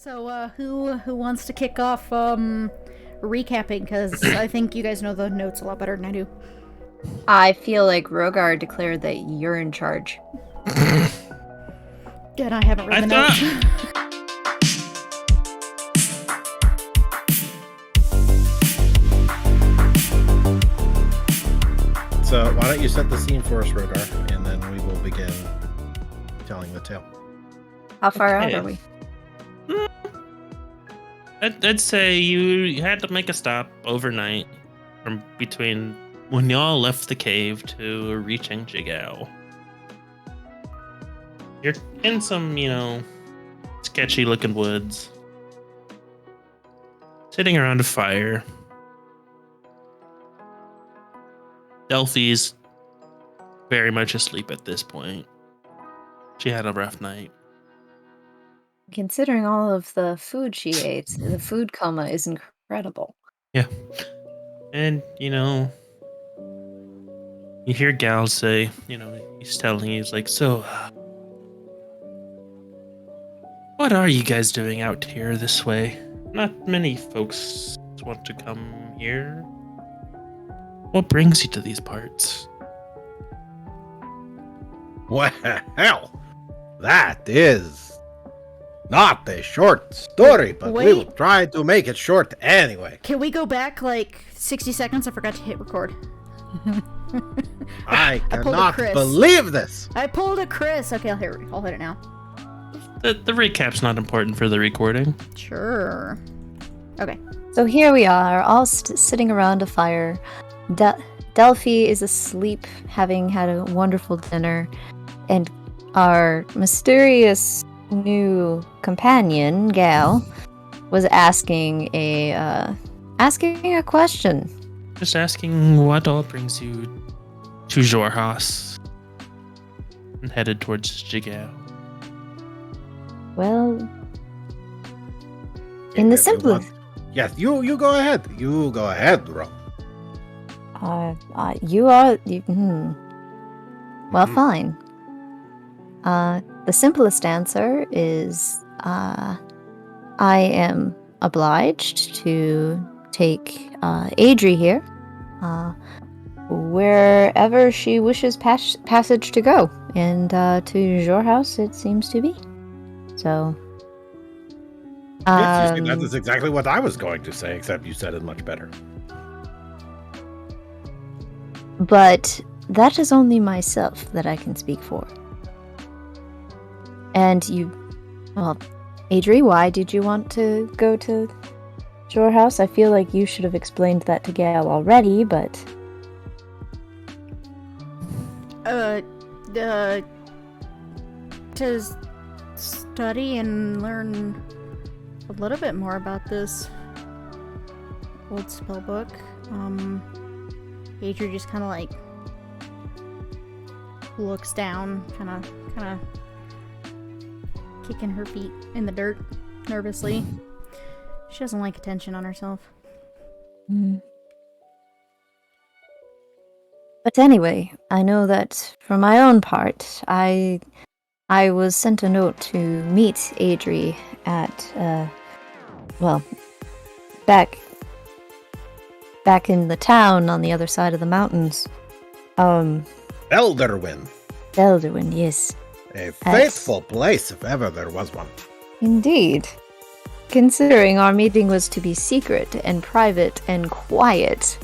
So, who wants to kick off, recapping? Because I think you guys know the notes a lot better than I do. I feel like Rogar declared that you're in charge. And I haven't read the notes. So why don't you set the scene for us, Rogar, and then we will begin telling the tale. How far out are we? I'd say you had to make a stop overnight from between when y'all left the cave to reaching Jigao. You're in some, sketchy looking woods. Sitting around a fire. Delphi's very much asleep at this point. She had a rough night. Considering all of the food she ate, the food coma is incredible. Yeah. And, you hear Gal say, he's like, so, what are you guys doing out here this way? Not many folks want to come here. What brings you to these parts? Well, that is not a short story, but we will try to make it short anyway. Can we go back like 60 seconds? I forgot to hit record. I cannot believe this. I pulled a Chris. Okay, I'll hit it now. The recap's not important for the recording. Sure. Okay. So here we are, all sitting around a fire. Delphi is asleep, having had a wonderful dinner, and our mysterious new companion, Gal, was asking a question. Just asking what all brings you to Jorhas and headed towards Jigao. Well, in the simplest... Yes, you go ahead. You go ahead, Ro. Well, fine. The simplest answer is, I am obliged to take Adri here, wherever she wishes passage to go, and to your house it seems to be. So. Yes, that is exactly what I was going to say, except you said it much better. But that is only myself that I can speak for. And Adri, why did you want to go to your house? I feel like you should have explained that to Gail already, but... To study and learn a little bit more about this old spell book. Adri just kind of like looks down, kind of kicking her feet in the dirt nervously. She doesn't like attention on herself. But anyway, I know that for my own part, I was sent a note to meet Adri at back in the town on the other side of the mountains. Elderwin, yes. A faithful place if ever there was one. Indeed. Considering our meeting was to be secret and private and quiet.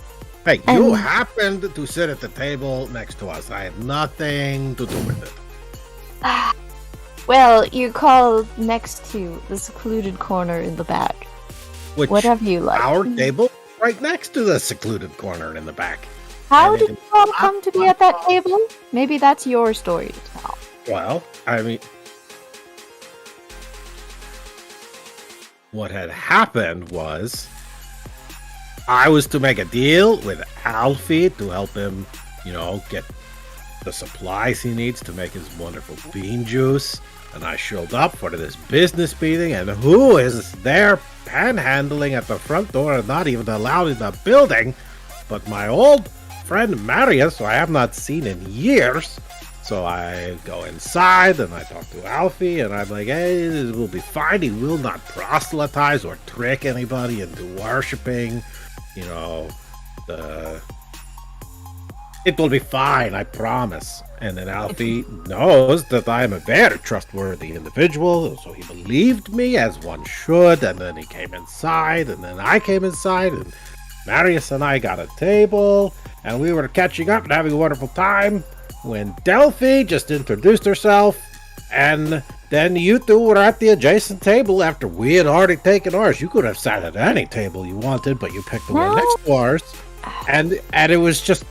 Hey, you happened to sit at the table next to us. I had nothing to do with it. Well, you call next to the secluded corner in the back. Whatever you like. Our table right next to the secluded corner in the back. How did you all come to be at that table? Maybe that's your story to tell. Well, I mean, what had happened was I was to make a deal with Alfie to help him, get the supplies he needs to make his wonderful bean juice. And I showed up for this business meeting, and who is there panhandling at the front door and not even allowed in the building but my old friend Marius, who I have not seen in years. So I go inside and I talk to Alfie and I'm like, hey, it will be fine. He will not proselytize or trick anybody into worshipping. You know, it will be fine, I promise. And then Alfie knows that I am a very trustworthy individual, so he believed me as one should. And then he came inside, and then I came inside, and Marius and I got a table, and we were catching up and having a wonderful time when Delphi just introduced herself, and then you two were at the adjacent table after we had already taken ours. You could have sat at any table you wanted, but you picked the one next to ours, and it was just,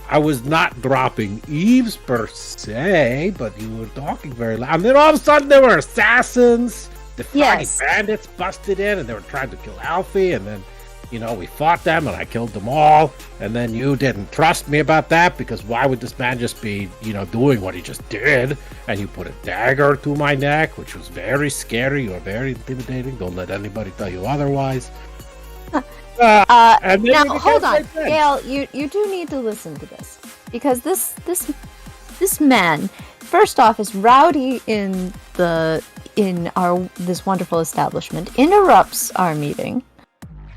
I was not dropping eaves per se, but you were talking very loud. And then all of a sudden there were assassins, the fighting bandits busted in, and they were trying to kill Alfie, and then, you know, we fought them, and I killed them all, and then you didn't trust me about that, because why would this man just be, you know, doing what he just did? And you put a dagger to my neck, which was very scary. You were very intimidating. Don't let anybody tell you otherwise. And now, hold on, Gail, you do need to listen to this, because this man, first off, is rowdy in this wonderful establishment, interrupts our meeting.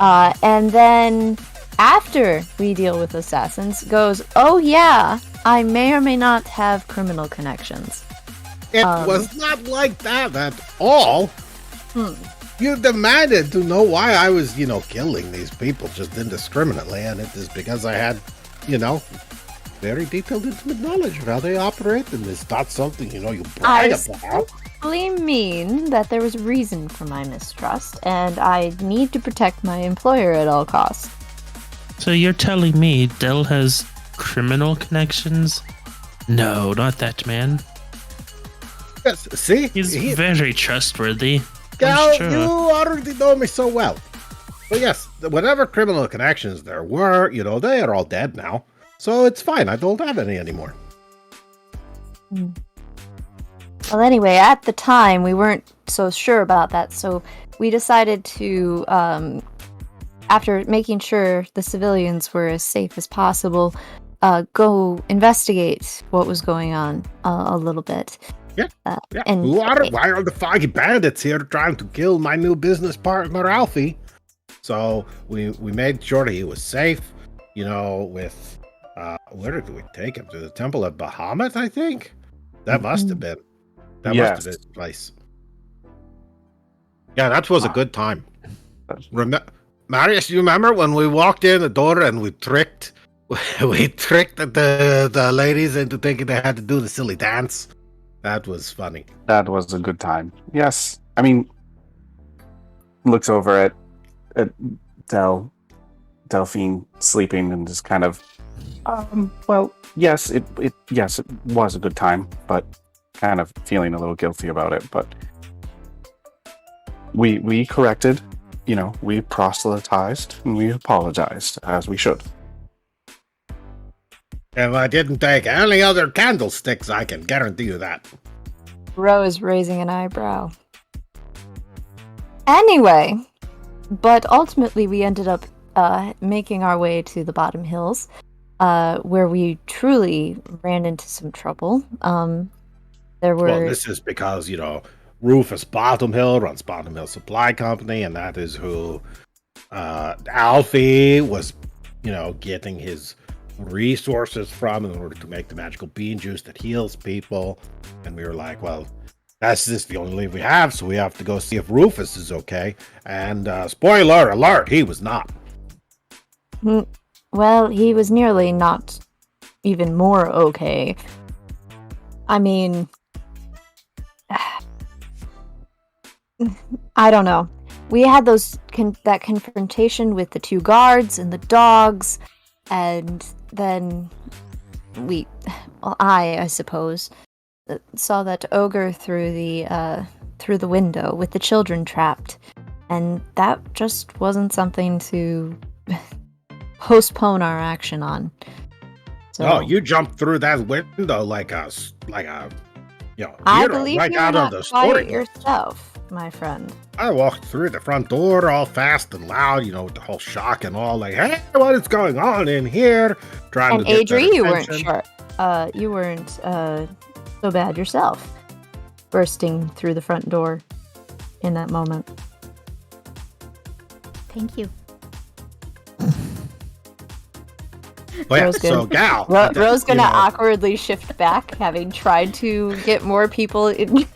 And then, after we deal with assassins, goes, oh yeah, I may or may not have criminal connections. It was not like that at all. You demanded to know why I was, you know, killing these people just indiscriminately, and it is because I had, you know, very detailed, intimate knowledge of how they operate, and it's not something, you know, you brag about. I mean that there was reason for my mistrust, and I need to protect my employer at all costs. So you're telling me Del has criminal connections? No, not that man. Yes, see? He's very trustworthy. Gal, you already know me so well. But yes, whatever criminal connections there were, you know, they are all dead now. So it's fine, I don't have any anymore. Well, anyway, at the time, we weren't so sure about that, so we decided to, after making sure the civilians were as safe as possible, go investigate what was going on a little bit. Yeah. And why are the foggy bandits here trying to kill my new business partner, Alfie? So we made sure that he was safe, you know, with, where did we take him? To the Temple of Bahamut, I think? That must have been. That must have been his place. Yeah, that was a good time. Marius, you remember when we walked in the door and we tricked the ladies into thinking they had to do the silly dance? That was funny. That was a good time. Yes. I mean, looks over at Delphine sleeping and just kind of, well, yes, it was a good time, but kind of feeling a little guilty about it. But we corrected, you know, we proselytized and we apologized as we should. If I didn't take any other candlesticks, I can guarantee you that. Ro is raising an eyebrow. Anyway, but ultimately we ended up making our way to the bottom hills, where we truly ran into some trouble. Well, this is because, you know, Rufus Bottomhill runs Bottom Hill Supply Company, and that is who Alfie was, you know, getting his resources from in order to make the magical bean juice that heals people. And we were like, well, that's just the only lead we have, so we have to go see if Rufus is okay. And spoiler alert, he was not. Well, he was nearly not even more okay. I mean, I don't know. We had that confrontation with the two guards and the dogs, and then I suppose, saw that ogre through the window with the children trapped, and that just wasn't something to postpone our action on. So, oh, you jumped through that window like a you know, I hero, believe right you're out not of the story yourself, my friend. I walked through the front door all fast and loud, you know, with the whole shock and all, like, hey, what is going on in here? Trying and to get Adri, their you weren't attention. sure. You weren't so bad yourself, bursting through the front door in that moment. Thank you. Well, yeah, Rose so good. Gal. Rose gonna you know, awkwardly shift back, having tried to get more people in.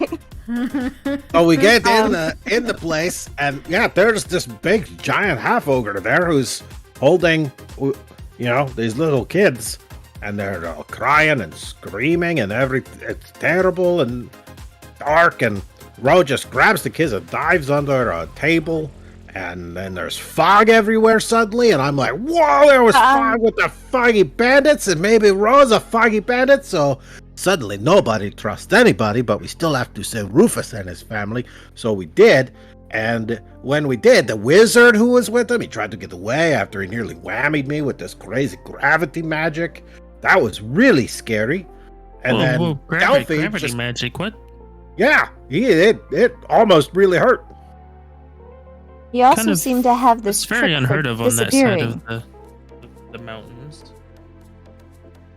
So we get Um, in the place, and yeah, there's this big giant half ogre there who's holding, these little kids, and they're all crying and screaming, and it's terrible and dark. And Ro just grabs the kids and dives under a table, and then there's fog everywhere suddenly, and I'm like, whoa, there was fog with the foggy bandits, and maybe Ro's a foggy bandit, so. Suddenly, nobody trusts anybody, but we still have to save Rufus and his family. So we did. And when we did, the wizard who was with him, he tried to get away after he nearly whammied me with this crazy gravity magic. That was really scary. And then gravity just, magic, what? Yeah, it almost really hurt. He also Kind of- seemed to have this It's very trick unheard for of on that side disappearing. of the mountains.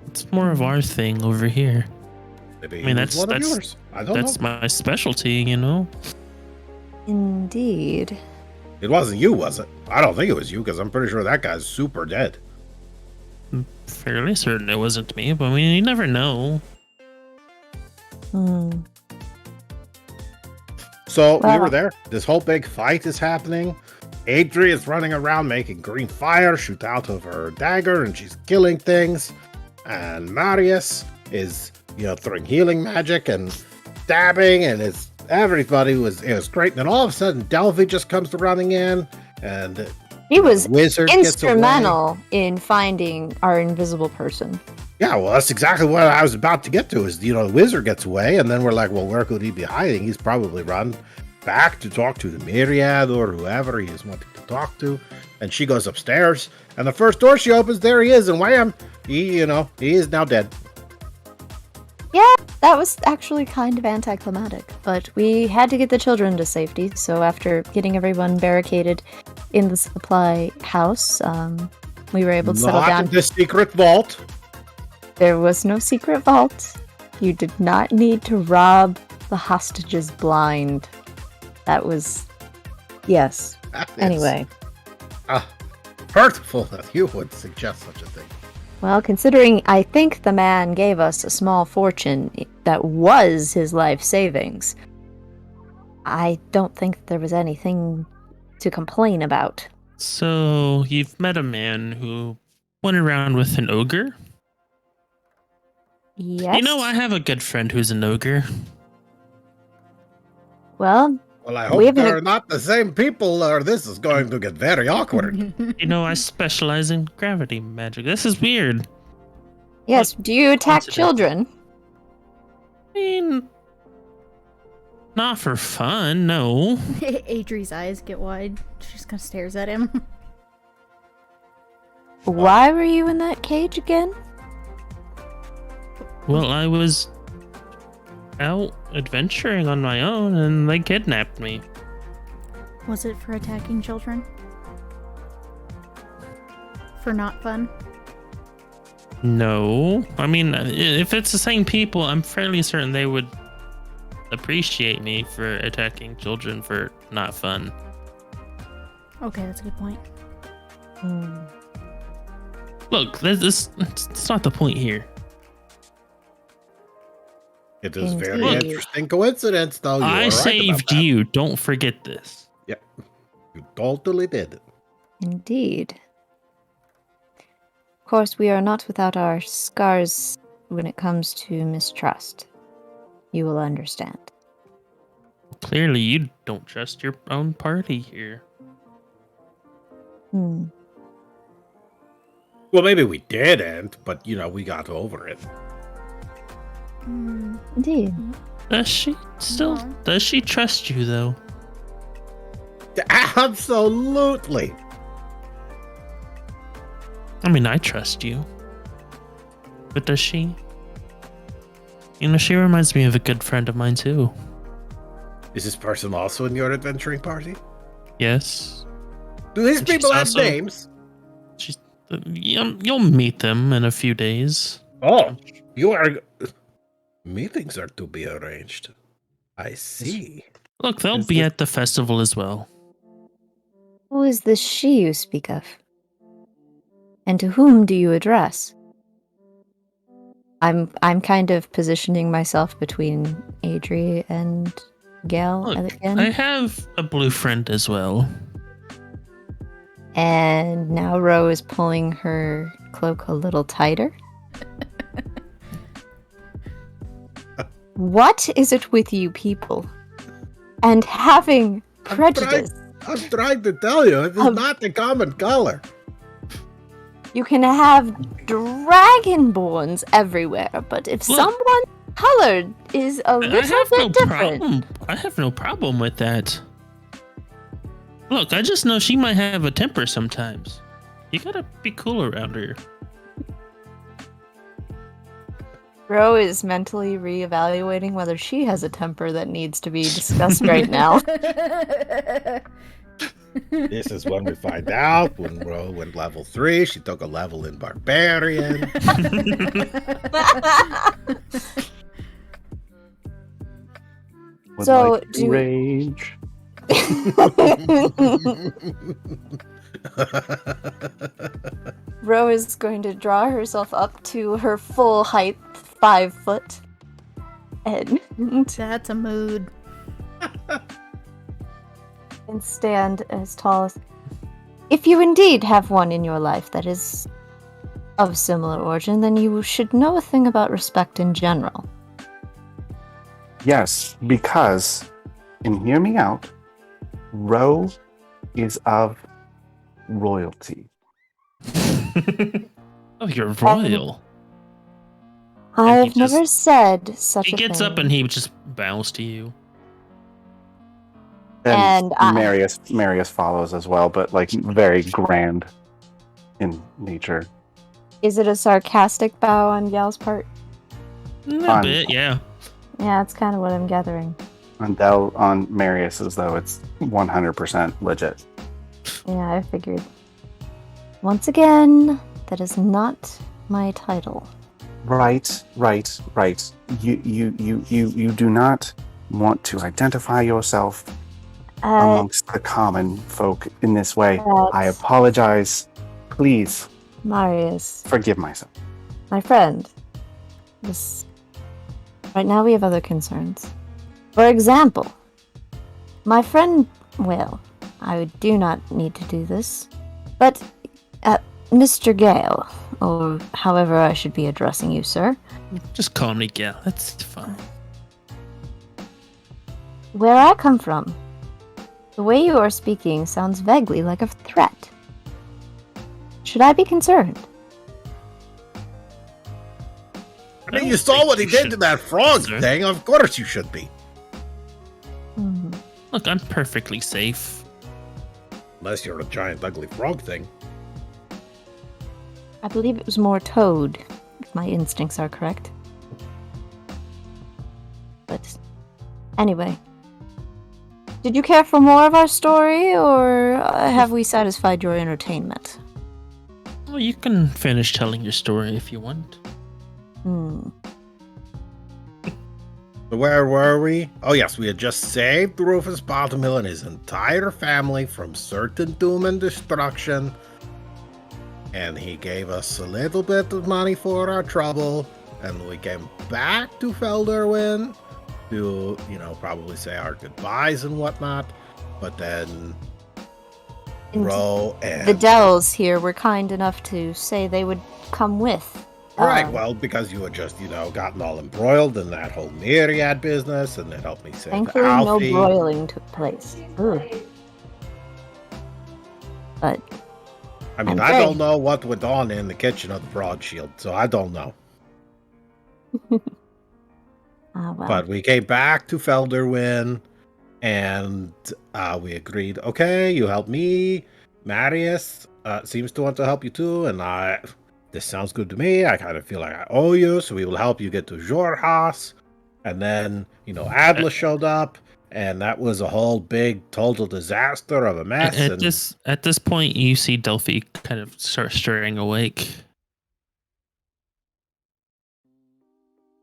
It's more of our thing over here. Maybe I mean, it was one of yours. I don't That's know. my specialty, you know? Indeed. It wasn't you, was it? I don't think it was you, because I'm pretty sure that guy's super dead. I'm fairly certain it wasn't me, but I mean, you never know. Hmm. So we Wow. were there. This whole big fight is happening. Adri is running around making green fire shoot out of her dagger, and she's killing things. And Marius is, throwing healing magic and stabbing, and it was great. And then all of a sudden, Delphi just comes running in, and He was the wizard gets away. instrumental in finding our invisible person. Yeah, well, that's exactly what I was about to get to. Is the wizard gets away, and then we're like, well, where could he be hiding? He's probably run back to talk to the myriad or whoever he is wanting to talk to. And she goes upstairs, and the first door she opens, there he is, and wham, he is now dead. Yeah, that was actually kind of anticlimactic, but we had to get the children to safety, so after getting everyone barricaded in the supply house, we were able to settle Not down. in the secret vault. There was no secret vault. You did not need to rob the hostages blind. That was... Yes. That is, Anyway. hurtful that you would suggest such a thing. Well, considering I think the man gave us a small fortune that was his life savings, I don't think there was anything to complain about. So, you've met a man who went around with an ogre? Yes. You know, I have a good friend who's an ogre. Well, Well, I We hope haven't- they're not the same people, or this is going to get very awkward. You know, I specialize in gravity magic. This is weird. yes, do you attack coincidence. children? I mean, not for fun, no. Adri's eyes get wide. She just kind of stares at him. Why were you in that cage again? Well, I was out adventuring on my own and they kidnapped me. Was it for attacking children? For not fun? No. I mean, if it's the same people, I'm fairly certain they would appreciate me for attacking children for not fun. Okay, that's a good point. Hmm. Look, it's not the point here. It is a very Indeed. interesting coincidence, though. You are I right saved about that. you. Don't forget this. You totally did. Indeed. Of course, we are not without our scars when it comes to mistrust. You will understand. Clearly, you don't trust your own party here. Hmm. Well, maybe we didn't, but we got over it. Indeed. Does she still? No. Does she trust you though? Absolutely. I mean, I trust you. But does she? You know, she reminds me of a good friend of mine too. Is this person also in your adventuring party? Yes. Do these And she's people have also- names? You'll meet them in a few days. Oh, you are. Meetings are to be arranged. I see. Look, they'll Is be it- at the festival as well. Who is this she you speak of? And to whom do you address? I'm kind of positioning myself between Adri and Gale Look, again. I have a blue friend as well. And now Ro is pulling her cloak a little tighter. What is it with you people? And having prejudice. I'm trying to tell you, it is Um, not the common color. You can have dragonborns everywhere, but if Look. someone colored is a little bit different. problem. I have no problem with that. Look, I just know she might have a temper sometimes. You gotta be cool around her. Ro is mentally reevaluating whether she has a temper that needs to be discussed right now. This is when we find out. When Ro went level 3, she took a level in Barbarian. Would So, like to rage. Ro is going to draw herself up to her full height, 5 foot. And That's a mood. and stand as tall as. If you indeed have one in your life that is of similar origin, then you should know a thing about respect in general. Yes, because, and hear me out, Ro is of royalty. Oh, you're royal. I've just- never said such He a thing. gets up and he just bows to you. And I- Marius follows as well, but like very grand in nature. Is it a sarcastic bow on Gal's part? A Fun. bit, yeah. Yeah, that's kind of what I'm gathering. On Marius's though, it's 100% legit. Yeah, I figured. Once again, that is not my title. Right. You do not want to identify yourself amongst the common folk in this way. I That's apologize. Please Marius, forgive myself. my friend. This. Right now, we have other concerns. For example, my friend. Well, I do not need to do this, but Mr. Gale, or however I should be addressing you, sir. Just call me Gal. That's fine. Where I come from, the way you are speaking sounds vaguely like a threat. Should I be concerned? I mean, you saw what he did to that frog Sir? thing. Of course you should be. Hmm. Look, I'm perfectly safe. Unless you're a giant ugly frog thing. I believe it was more toad, if my instincts are correct. But anyway, did you care for more of our story, or have we satisfied your entertainment? Well, you can finish telling your story if you want. Hmm. So where were we? Oh yes, we had just saved Rufus Baltimore and his entire family from certain doom and destruction. And he gave us a little bit of money for our trouble. And we came back to Felderwin to, probably say our goodbyes and whatnot. But then And Ro and... the Dells here were kind enough to say they would come with. Right, well, because you had just, gotten all embroiled in that whole myriad business, and it helped me save Thankfully, no Alfie. broiling took place. Ugh. But I mean, I'm I good. don't know what went on in the kitchen of the Broad Shield, so I don't know. well, But we came back to Felderwin, and we agreed, okay, you help me. Marius seems to want to help you too, and this sounds good to me. I kind of feel like I owe you, so we will help you get to Jorhas. And then, Adla showed up, and that was a whole big total disaster of a mess. At this point, you see Delphi kind of start stirring awake.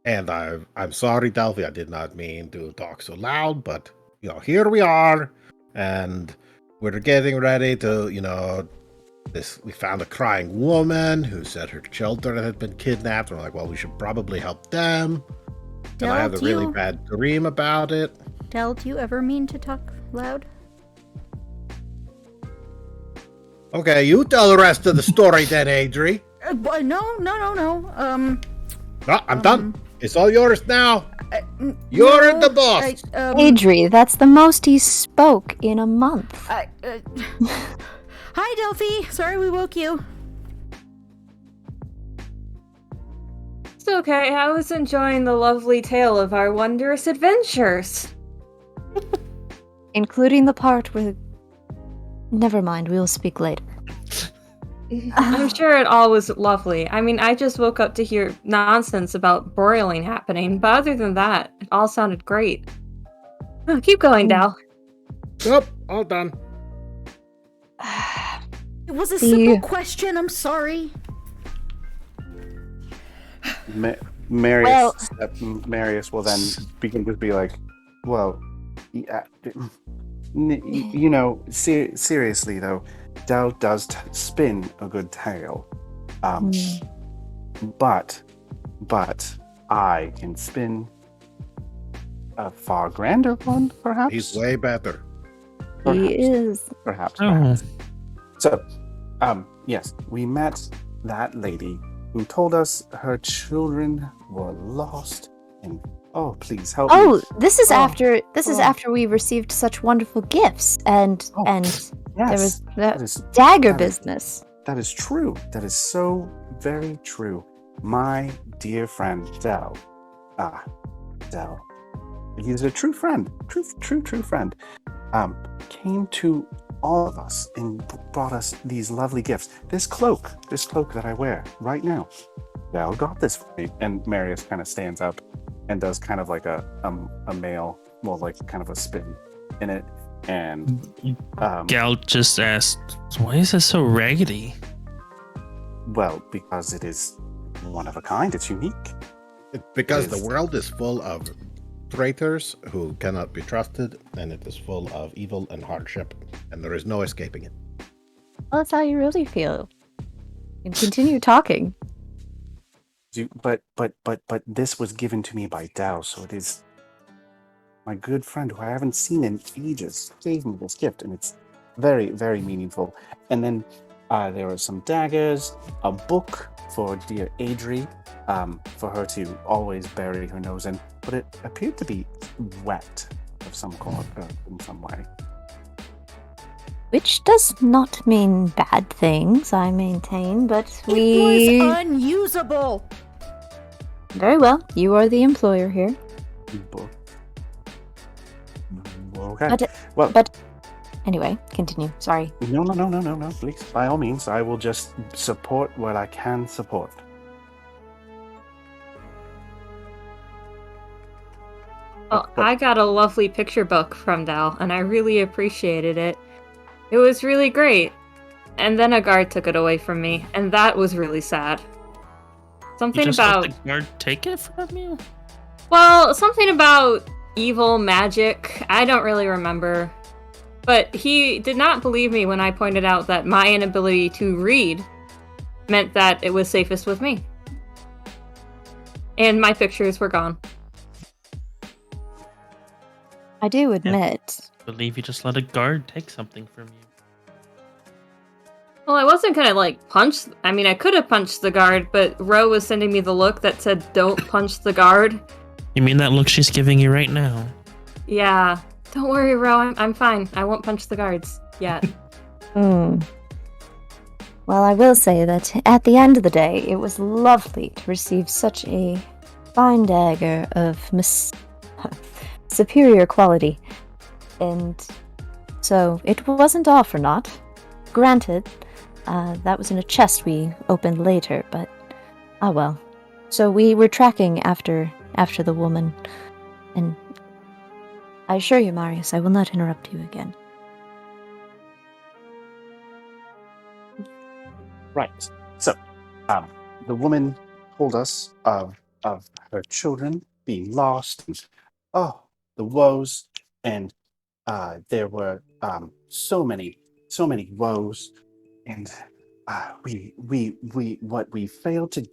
And I'm sorry, Delphi. I did not mean to talk so loud, but here we are, and we're getting ready to, we found a crying woman who said her children had been kidnapped. And we're like, well, we should probably help them. And I had a really bad dream about it. Del, do you ever mean to talk loud? Okay, you tell the rest of the story then, Adri. No. No, I'm done. It's all yours now. You're the boss. Adri, that's the most he spoke in a month. Hi, Delphi. Sorry we woke you. It's okay. I was enjoying the lovely tale of our wondrous adventures. Including the part where... Never mind, we'll speak later. I'm sure it all was lovely. I mean, I just woke up to hear nonsense about broiling happening, but other than that, it all sounded great. Oh, keep going, Dal. Yep, all done. It was a simple question, I'm sorry. Marius will then begin to be like, well, yeah, seriously though, Dal does spin a good tale. But I can spin a far grander one, perhaps? He's way better. He is. Perhaps. Oh. So, yes, we met that lady who told us her children were lost, and please help me. Oh, this is after we received such wonderful gifts, and yes, there was the dagger business. That is true. That is so very true. My dear friend Del, Del, he's a true friend, true friend. Came to all of us and brought us these lovely gifts. This cloak that I wear right now. Del got this for me. And Marius kind of stands up and does kind of like a male, well, like kind of a spin in it. And Gal just asked, why is it so raggedy? Well, because it is one of a kind. It's unique. Because the world is full of traitors who cannot be trusted, and it is full of evil and hardship, and there is no escaping it. Well, that's how you really feel. And continue talking. But this was given to me by Dao, so it is my good friend who I haven't seen in ages gave me this gift, and it's very, very meaningful. And then there are some daggers, a book for dear Adri, for her to always bury her nose in, but it appeared to be wet of some kind, in some way. Which does not mean bad things, I maintain, but It was unusable! Very well, you are the employer here. Okay. But anyway, continue. Sorry. No, please. By all means, I will just support what I can support. Oh, I got a lovely picture book from Dal, and I really appreciated it. It was really great. And then a guard took it away from me, and that was really sad. Something about let the guard take it from you? Well, something about evil magic. I don't really remember. But he did not believe me when I pointed out that my inability to read meant that it was safest with me. And my pictures were gone. I do admit. I believe you just let a guard take something from you. Well, I wasn't gonna punch. I mean, I could have punched the guard, but Ro was sending me the look that said, "Don't punch the guard." You mean that look she's giving you right now? Yeah. Don't worry, Ro. I'm fine. I won't punch the guards yet. Well, I will say that at the end of the day, it was lovely to receive such a fine dagger of superior quality. And so it wasn't all for naught. Granted, that was in a chest we opened later, but well. So we were tracking after the woman, and I assure you, Marius, I will not interrupt you again. Right. So, the woman told us of her children being lost, and the woes, and there were so many woes, and what we failed to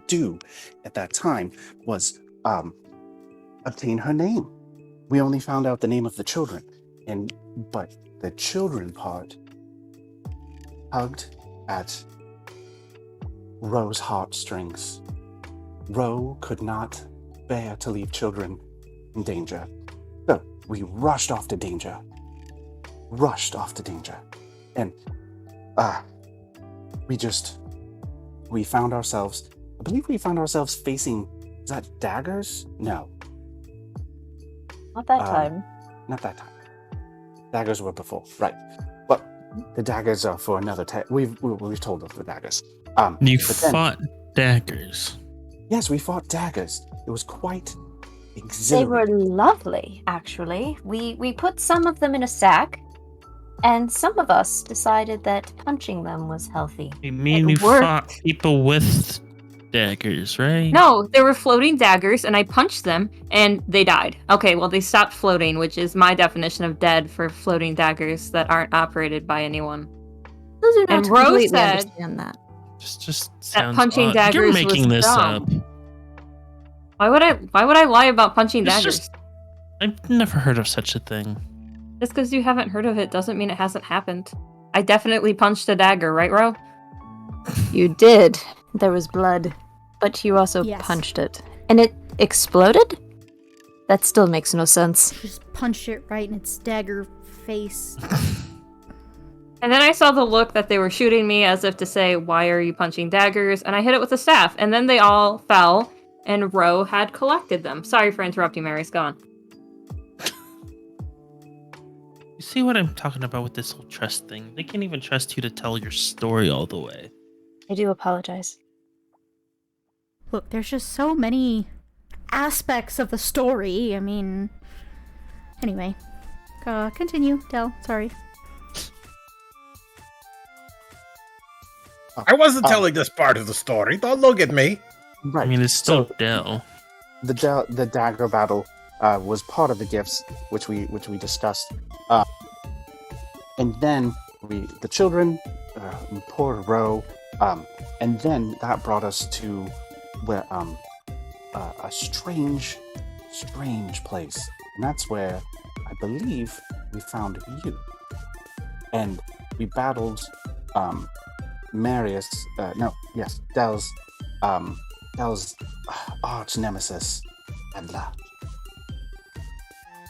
do at that time was obtain her name. We only found out the name of the children, but the children part tugged at Roe's heartstrings. Roe could not bear to leave children in danger. So we rushed off to danger. And we found ourselves, I believe we found ourselves facing, is that daggers? No. Not that time. Not that time. Daggers were before, right. But the daggers are for another time. We've told of the daggers. You fought daggers. Yes, we fought daggers. It was quite They exhilarating. were lovely, actually. We put some of them in a sack, and some of us decided that punching them was healthy. You mean It you worked. fought people with daggers, right? No, they were floating daggers, and I punched them, and they died. Okay, well, they stopped floating, which is my definition of dead for floating daggers that aren't operated by anyone. I do not And Rose completely said- understand that. Just sounds punching odd. daggers You're making was this dumb. up. Why would I lie about punching It's daggers? just- I've never heard of such a thing. Just because you haven't heard of it doesn't mean it hasn't happened. I definitely punched a dagger, right, Ro? You did. There was blood, but you also Yes. punched it. And it exploded? That still makes no sense. Just punched it right in its dagger face. And then I saw the look that they were shooting me as if to say, why are you punching daggers? And I hit it with a staff, and then they all fell, and Ro had collected them. Sorry for interrupting, Mary's gone. You see what I'm talking about with this whole trust thing? They can't even trust you to tell your story all the way. I do apologize. Look, there's just so many aspects of the story. I mean, anyway, continue, Del. Sorry. I wasn't telling this part of the story. Don't look at me. Right. I mean, it's still So- Dell. the dagger battle was part of the gifts which we discussed, and then the children, poor Roe, and then that brought us to where a strange place, and that's where I believe we found you, and we battled Dell's arch nemesis, Adla.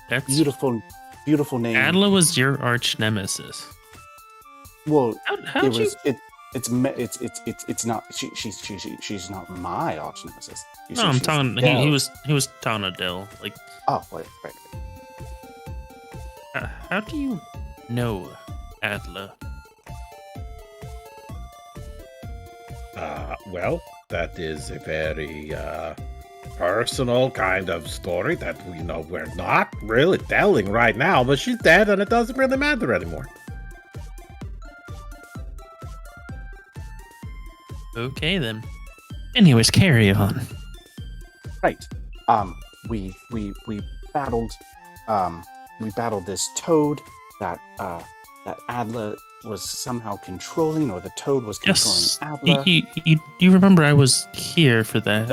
That's Beautiful name. Adla was your arch nemesis. Well, How'd it you? was it's not she's not my arch nemesis. No, I'm talking. He was talking to Dell. Like, Oh, right. how do you know Adla? Well, that is a very personal kind of story that we're not really telling right now, but she's dead and it doesn't really matter anymore. Okay then. Anyways, carry on. Right. We battled this toad that Adla was somehow controlling, or the toad was controlling Yes, Adla. you remember I was here for that.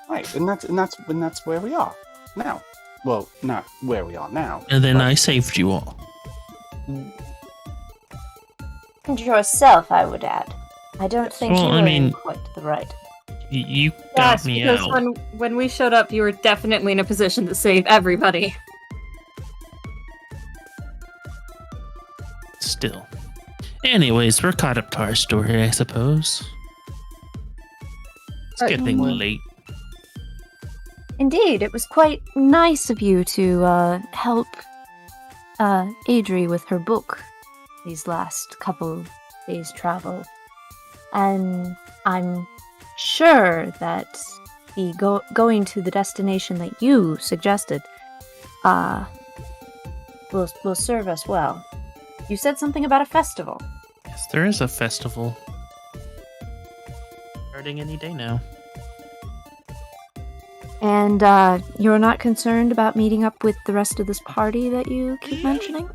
Right, and that's where we are now. Well, not where we are now. And then but- I saved you all. And yourself, I would add. I don't think Well, you I were mean- in quite the right. You got Yes, me because out. when we showed up, you were definitely in a position to save everybody. Still. Anyways, we're caught up to our story, I suppose. It's getting Certainly. late. Indeed, it was quite nice of you to help Adri with her book these last couple days' travel. And I'm sure that the going to the destination that you suggested will serve us well. You said something about a festival. Yes, there is a festival. Starting any day now. And you're not concerned about meeting up with the rest of this party that you keep mentioning?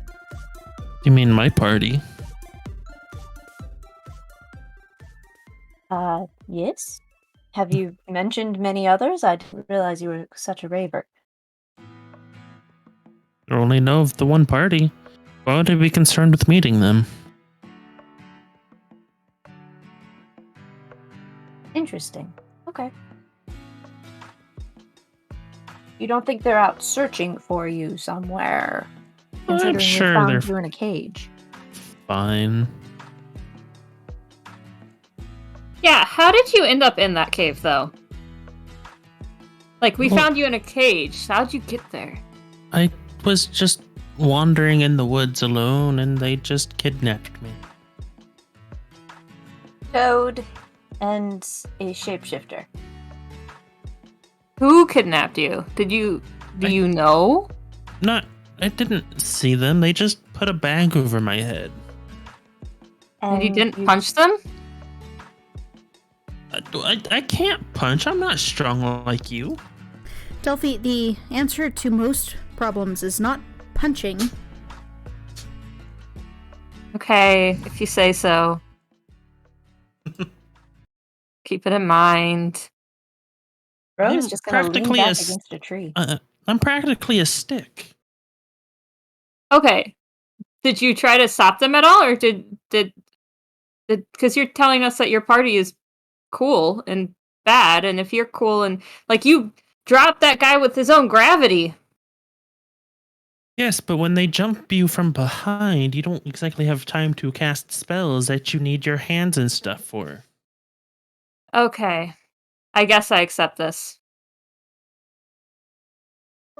You mean my party? Yes. Have you mentioned many others? I didn't realize you were such a raver. I only know of the one party. Why would I be concerned with meeting them? Interesting. Okay. You don't think they're out searching for you somewhere? I'm Considering we sure found they're you in a cage. fine. Yeah, how did you end up in that cave, though? Like, we Well- found you in a cage. How'd you get there? I was just wandering in the woods alone and they just kidnapped me. Toad and a shapeshifter. Who kidnapped you? Do you know? I didn't see them. They just put a bag over my head. And you didn't punch them? I can't punch. I'm not strong like you. Delphi, the answer to most problems is not punching. Okay, if you say so. Keep it in mind. Bro's I'm just gonna lean practically back a s- against a tree. I'm practically a stick. Okay. Did you try to stop them at all, or did because you're telling us that your party is cool and bad, and if you're cool and like you dropped that guy with his own gravity. Yes, but when they jump you from behind, you don't exactly have time to cast spells that you need your hands and stuff for. Okay. I guess I accept this.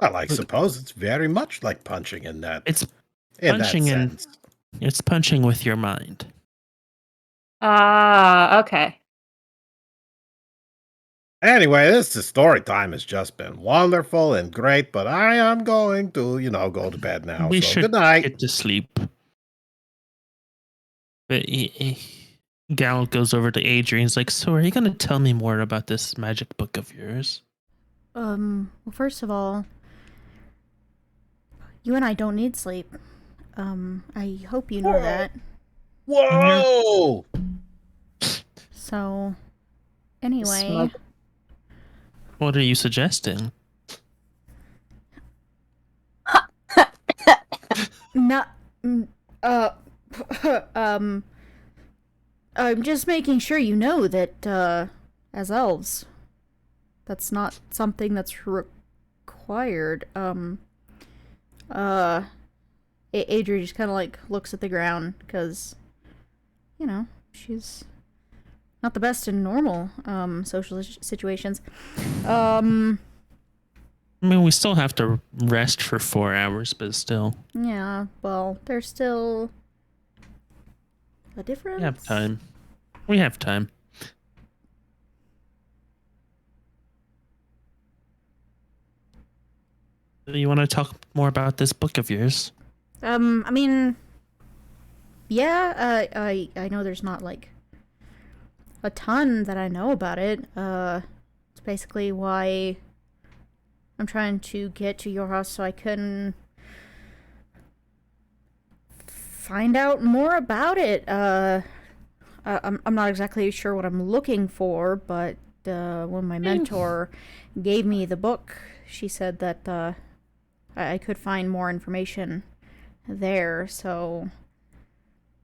Well, I suppose it's very much like punching in that It's in that punching and sense. it's punching with your mind. Okay. Anyway, the story time has just been wonderful and great, but I am going to, go to bed now. We So should good night. get to sleep. But Gal goes over to Adrian. He's like, "So, are you gonna tell me more about this magic book of yours?" Well, first of all, you and I don't need sleep. I hope you know that. Whoa! So, anyway, Smug. What are you suggesting? not, I'm just making sure you know that, as elves, that's not something that's required. Adria just kind of like looks at the ground because, she's not the best in normal, social situations. I mean, we still have to rest for 4 hours, but still, Yeah, well, there's still a difference. we have time. We have time. Do you want to talk more about this book of yours? I mean, yeah, I know there's not like a ton that I know about it. It's basically why I'm trying to get to your house so I can find out more about it. I'm not exactly sure what I'm looking for, but when my mentor gave me the book, she said that I could find more information there. So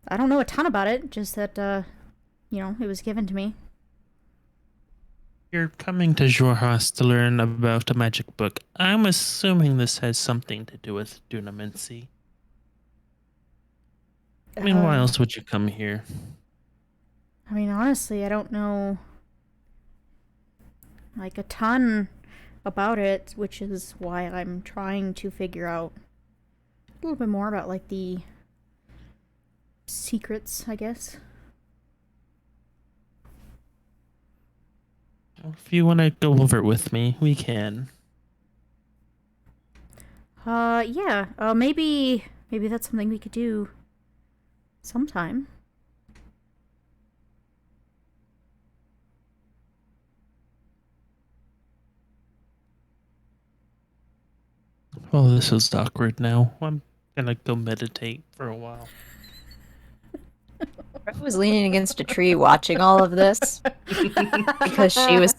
I don't know a ton about it, just that it was given to me. You're coming to Jorhas to learn about a magic book. I'm assuming this has something to do with Dunamancy. I mean, why else would you come here? I mean, honestly, I don't know like a ton about it, which is why I'm trying to figure out a little bit more about like the secrets, I guess. If you want to go over it with me, we can. Yeah. Maybe that's something we could do sometime. Oh, this is awkward now. I'm gonna go meditate for a while. I was leaning against a tree watching all of this because she was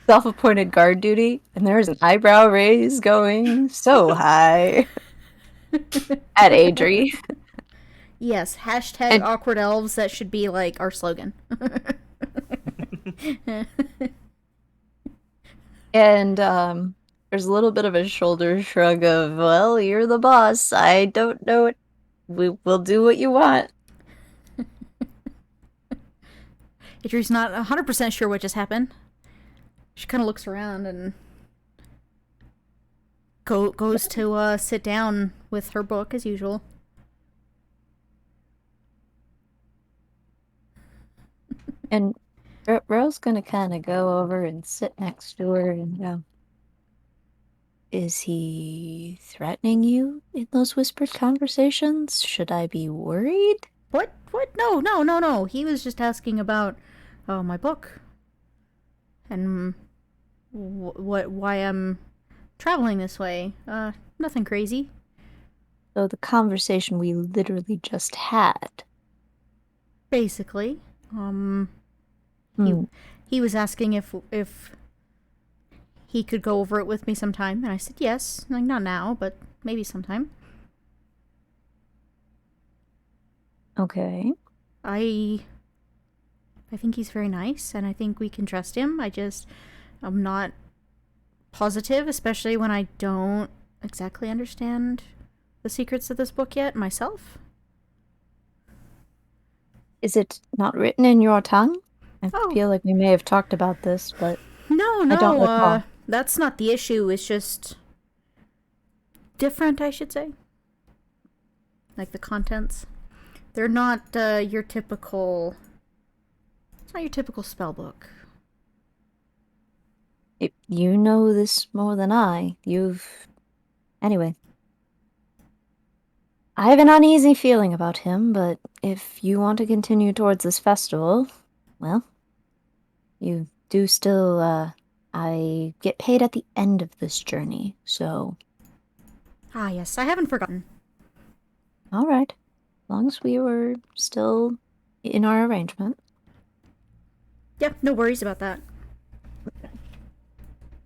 self-appointed guard duty, and there was an eyebrow raise going so high at Adri. Yes, hashtag And awkward elves. That should be like our slogan. and there's a little bit of a shoulder shrug of, well, you're the boss. I don't know it. We'll do what you want. Idri's not 100% sure what just happened. She kind of looks around and goes to sit down with her book as usual. And Ro's gonna kind of go over and sit next to her and go, is he threatening you in those whispered conversations? Should I be worried? What? What? No, no, no, no. He was just asking about my book and why I'm traveling this way. Nothing crazy. So the conversation we literally just had. Basically, Hmm. he was asking if he could go over it with me sometime, and I said yes. Like not now, but maybe sometime. Okay. I think he's very nice, and I think we can trust him. I'm not positive, especially when I don't exactly understand the secrets of this book yet myself. Is it not written in your tongue? I Oh. feel like we may have talked about this, but No, I don't recall. that's not the issue. It's just different, I should say. Like the contents. They're not your typical. It's not your typical spell book. You know this more than I. Anyway. I have an uneasy feeling about him, but if you want to continue towards this festival, well, you do still, I get paid at the end of this journey, so. Ah, yes, I haven't forgotten. Alright. As long as we were still in our arrangement. Yep, no worries about that.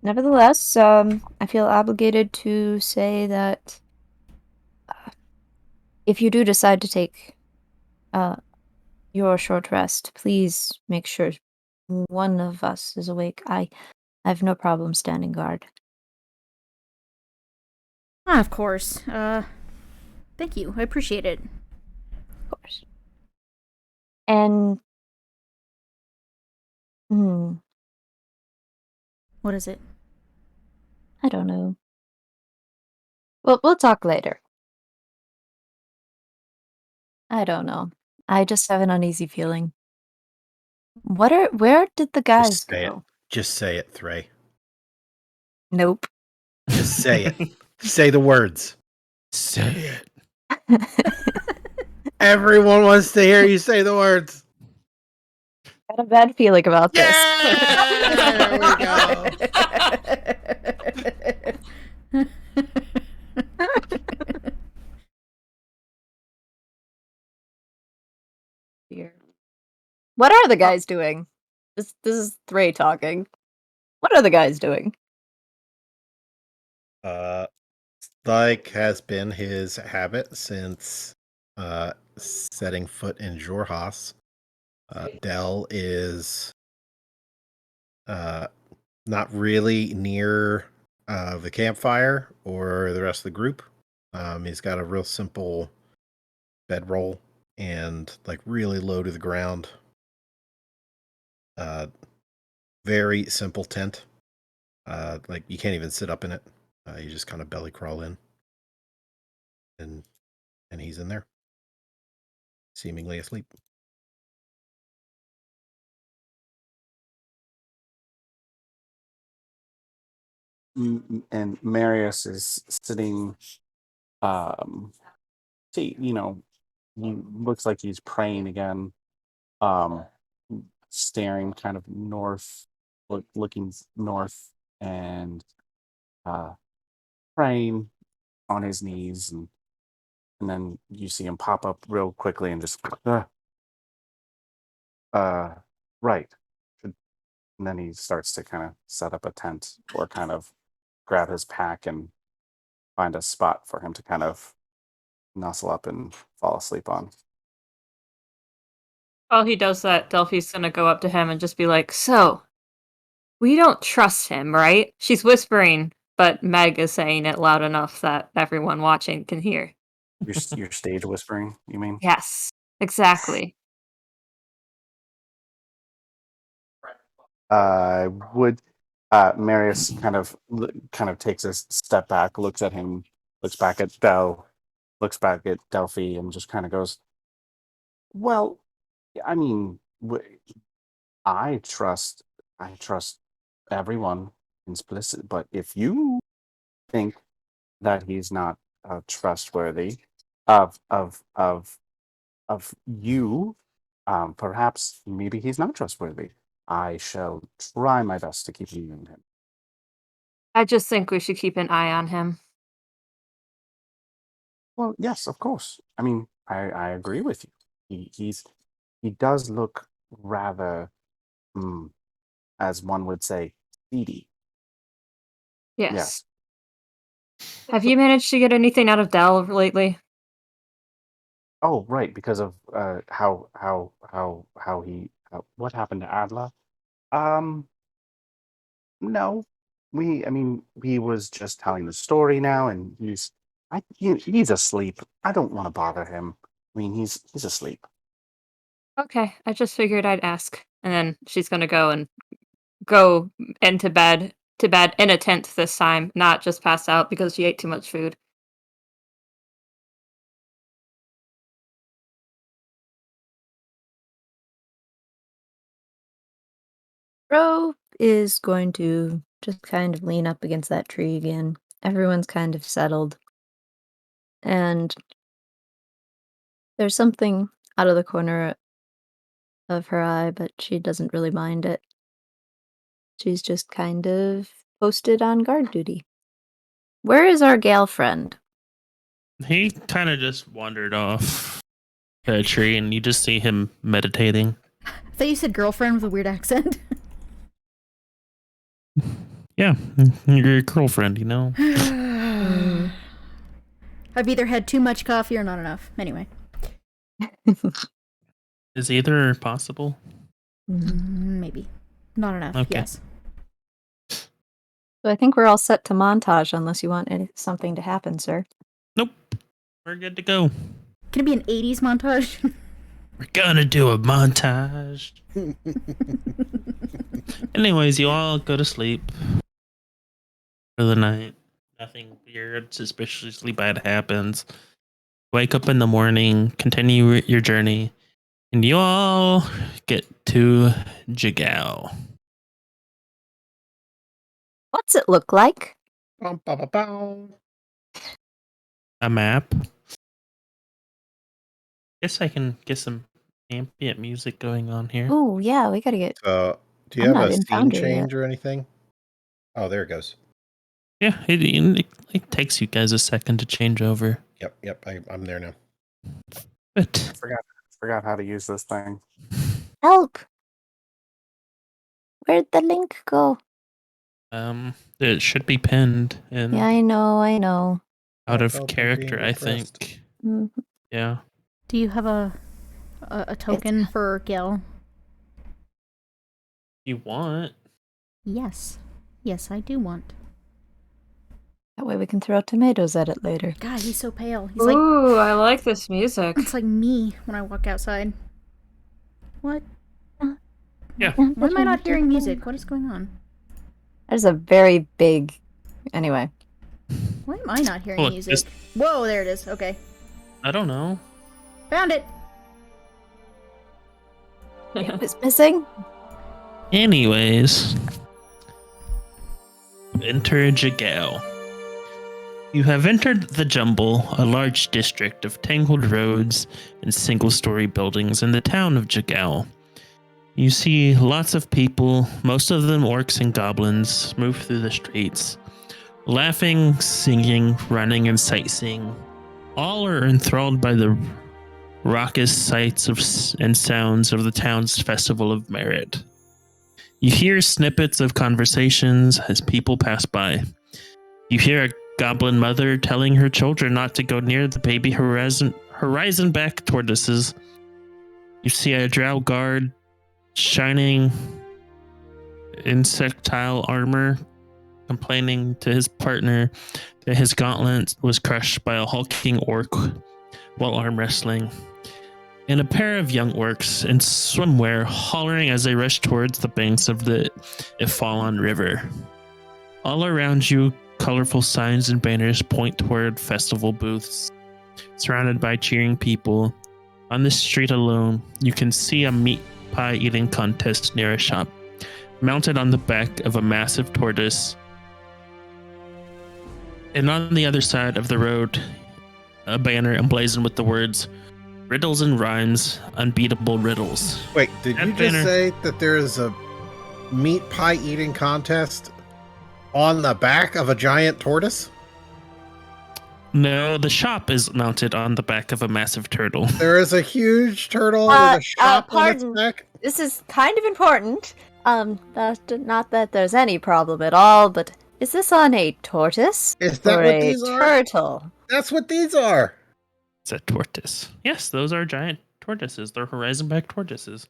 Nevertheless, I feel obligated to say that if you do decide to take your short rest, please make sure one of us is awake. I have no problem standing guard. Ah, of course. Thank you. I appreciate it. Of course. And What is it? I don't know. Well, we'll talk later. I don't know. I just have an uneasy feeling. Where did the guys Just say it. go? Just say it, Threy. Nope. Just say it. Say the words. Say it. Everyone wants to hear you say the words. Got a bad feeling about this. There we go. Here. What are the guys doing? This is Threy talking. What are the guys doing? Like has been his habit since setting foot in Jorhas. Dell is not really near the campfire or the rest of the group. He's got a real simple bedroll and like really low to the ground. Very simple tent. Like you can't even sit up in it. You just kind of belly crawl in, and he's in there, seemingly asleep. And Marius is sitting. See, he looks like he's praying again. Um, Staring kind of north, looking north, and praying on his knees, and then you see him pop up real quickly and just right. And then he starts to kind of set up a tent or kind of grab his pack and find a spot for him to kind of nuzzle up and fall asleep on. While he does that, Delphi's gonna go up to him and just be like, "So, we don't trust him, right?" She's whispering, but Meg is saying it loud enough that everyone watching can hear. Your stage whispering, you mean? Yes, exactly. Would Marius kind of takes a step back, looks at him, looks back at Del, looks back at Delphi, and just kind of goes, "Well, I mean, I trust, I trust everyone implicit, but if you think that he's not trustworthy of you, perhaps maybe he's not trustworthy. I shall try my best to keep you in him." I just think we should keep an eye on him. Well, yes, of course. I mean, I agree with you. He does look rather, mm, as one would say, seedy. Yes. Yes. Have you managed to get anything out of Del lately? Oh, right, because of how he what happened to Adla? Um, no, I mean, he was just telling the story now, and he's asleep. I don't want to bother him. I mean, he's asleep. Okay, I just figured I'd ask. And then she's gonna go into bed to bed in a tent this time, not just pass out because she ate too much food. Ro is going to just kind of lean up against that tree again. Everyone's kind of settled. And there's something out of the corner of her eye, but she doesn't really mind it. She's just kind of posted on guard duty. Where is our gal friend? He kind of just wandered off a tree, and you just see him meditating. I thought you said girlfriend with a weird accent. Yeah, your girlfriend, you know. I've either had too much coffee or not enough. Anyway. Is either possible? Maybe. Not enough, Okay. yes. So I think we're all set to montage unless you want something to happen, sir. Nope. We're good to go. Can it be an 80s montage? We're gonna do a montage. Anyways, you all go to sleep for the night. Nothing weird, suspiciously bad happens. Wake up in the morning, continue your journey, and you all get to Jigao. What's it look like? A map. Guess I can get some ambient music going on here. Oh, yeah, we gotta get... So, do you I'm have not a in scene Foundry change or anything? Oh, there it goes. Yeah, it takes you guys a second to change over. Yep. I'm there now. But Forgot how to use this thing. Help! Where'd the link go? it should be pinned in Yeah, I know. out I of felt like character, being I depressed. think. Mhm. Yeah. Do you have a token for Gil? You want? Yes. Yes, I do want. That way we can throw tomatoes at it later. God, he's so pale. He's like, Ooh, I like this music. it's like me when I walk outside. What? Yeah. Why am I not hearing music? What is going on? There's a very big... Anyway. Why am I not hearing Look, music? Whoa, there it is. Okay. I don't know. Found it. It was missing? Anyways, enter Jigao. You have entered the Jumble, a large district of tangled roads and single-story buildings in the town of Jigao. You see lots of people, most of them orcs and goblins, move through the streets. Laughing, singing, running, and sightseeing. All are enthralled by the raucous sights and sounds of the town's Festival of Merit. You hear snippets of conversations as people pass by. You hear a goblin mother telling her children not to go near the baby horizon-back tortoises. You see a drow guard shining insectile armor complaining to his partner that his gauntlet was crushed by a hulking orc while arm wrestling. And a pair of young orcs in swimwear hollering as they rush towards the banks of the Ifalon River. All around you, colorful signs and banners point toward festival booths, surrounded by cheering people. On the street alone, you can see a meat pie eating contest near a shop, mounted on the back of a massive tortoise. And on the other side of the road, a banner emblazoned with the words, "Riddles and Rhymes, Unbeatable Riddles." Wait, did That you just banner- say that there is a meat pie eating contest on the back of a giant tortoise? No, the shop is mounted on the back of a massive turtle. There is a huge turtle with a shop on its pardon. back? This is kind of important. Not that there's any problem at all, but is this on a tortoise Is that or what a these are? turtle? That's what these are. It's a tortoise. Yes, those are giant tortoises. They're horizon-back tortoises.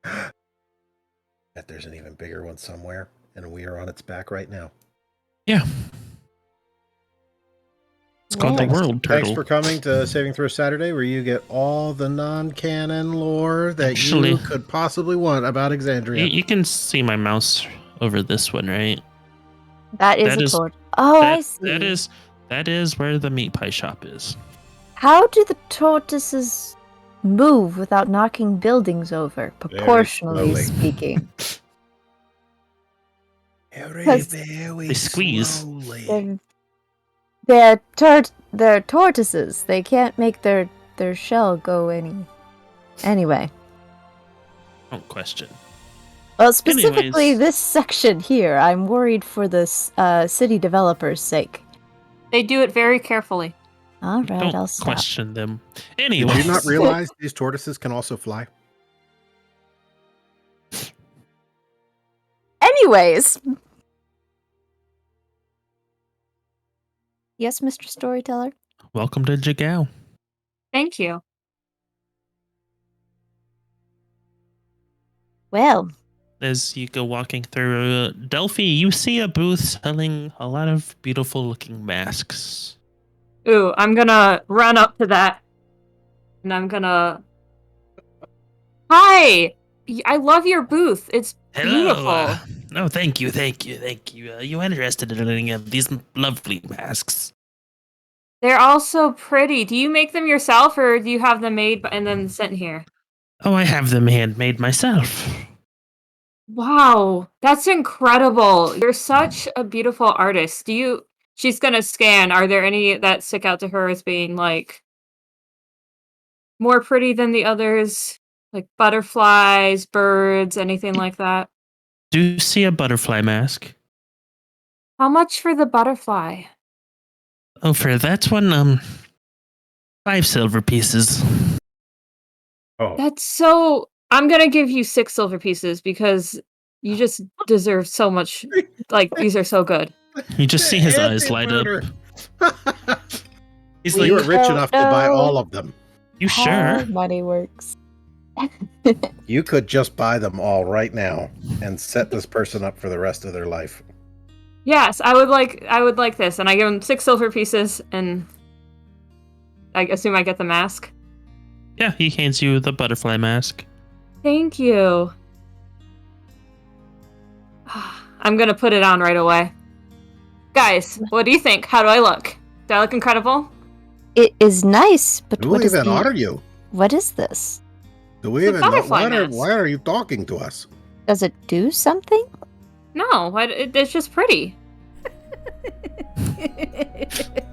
Bet there's an even bigger one somewhere, and we are on its back right now. Yeah. It's called the Thanks- world turtle. Thanks for coming to Saving Throw Saturday, where you get all the non-canon lore that Actually- you could possibly want about Exandria. You can see my mouse over this one, right? That is That a is- tortoise. Oh, I That see. that is where the meat pie shop is. How do the tortoises move without knocking buildings over, proportionally slowly. speaking? Very, 'Cause very they squeeze. slowly. They're tortoises. They can't make their shell go anyway. Don't question. Well, specifically Anyways. this section here, I'm worried for the city developers' sake. They do it very carefully. All right, Don't I'll stop. question them. Did Anyways, you not realize these tortoises can also fly? Anyways. Yes, Mr. Storyteller? welcome to Jagao. Thank you. Well, As you go walking through Delphi, you see a booth selling a lot of beautiful looking masks. Ooh, I'm gonna run up to that. And I'm gonna... Hi! I love your booth. It's beautiful. Oh, thank you. You interested in any of these lovely masks? They're all so pretty. Do you make them yourself, or do you have them made and then sent here? Oh, I have them handmade myself. Wow, that's incredible. You're such a beautiful artist. She's gonna scan. Are there any that stick out to her as being, like, more pretty than the others? Like butterflies, birds, anything like that? Do you see a butterfly mask? How much for the butterfly? Oh, for that one, 5 silver pieces. Oh, That's so... I'm gonna give you 6 silver pieces because you just deserve so much. Like, these are so good. You just see his eyes light up. Anti-murder. He's You like, were rich don't enough to buy know all of them. you how sure? money works. You could just buy them all right now and set this person up for the rest of their life. Yes, I would like this, and I give him 6 silver pieces, and I assume I get the mask. Yeah, he hands you the butterfly mask. Thank you. I'm gonna put it on right away. Guys, what do you think? How do I look? Do I look incredible? It is nice, but Who what is even are you? What is this? Do we even know? butterfly mask. Why are you talking to us? Does it do something? No, it's just pretty.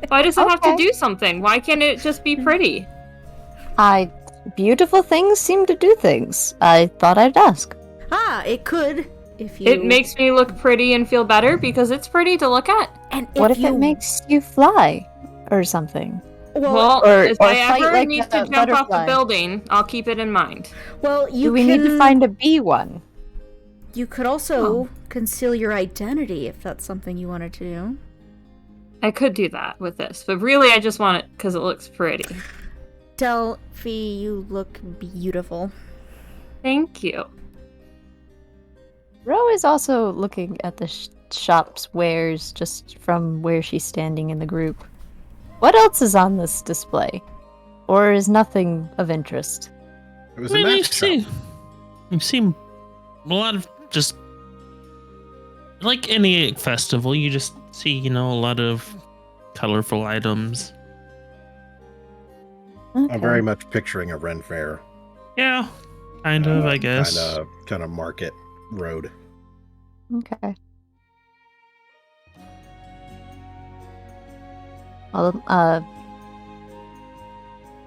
Why does it have to Okay. do something? Why can't it just be pretty? Beautiful things seem to do things. I thought I'd ask. It could. If you It makes me look pretty and feel better because it's pretty to look at. and What if it makes you fly or something? Well, Or if I fight ever like need a to jump off the butterfly. building, I'll keep it in mind. well, you Do we can need to find a bee one? You could also conceal your identity if that's something you wanted to do. I could do that with this, but really I just want it because it looks pretty. Delphi, you look beautiful. Thank you. Ro is also looking at the shop's wares just from where she's standing in the group. What else is on this display? Or is nothing of interest? It was a mask shop. You've seen a lot of just like any festival, you just see, a lot of colorful items. Okay. I'm very much picturing a Ren Fair. Yeah, kind of, I guess. Kind of market road. Okay. Well,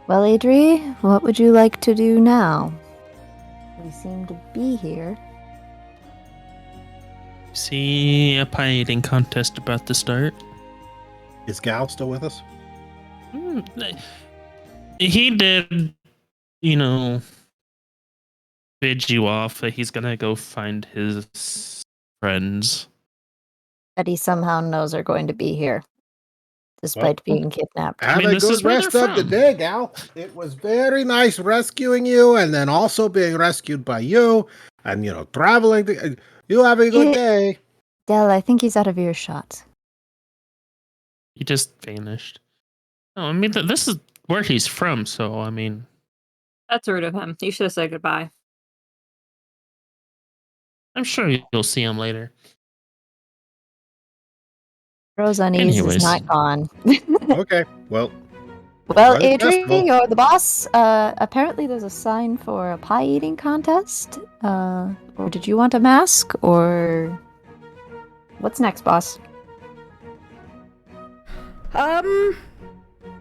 Adri, what would you like to do now? We seem to be here. See a pie eating contest about to start. Is Gal still with us? He did, bid you off that he's gonna go find his friends. That he somehow knows are going to be here, despite being kidnapped. Have mean, a this good is where rest they're of the from. day, Gal. It was very nice rescuing you and then also being rescued by you and, traveling. You have a good day. Del, I think he's out of earshot. He just vanished. No, I mean, this is where he's from, so, I mean... That's rude of him. You should have said goodbye. I'm sure you'll see him later. Rose Unease is not gone. Okay, well... Well, Adri, you're the boss. Apparently there's a sign for a pie eating contest. Or did you want a mask? Or... What's next, boss? I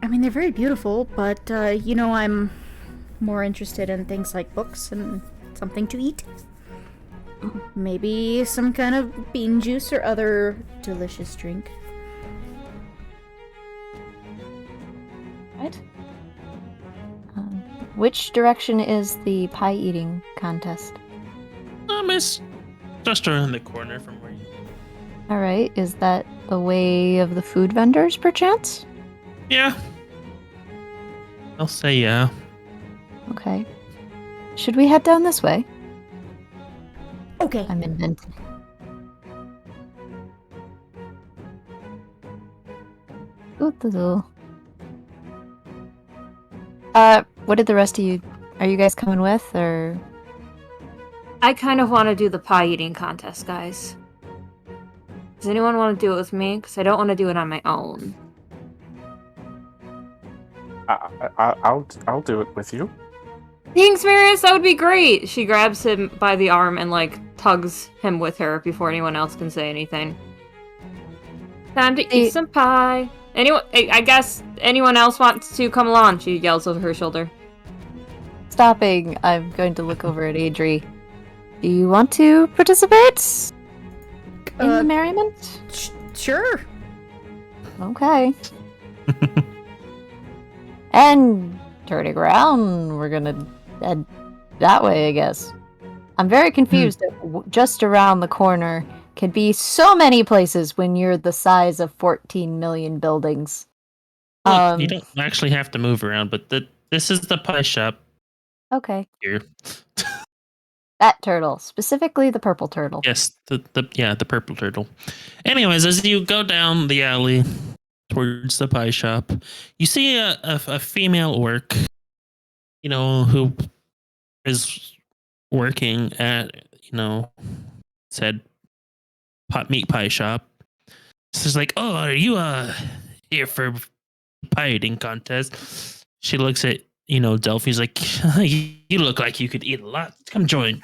mean, they're very beautiful, but, I'm more interested in things like books and something to eat. Maybe some kind of bean juice or other delicious drink. Right. Which direction is the pie eating contest? It's just around the corner from where you... Alright, is that the way of the food vendors, perchance? Yeah. I'll say yeah. Okay. Should we head down this way? Okay. I'm inventing. Ooh. What did the rest of you... Are you guys coming with, or... I kind of want to do the pie eating contest, guys. Does anyone want to do it with me? Because I don't want to do it on my own. I'll do it with you. Thanks, Marius, that would be great! She grabs him by the arm and, tugs him with her before anyone else can say anything. Time to eat some pie. I guess anyone else wants to come along, she yells over her shoulder. Stopping, I'm going to look over at Adri. Do you want to participate in the merriment? Sure. Okay. And turning around, we're gonna head that way, I guess. I'm very confused that just around the corner can be so many places when you're the size of 14 million buildings. Look, you don't actually have to move around, but this is the pie shop. Okay. Here. That turtle, specifically the purple turtle. Yes, the purple turtle. Anyways, as you go down the alley towards the pie shop, you see a female orc, who is working at, said meat pie shop. So it's like, oh, are you here for pie eating contest? She looks at, Delphi's like, you look like you could eat a lot. Come join.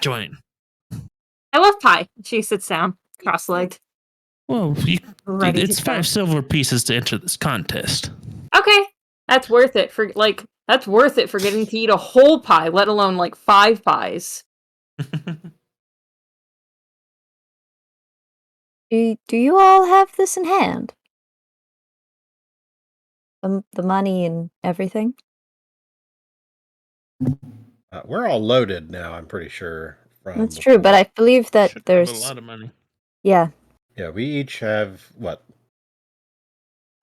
I love pie. She sits down, cross-legged. Well, Ready it's to 5 go. silver pieces to enter this contest. Okay, that's worth it for getting to eat a whole pie, let alone 5 pies. Do you all have this in hand? The money and everything? We're all loaded now, I'm pretty sure. From That's true, but before. I believe that Should have there's a lot of money. yeah. Yeah, we each have what?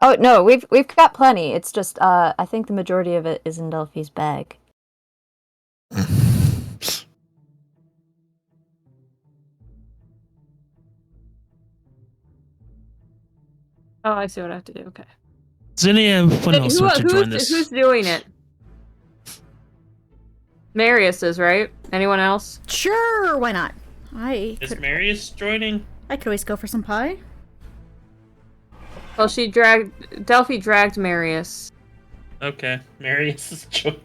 Oh no, we've got plenty. It's just I think the majority of it is in Delphi's bag. Oh, I see what I have to do. Okay. Does anyone else want to join this? Who's doing it? Marius is, right? Anyone else? Sure, why not? Is Marius joining? I could always go for some pie. Well, Delphi dragged Marius. Okay, Marius is joining.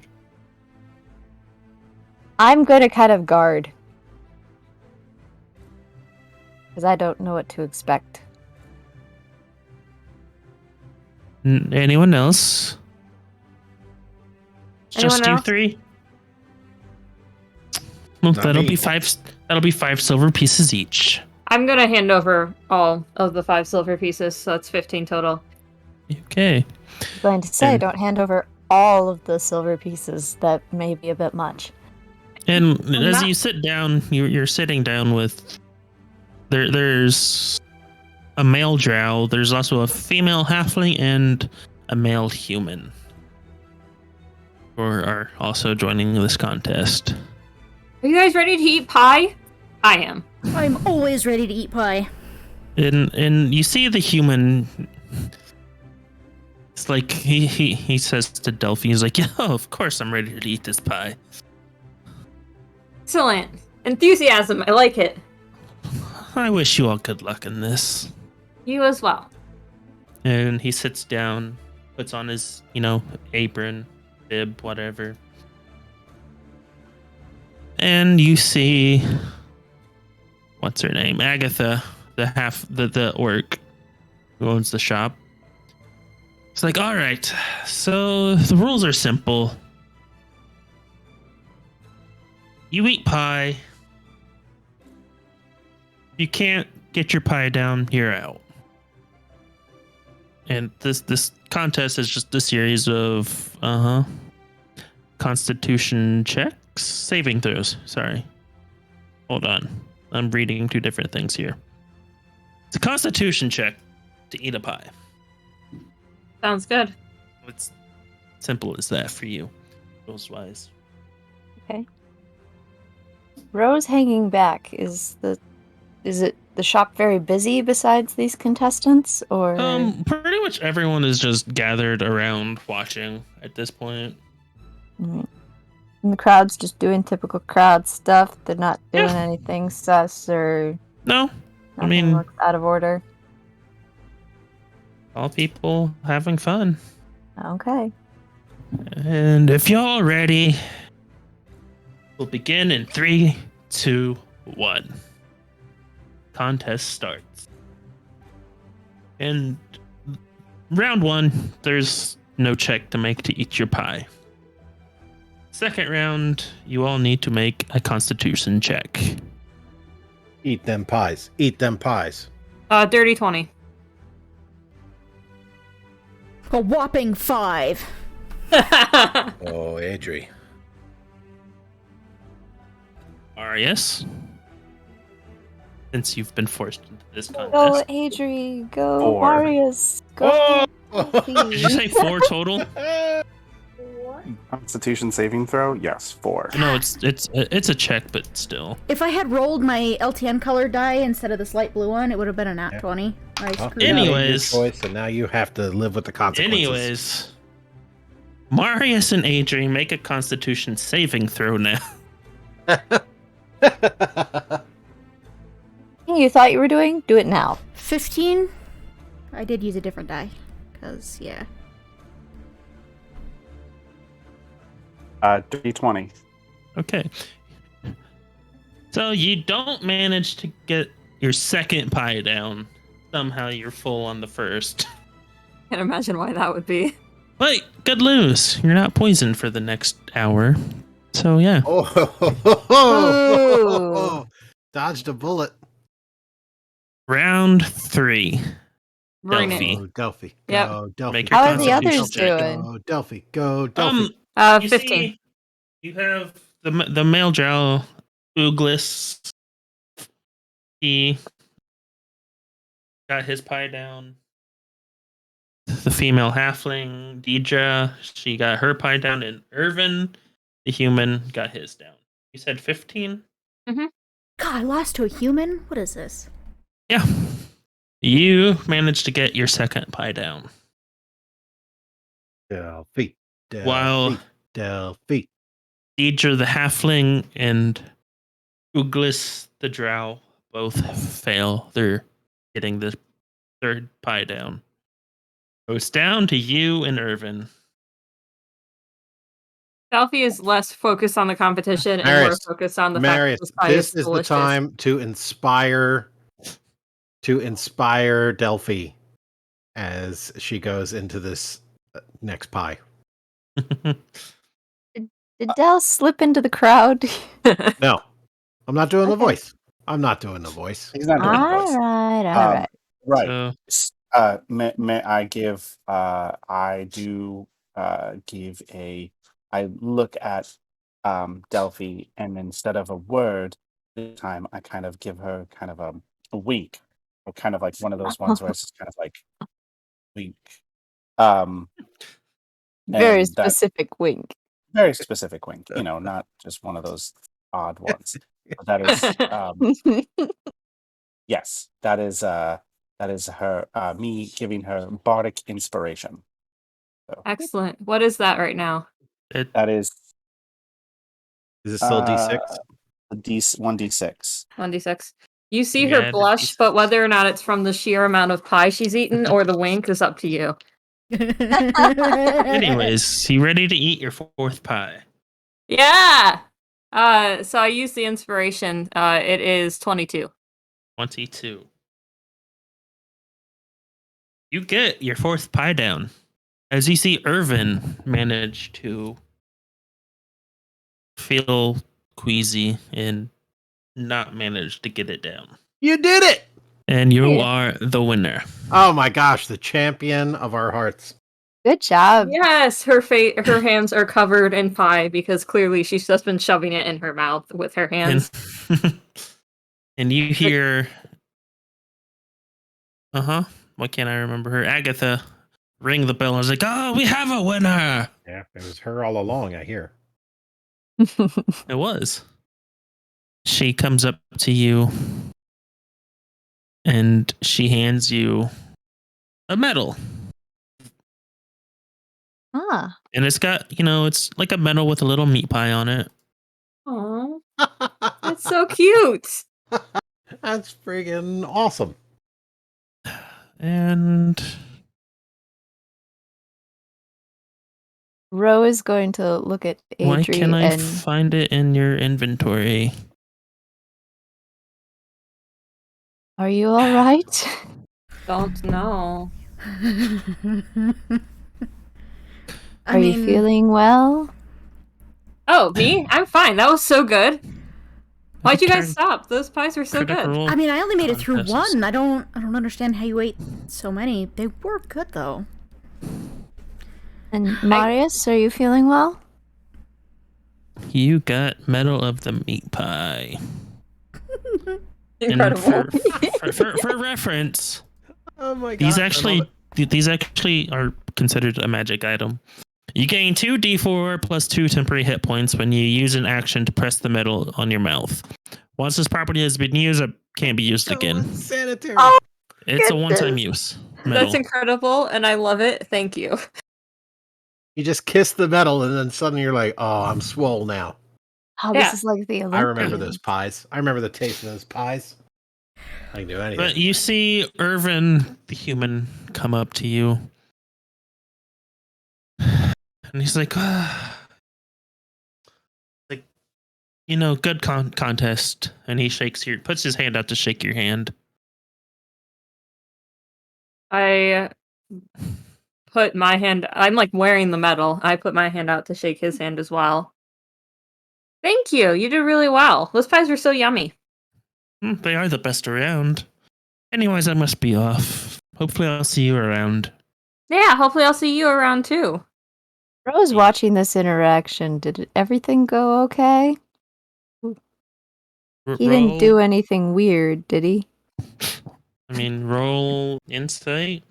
I'm gonna kind of guard. Because I don't know what to expect. Anyone else? Just Anyone you else? three? Well, Not that'll me. be five. That'll be 5 silver pieces each. I'm gonna hand over all of the 5 silver pieces, so that's 15 total. Okay. I'm going to say, And- don't hand over all of the silver pieces. That may be a bit much. And I'm as not- you sit down, you're sitting down with. There's a male drow. There's also a female halfling and a male human. Who are also joining this contest. Are you guys ready to eat pie? I am. I'm always ready to eat pie. And you see the human. It's like he says to Delphi, he's like, "Yeah, of course I'm ready to eat this pie." Excellent. Enthusiasm. I like it. I wish you all good luck in this. You as well. And he sits down, puts on his, apron, bib, whatever. And you see, what's her name? Agatha, the orc who owns the shop. It's like, all right, so the rules are simple. You eat pie. If you can't get your pie down, you're out. And this contest is just a series of constitution checks, saving throws. Sorry, hold on, I'm reading 2 different things here. It's a constitution check to eat a pie. Sounds good. It's simple as that for you, rules wise. Okay. Rose hanging back. Is it the shop very busy besides these contestants, or Pretty much everyone is just gathered around watching at this point. Mm. And the crowd's just doing typical crowd stuff? They're not doing Yeah. anything sus or No, nothing mean- looks out of order. all people having fun. Okay. And if y'all ready, we'll begin in 3, 2, 1. Contest starts. And round 1, there's no check to make to eat your pie. Second round, you all need to make a constitution check. Eat them pies. Eat them pies. Dirty 20. A whopping 5. Oh, Adri. Arias, since you've been forced into this Go, contest. Adri. Go, 4. Marius. Go. Delphi. Did you say 4 total? Constitution saving throw? Yes, 4. No, it's a check, but still. If I had rolled my LTN color die instead of this light blue one, it would have been a nat Yeah. 20. I Well, screwed you up. made your Anyways. choice, and now you have to live with the consequences. Anyways, Marius and Adrian make a constitution saving throw now. You thought you were doing? Do it now. 15? I did use a different die. Because, yeah. Dirty 20. Okay. So you don't manage to get your second pie down. Somehow you're full on the first. Can't imagine why that would be. But good news, you're not poisoned for the next hour. So yeah. Oh, Ooh. dodged a bullet. Round 3. Bring it. Delphi. Go Delphi. Yep. Go Delphi. Make your How are the constitution others check. doing? Go Delphi. Go Delphi. You 15. see, you have the male drow, Ooglis. He got his pie down. The female halfling, Deidre, she got her pie down, and Irvin, the human, got his down. You said 15? God, I lost to a human? What is this? Yeah. You managed to get your second pie down. Delphi. While Delphi. Deidre, the halfling, and Ooglis, the drow, both fail. They're getting the third pie down. Goes down to you and Irvin. Delphi is less focused on the competition and more Marius, focused on the Marius, fact that this pie this is is delicious. the time to inspire Delphi as she goes into this next pie. Did Dell slip into the crowd? No, I'm not doing the Okay. voice. I'm not doing the voice. He's not doing the All voice. right, all right. Right. So, May I give? I do give a. I look at Delphi, and instead of a word this time, I kind of give her kind of a wink, or kind of like one of those ones where it's just kind of like wink. Very And that specific wink. very specific wink. Not just one of those odd ones. But that is yes, that is her me giving her bardic inspiration. So Excellent. What is that right now? that is Is it still D6? a D 1d6. 1d6. You see You her add blush, D6. but whether or not it's from the sheer amount of pie she's eaten or the wink is up to you. anyways, you ready to eat your fourth pie? Yeah! So I use the inspiration. It is 22. 22. You get your fourth pie down. As you see, Irvin managed to feel queasy and not manage to get it down. You did it! And you Yeah. are the winner. Oh my gosh, the champion of our hearts. Good job. Yes, her hands are covered in pie because clearly she's just been shoving it in her mouth with her hands. And you hear, why can't I remember her? Agatha ring the bell and was like, oh, we have a winner. Yeah, it was her all along, I hear. It was. She comes up to you and she hands you a medal. Ah, And it's got, it's like a medal with a little meat pie on it. Aww, that's so cute. That's friggin' awesome. And Ro is going to look at why Adri can I and find it in your inventory? are you all right? Don't know. Are you feeling well? Oh, me? I'm fine. That was so good. Why'd you guys Turn stop? Those pies were so good. critical role. I mean, I only made it through Contests. one. I don't understand how you ate so many. They were good though. And Marius, are you feeling well? You got medal of the meat pie. Incredible. And for reference, Oh my god. these actually are considered a magic item. You gain 2d4 plus 2 temporary hit points when you use an action to press the medal on your mouth. Once this property has been used, it can't be used again. Sanitary. Oh, It's a goodness. one-time use medal. That's incredible, and I love it. Thank you. You just kiss the metal and then suddenly you're like, oh, I'm swole now. Oh, Yeah. this is like the Olympics. I remember those pies. I remember the taste of those pies. I can do anything. But you see Irvin, the human, come up to you. And he's like, good contest. And he puts his hand out to shake your hand. I put my hand. I'm like wearing the medal. I put my hand out to shake his hand as well. Thank you. You did really well. Those pies were so yummy. They are the best around. Anyways, I must be off. Hopefully, I'll see you around. Yeah, hopefully I'll see you around too. I was watching this interaction. Did everything go okay? He didn't do anything weird, did he? I mean, roll insight.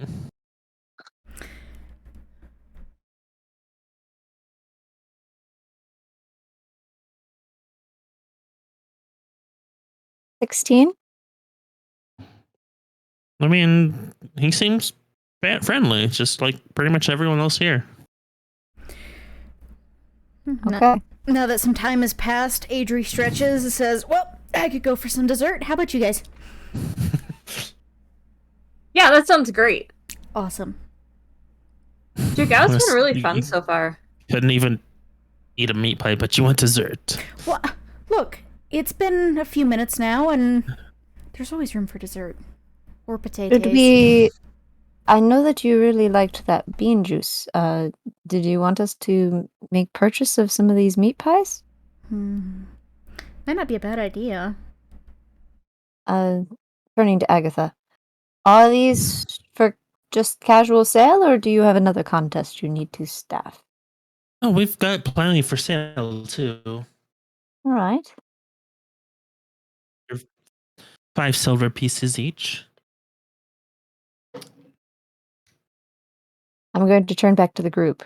16? I mean, he seems friendly, just like pretty much everyone else here. Okay. Now that some time has passed, Adri stretches and says, well, I could go for some dessert. How about you guys? Yeah, that sounds great. Awesome. Dude, that's been really fun so far. Couldn't even eat a meat pie, but you want dessert. Well, look, it's been a few minutes now, and there's always room for dessert. Or potatoes. I know that you really liked that bean juice. Did you want us to make purchase of some of these meat pies? Might not be a bad idea. Turning to Agatha. Are these for just casual sale, or do you have another contest you need to staff? Oh, we've got plenty for sale, too. All right. 5 silver pieces each. I'm going to turn back to the group,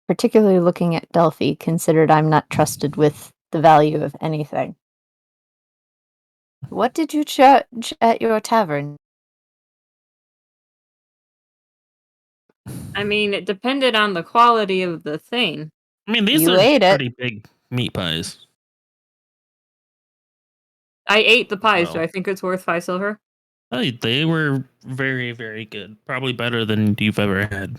particularly looking at Delphi, considered I'm not trusted with the value of anything. What did you charge at your tavern? I mean, it depended on the quality of the thing. I mean, these are pretty big meat pies. I ate the pies. Well. Do I think it's worth 5 silver? They were very, very good. Probably better than you've ever had.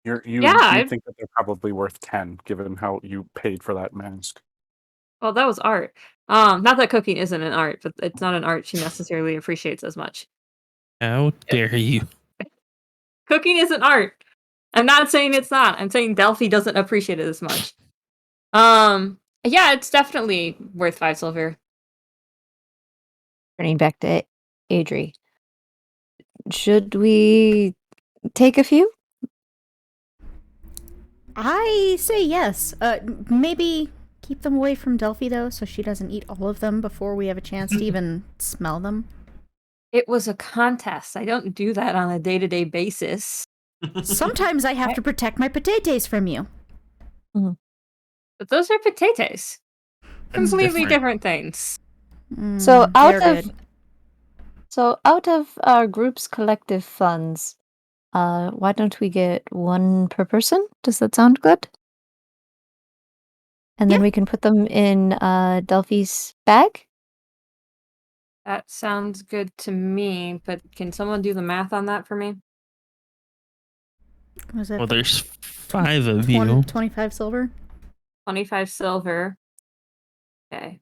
You think that they're probably worth 10, given how you paid for that mask. Well, that was art. Not that cooking isn't an art, but it's not an art she necessarily appreciates as much. How dare you? Cooking isn't art. I'm not saying it's not. I'm saying Delphi doesn't appreciate it as much. Yeah, it's definitely worth 5 silver. Turning back to Adri. Should we take a few? I say yes. Maybe keep them away from Delphi, though, so she doesn't eat all of them before we have a chance to even smell them. It was a contest. I don't do that on a day-to-day basis. Sometimes I have to protect my potatoes from you. But those are potatoes. Completely different things. So out of our group's collective funds, why don't we get one per person? Does that sound good? And then we can put them in Delphi's bag? That sounds good to me, but can someone do the math on that for me? Was it Well, there's 5 of you. 25 silver? 25 silver. Okay.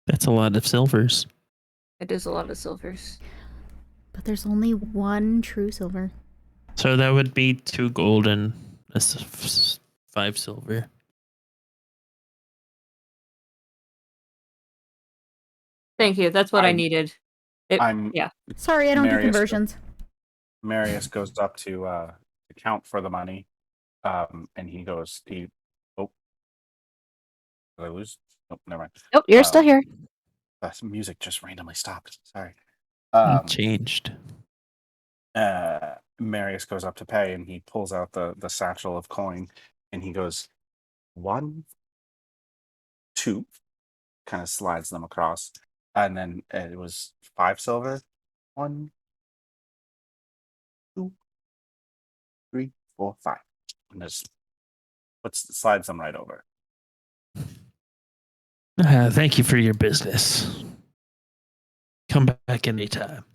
That's a lot of silvers. It is a lot of silvers. But there's only one true silver. So that would be 2 gold and 5 silver. Thank you. That's what I needed. Sorry, I don't do conversions. Marius goes up to count for the money, and he goes, did I lose? Nope, never mind. Nope, you're still here. That music just randomly stopped. Sorry. Changed. Marius goes up to pay, and he pulls out the satchel of coin, and he goes, 1, 2, kind of slides them across, and then it was 5 silver. 1, 2, 3, 4, 5, and just slides them right over. Thank you for your business. Come back anytime.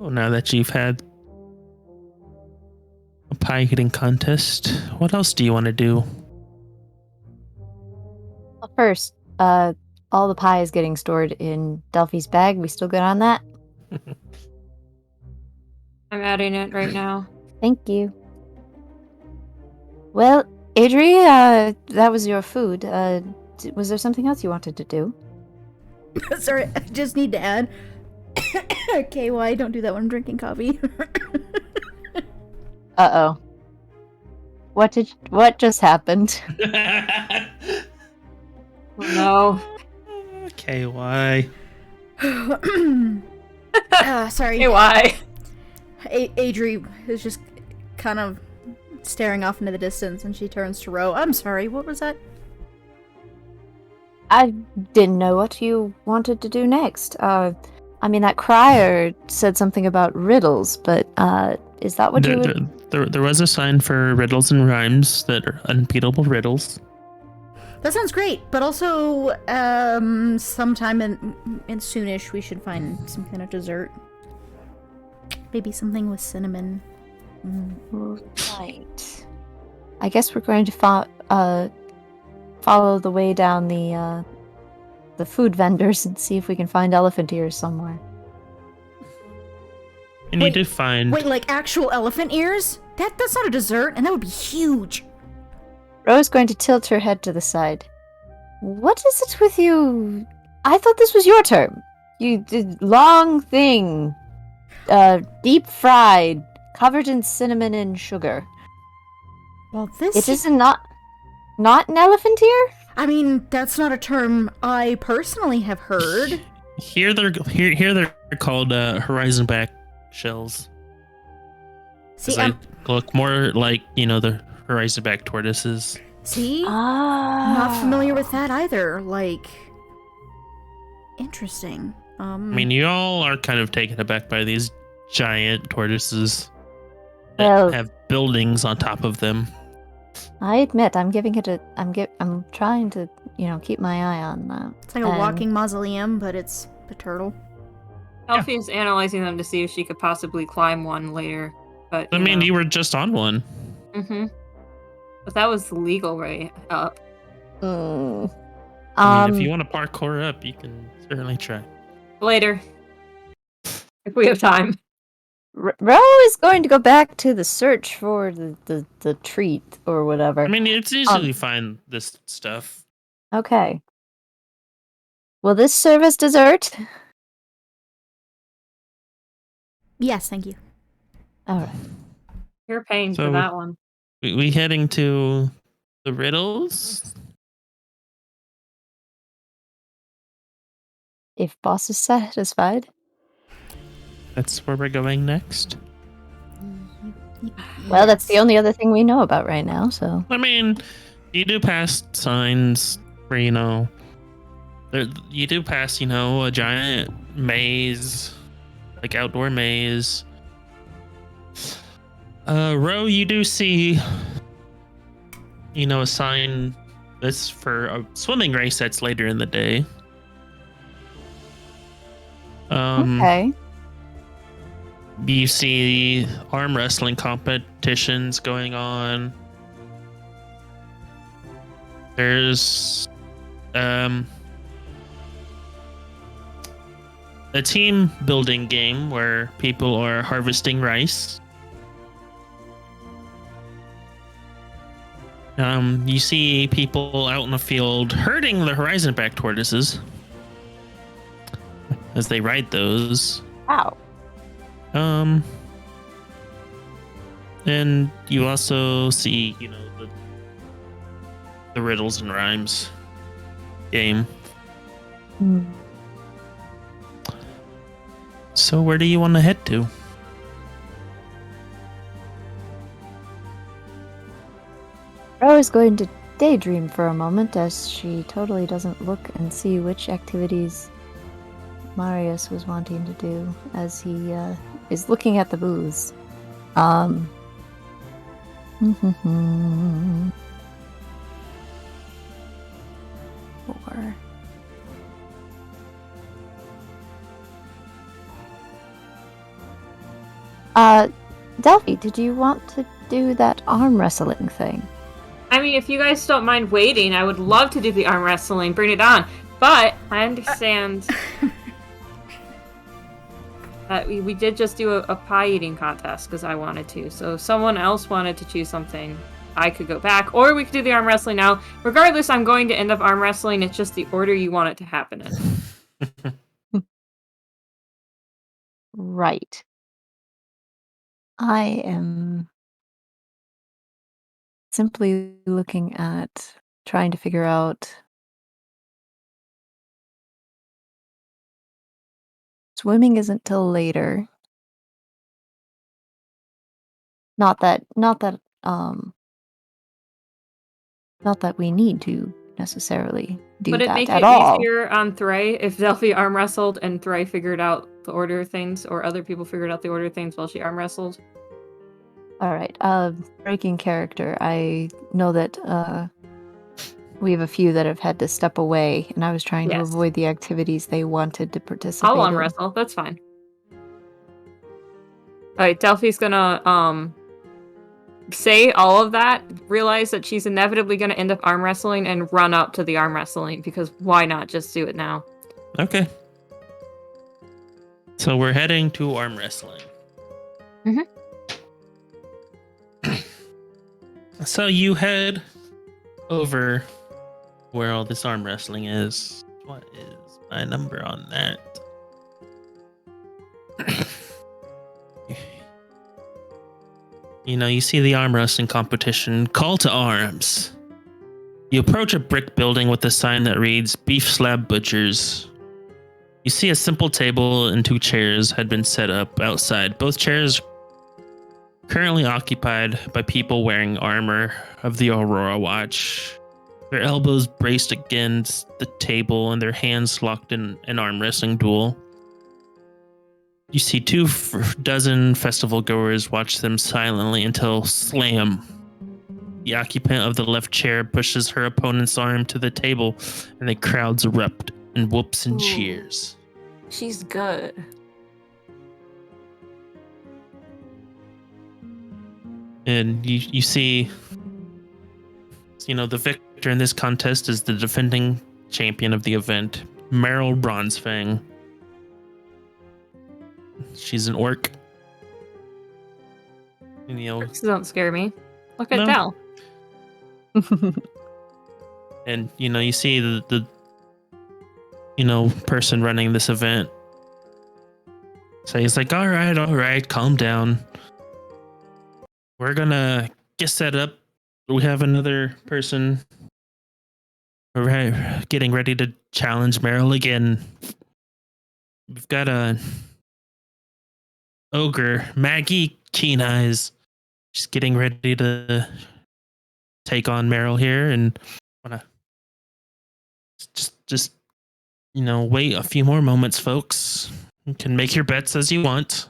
Oh, now that you've had a pie eating contest, what else do you want to do? Well, first, all the pie is getting stored in Delphi's bag. We still good on that? I'm adding it right now. Thank you. Well, Adri, that was your food. Was there something else you wanted to do? Sorry, I just need to add. KY, don't do that when I'm drinking coffee. Uh-oh. What just happened? Oh, no. KY. Sorry. Hey, why? Adri is just kind of staring off into the distance, and she turns to Ro. I'm sorry, what was that? I didn't know what you wanted to do next. I mean, that crier said something about riddles, but is that what you would... There was a sign for riddles and rhymes that are unbeatable riddles. That sounds great, but also, sometime in soonish we should find some kind of dessert. Maybe something with cinnamon. Right. I guess we're going to follow the way down the food vendors and see if we can find elephant ears somewhere. And Wait, you do find... Wait, like actual elephant ears? That's not a dessert, and that would be huge. Ro's going to tilt her head to the side. What is it with you? I thought this was your term. You did long thing. Deep fried, covered in cinnamon and sugar. Well, this... It is not an elephant ear? I mean, that's not a term I personally have heard. Here they're called horizon back shells. See, They look more like, the horizon back tortoises. See? Ah. Not familiar with that either. Like, interesting. I mean, you all are kind of taken aback by these giant tortoises that Well- have buildings on top of them. I admit, I'm trying to, keep my eye on that. It's like a walking mausoleum, but it's a turtle. Elfie's analyzing them to see if she could possibly climb one later. But I mean, you were just on one. Mm-hmm. But that was the legal way up. I mean, if you want to parkour up, you can certainly try. Later. If we have time. Ro is going to go back to the search for the treat or whatever. I mean, it's easy to find this stuff. Okay. Will this serve as dessert? Yes, thank you. All right. You're paying So for that one. We heading to the riddles? If boss is satisfied. That's where we're going next. Well, that's the only other thing we know about right now, so. I mean, you do pass signs where, you do pass, a giant maze, like outdoor maze. Ro, you do see, a sign that's for a swimming race that's later in the day. Okay. You see arm wrestling competitions going on. There's a team building game where people are harvesting rice. You see people out in the field herding the horizon back tortoises as they ride those. Wow. And you also see, the riddles and rhymes game. So where do you want to head to? Ro is going to daydream for a moment as she totally doesn't look and see which activities Marius was wanting to do as he is looking at the booths. Four. Delphi, did you want to do that arm wrestling thing? I mean, if you guys don't mind waiting, I would love to do the arm wrestling. Bring it on. But I understand that we did just do a pie eating contest because I wanted to. So if someone else wanted to choose something, I could go back. Or we could do the arm wrestling now. Regardless, I'm going to end up arm wrestling. It's just the order you want it to happen in. Right. I am simply looking at trying to figure out swimming isn't till later. Not that not that we need to necessarily do Would it that make at it all. easier on Thray if Delphi arm wrestled and Thray figured out the order of things, or other people figured out the order of things while she arm wrestled? All right. Breaking character. I know that we have a few that have had to step away, and I was trying to Yes. avoid the activities they wanted to I'll participate arm in. wrestle. That's fine. Alright, Delphi's gonna say all of that, realize that she's inevitably gonna end up arm wrestling, and run up to the arm wrestling, because why not just do it now? Okay. So we're heading to arm wrestling. Mhm. So you head over where all this arm wrestling is. What is my number on that? You see the arm wrestling competition. Call to arms. You approach a brick building with a sign that reads Beef Slab Butchers. You see a simple table and 2 chairs had been set up outside. Both chairs currently occupied by people wearing armor of the Aurora Watch. Their elbows braced against the table and their hands locked in an arm wrestling duel. You see 2 dozen festival goers watch them silently until slam. The occupant of the left chair pushes her opponent's arm to the table, and the crowds erupt in whoops and Ooh. cheers. She's good. And you see, the victor in this contest is the defending champion of the event, Meryl Bronzefang. She's an orc. And, Orcs don't scare me. Look at No. Del. and you see the person running this event. So he's like, all right, calm down. We're gonna get set up. We have another person. We're getting ready to challenge Meryl again. We've got a ogre, Maggie Keen Eyes. She's getting ready to take on Meryl here, and wanna just wait a few more moments, folks. You can make your bets as you want.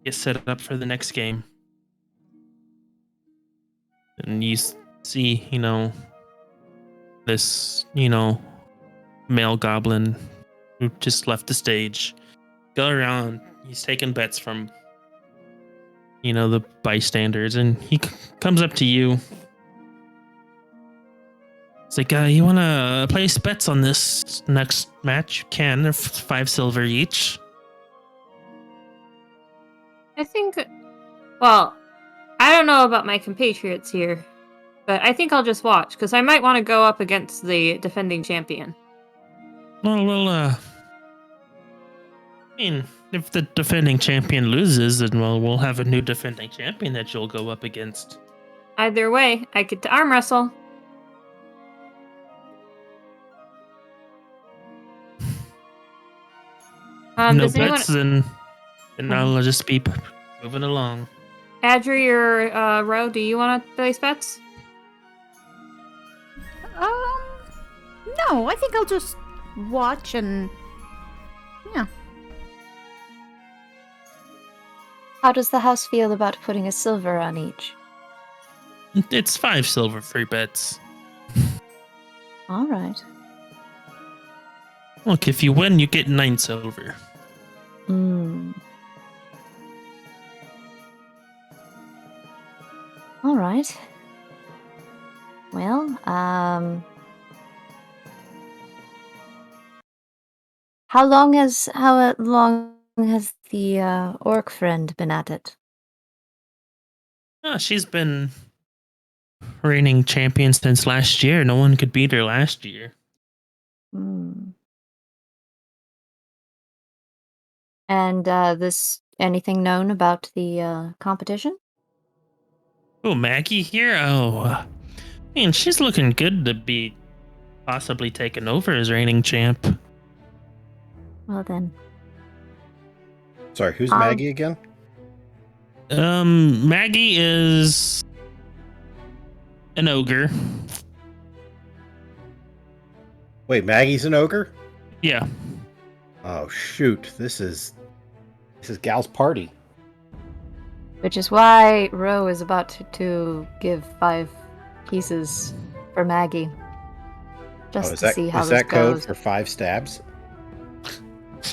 Get set up for the next game. And you see, this, male goblin who just left the stage go around. He's taking bets from, the bystanders, and he comes up to you. It's like, you want to place bets on this next match? You can. They're 5 silver each. I think... Well, I don't know about my compatriots here, but I think I'll just watch, because I might want to go up against the defending champion. Well, I mean, if the defending champion loses, then we'll have a new defending champion that you'll go up against. Either way, I get to arm wrestle. No Does anyone... bets, then I'll just be moving along. Adri or Ro, do you want to place bets? No, I think I'll just watch and yeah. How does the house feel about putting a silver on each? It's 5 silver free bets. All right. Look, if you win, you get 9 silver. All right. Well, how long has the orc friend been at it? She's been reigning champion since last year. No one could beat her last year. And this anything known about the competition? Oh, Maggie here? Oh, man, she's looking good to be possibly taken over as reigning champ. Well then, Sorry, who's Um, Maggie again? Maggie is an ogre. Wait, Maggie's an ogre? Yeah. Oh shoot, this is Gal's party. which is why Ro is about to give 5 pieces for Maggie, just Is to see how is this that code goes. for 5 stabs?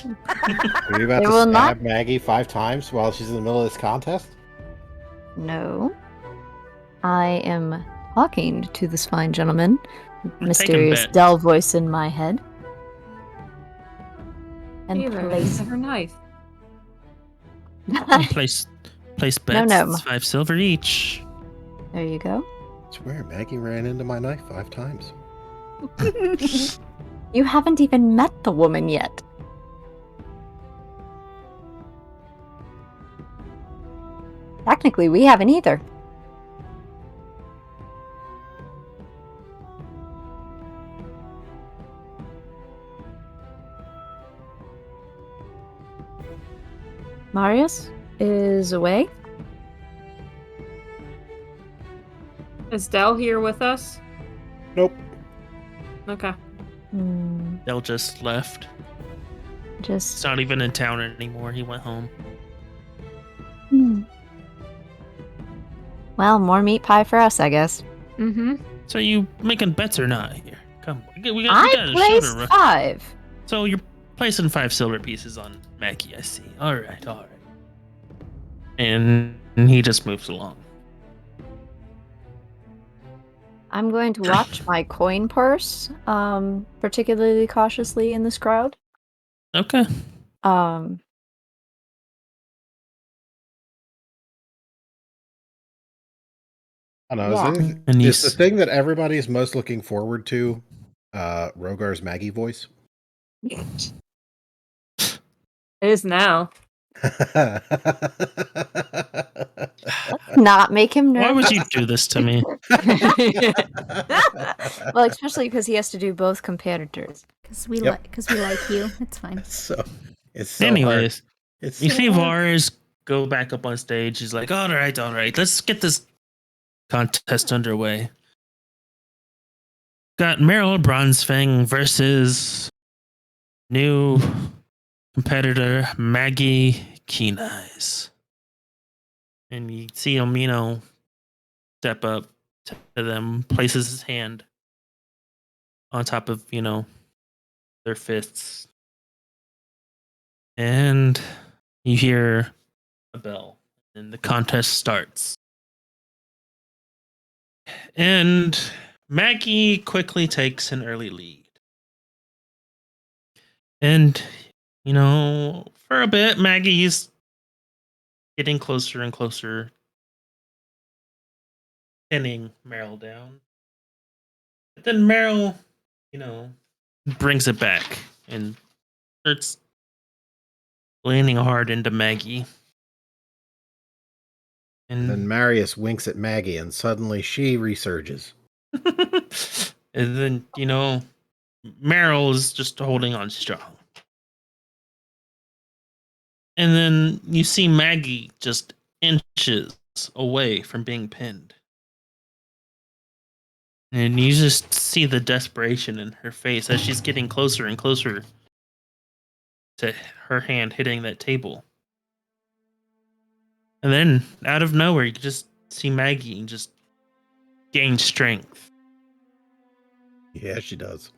Are you about They to will stab not- Maggie 5 times while she's in the middle of this contest? No, I am talking to this fine gentleman. We're Mysterious taking bets. Dell voice in my head. And Give her place. her knife. Place bets. No. It's 5 silver each. There you go. I swear, Maggie ran into my knife 5 times. You haven't even met the woman yet. Technically, we haven't either. Marius is away. Is Dell here with us? Nope. Okay. They'll just left. He's Just not even in town anymore. He went home. Well, more meat pie for us, I guess. Mm-hmm. So you making bets or not here? Come, we I got a placed shooter. 5. So you're placing 5 silver pieces on Maggie. I see. All right. And he just moves along. I'm going to watch my coin purse, particularly cautiously in this crowd. Okay. I don't know. Yeah. And Is the thing that everybody's most looking forward to Rogar's Maggie voice? It is now. Not make him nervous. Why would you do this to me? Well, especially because he has to do both competitors. Because we Yep. like you. It's fine. It's so hard. Anyways, It's you so see hard. Vars go back up on stage. He's like, all right. Let's get this contest underway. Got Meryl Bronzefang versus new competitor Maggie Keen Eyes. And you see him, step up to them, places his hand on top of, their fists. And you hear a bell, and the contest starts. And Maggie quickly takes an early lead. And, for a bit, Maggie's getting closer and closer, pinning Meryl down. But then Meryl, brings it back and starts leaning hard into Maggie. And then Marius winks at Maggie, and suddenly she resurges. And then, Meryl is just holding on strong. And then you see Maggie just inches away from being pinned. And you just see the desperation in her face as she's getting closer and closer to her hand hitting that table. And then, out of nowhere, you just see Maggie just gain strength Yeah, she does.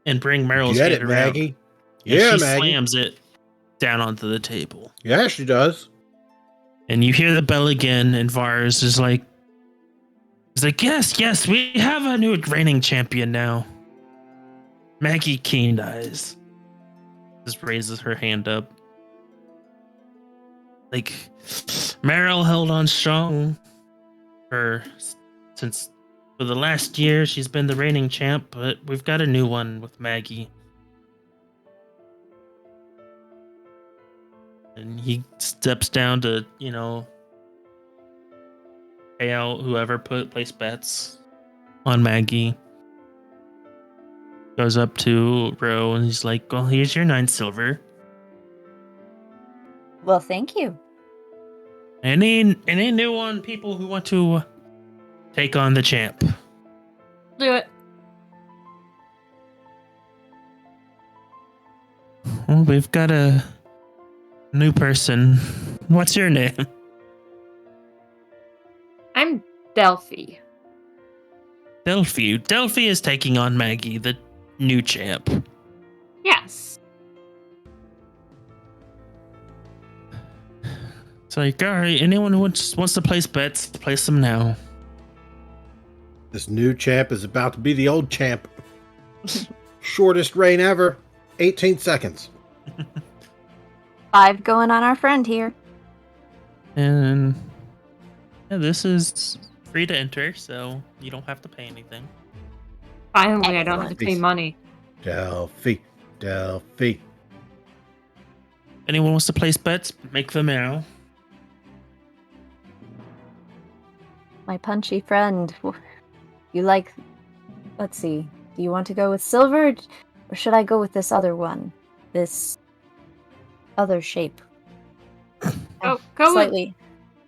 and bring Meryl's Get hand it, around. Maggie. And Yeah, she Maggie. slams it down onto the table. Yeah, she does. And you hear the bell again, and Vars is like, yes, we have a new reigning champion now. Maggie Keen Eyes. Just raises her hand up. Like, Meryl held on strong for the last year she's been the reigning champ, but we've got a new one with Maggie. he steps down to, pay out whoever placed bets on Maggie. Goes up to Ro and he's like, well, here's your 9 silver. Well, thank you. Any new people who want to take on the champ? Do it. Well, we've got a new person. What's your name? I'm Delphi. Delphi. Delphi is taking on Maggie, the new champ. Yes. It's like, all right, anyone who wants to place bets, place them now. This new champ is about to be the old champ. Shortest reign ever. 18 seconds. 5 going on our friend here. And yeah, this is free to enter, so you don't have to pay anything. Finally, I don't have to pay Excellent. money. Delphi. Anyone wants to place bets, make them now. My punchy friend. You like... Let's see. Do you want to go with silver? Or should I go with this other one? This other shape. Go with Slightly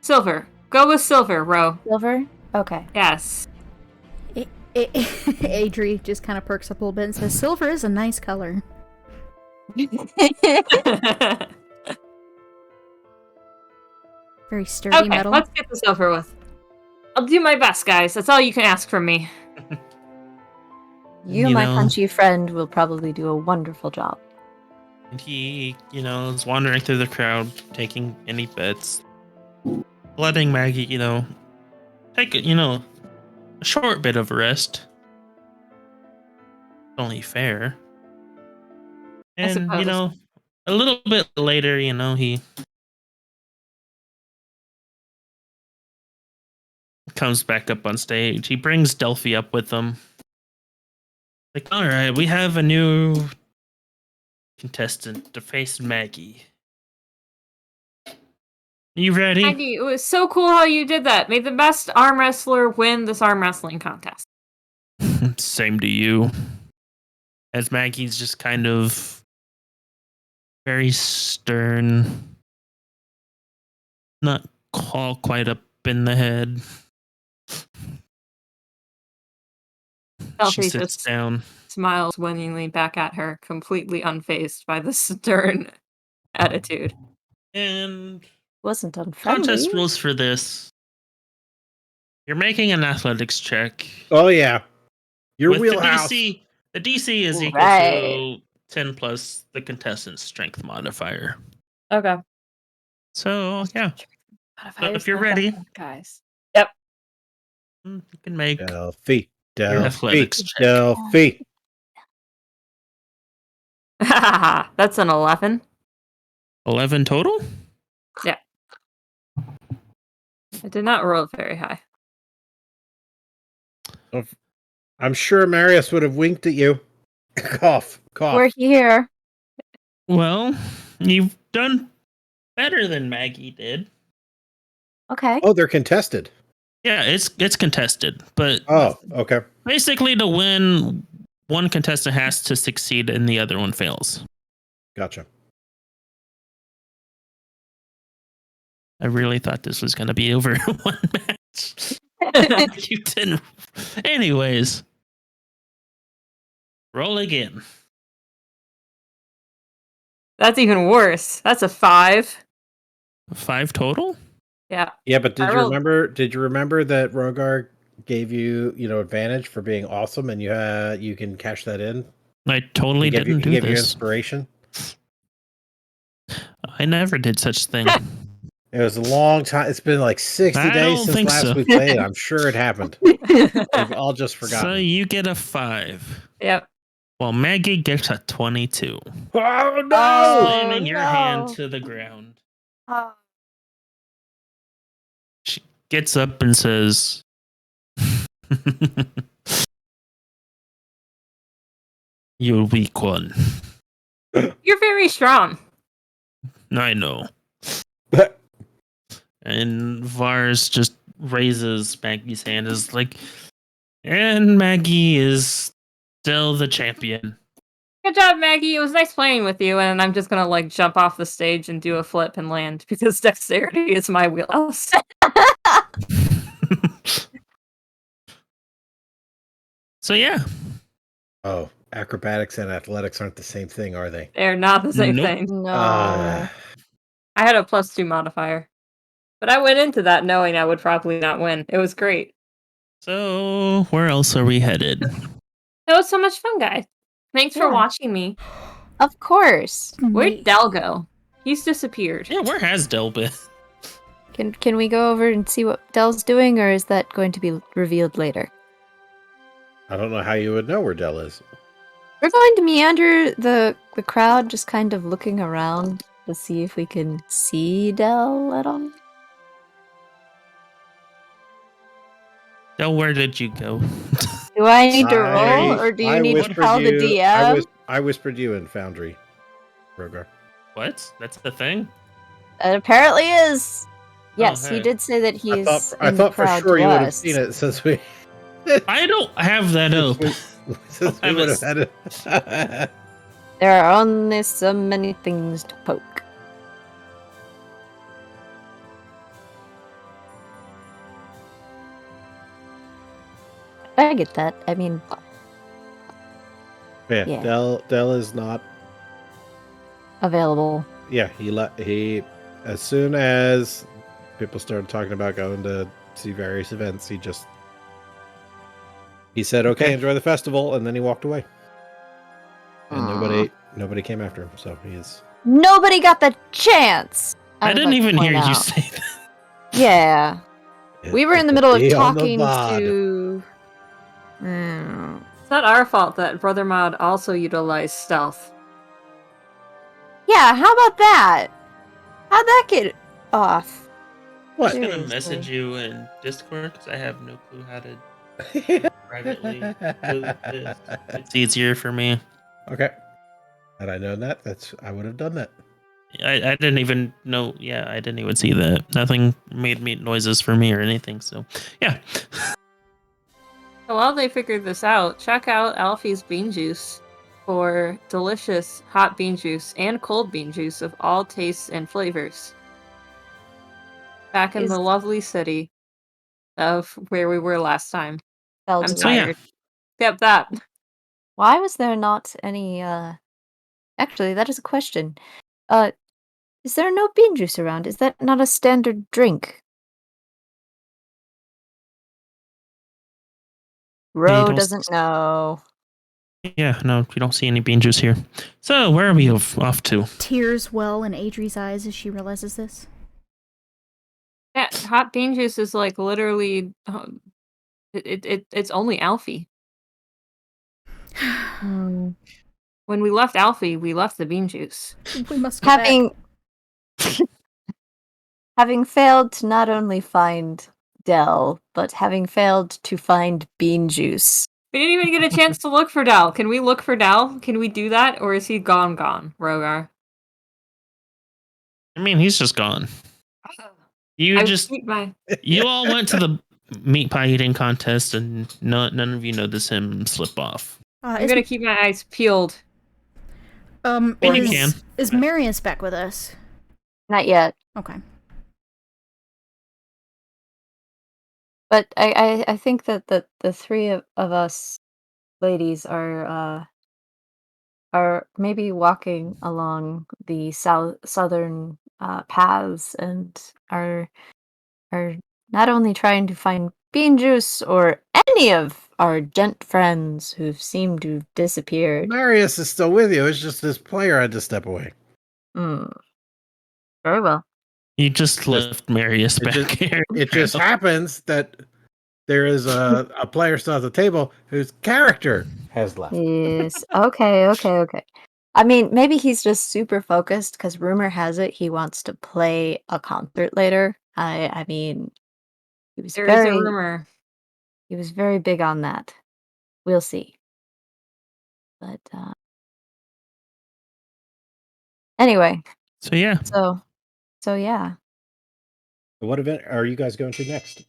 silver. Go with silver, Ro. silver? Okay. Yes. Adri just kind of perks up a little bit and says, "Silver is a nice color." Very sturdy Okay, metal. let's get this over with. I'll do my best, guys. That's all you can ask from me. You, my punchy friend, will probably do a wonderful job. And he, is wandering through the crowd, taking any bets, letting Maggie, take a short bit of a rest. Only fair. And, suppose. a little bit later, he comes back up on stage. He brings Delphi up with him. Like, all right, we have a new contestant to face Maggie. You ready? Maggie, it was so cool how you did that. May the best arm wrestler win this arm wrestling contest. Same to you. As Maggie's just kind of very stern, not all quite up in the head. Delphi She sits just down. smiles winningly back at her, completely unfazed by the stern attitude. And Wasn't unfriendly. contest rules for this. You're making an athletics check. Oh, yeah. Your With wheelhouse. The DC is equal Right. to 10 plus the contestant's strength modifier. Okay. So, yeah. Modifiers, if you're not that ready. bad, guys. Yep. You can make Delphi. your athletics check. Delphi. That's an 11. 11 total? I did not roll very high. I'm sure Marius would have winked at you. Cough. We're here. Well, you've done better than Maggie did. Okay. Oh, they're contested. Yeah, it's contested, but Oh, okay. basically to win, one contestant has to succeed and the other one fails. Gotcha. I really thought this was going to be over in one match. You didn't. Anyways, roll again. That's even worse. That's a 5. 5 total? Yeah. Yeah, but I did you rolled- remember that Rogar gave you, advantage for being awesome and you can cash that in? I totally He gave didn't you do this. inspiration. I never did such thing. It was a long time. It's been like 60 I days don't since think last so. we played. I'm sure it happened. We've all just So forgotten. you get a 5. Yep. Well, Maggie gets a 22. Oh, no! Slamming your hand no. to the ground. Oh. She gets up and says, "You're weak one." You're very strong. I know. And Vars just raises Maggie's hand, is like, and Maggie is still the champion. Good job, Maggie. It was nice playing with you, and I'm just gonna like jump off the stage and do a flip and land because dexterity is my wheelhouse. So yeah. Oh, acrobatics and athletics aren't the same thing, are they? They're not the same Nope. thing. No. Uh, I had a +2 modifier. But I went into that knowing I would probably not win. It was great. So where else are we headed? That was so much fun, guys. Thanks for Yeah. watching me. Of course. Where'd Del go? He's disappeared. Yeah, where has Del been? Can we go over and see what Dell's doing, or is that going to be revealed later? I don't know how you would know where Dell is. We're going to meander the crowd, just kind of looking around to see if we can see Dell at all. Del, where did you go? Do I need to I- roll, or do you I need to whispered tell the you- DM? I whispered you in Foundry, Rogar. What? That's the thing? It apparently is. Yes, he hey. did say that he's I in the thought for crowd sure to you would have us. seen it since we. I don't have that open. Since we have would it. have had it. There are only so many things to poke. I get that. I mean, Yeah, Yeah. Dell is not. available. Yeah, he as soon as people started talking about going to see various events, he said, "Okay, enjoy the festival," and then he walked away. And nobody came after him, so he is. Nobody got the chance. I would didn't like to even hear point you out. say that. Yeah, we were in the middle of Be on the talking VOD. to. It's not our fault that Brother Mod also utilized stealth. Yeah, how about that? How'd that get off? What? I'm gonna Seriously. message you in Discord because I have no clue how to privately do this. It's easier for me. Okay. Had I known that, I would have done that. I didn't even know. Yeah, I didn't even see that. Nothing made me noises for me or anything. So, yeah. So while they figure this out, check out Alfie's bean juice for delicious hot bean juice and cold bean juice of all tastes and flavors. Back in Is- the lovely city of where we were last time. I'm Feldman. So, yeah. tired. Yep, that. Why was there not any? Actually, that is a question. Is there no bean juice around? Is that not a standard drink? Ro don't doesn't know. Yeah, no, you don't see any bean juice here. So, where are we off to? Tears well in Adri's eyes as she realizes this. Yeah, hot bean juice is like literally it's only Alfie. Hmm. When we left Alfie, we left the bean juice. We must go back. Having failed to not only find Dell, but having failed to find bean juice. We didn't even get a chance to look for Dal. Can we look for Dal? Can we do that? Or is he gone, Rogar? I mean, he's just gone. You all went to the meat pie eating contest, and none of you noticed him slip off. I'm gonna keep my eyes peeled. And you can. Is Marius back with us? Not yet. Okay. But I think that the three of us ladies are maybe walking along the southern paths and are not only trying to find bean juice or any of our gent friends who seem to have disappeared. Marius is still with you. It's just this player had to step away. Very well. You just left Marius back here. It just happens that there is a player still at the table whose character has left. Yes. Okay. I mean, maybe he's just super focused because rumor has it he wants to play a concert later. I mean, he was There is a rumor. He was very big on that. We'll see. But anyway. So yeah. So yeah. What event are you guys going to next?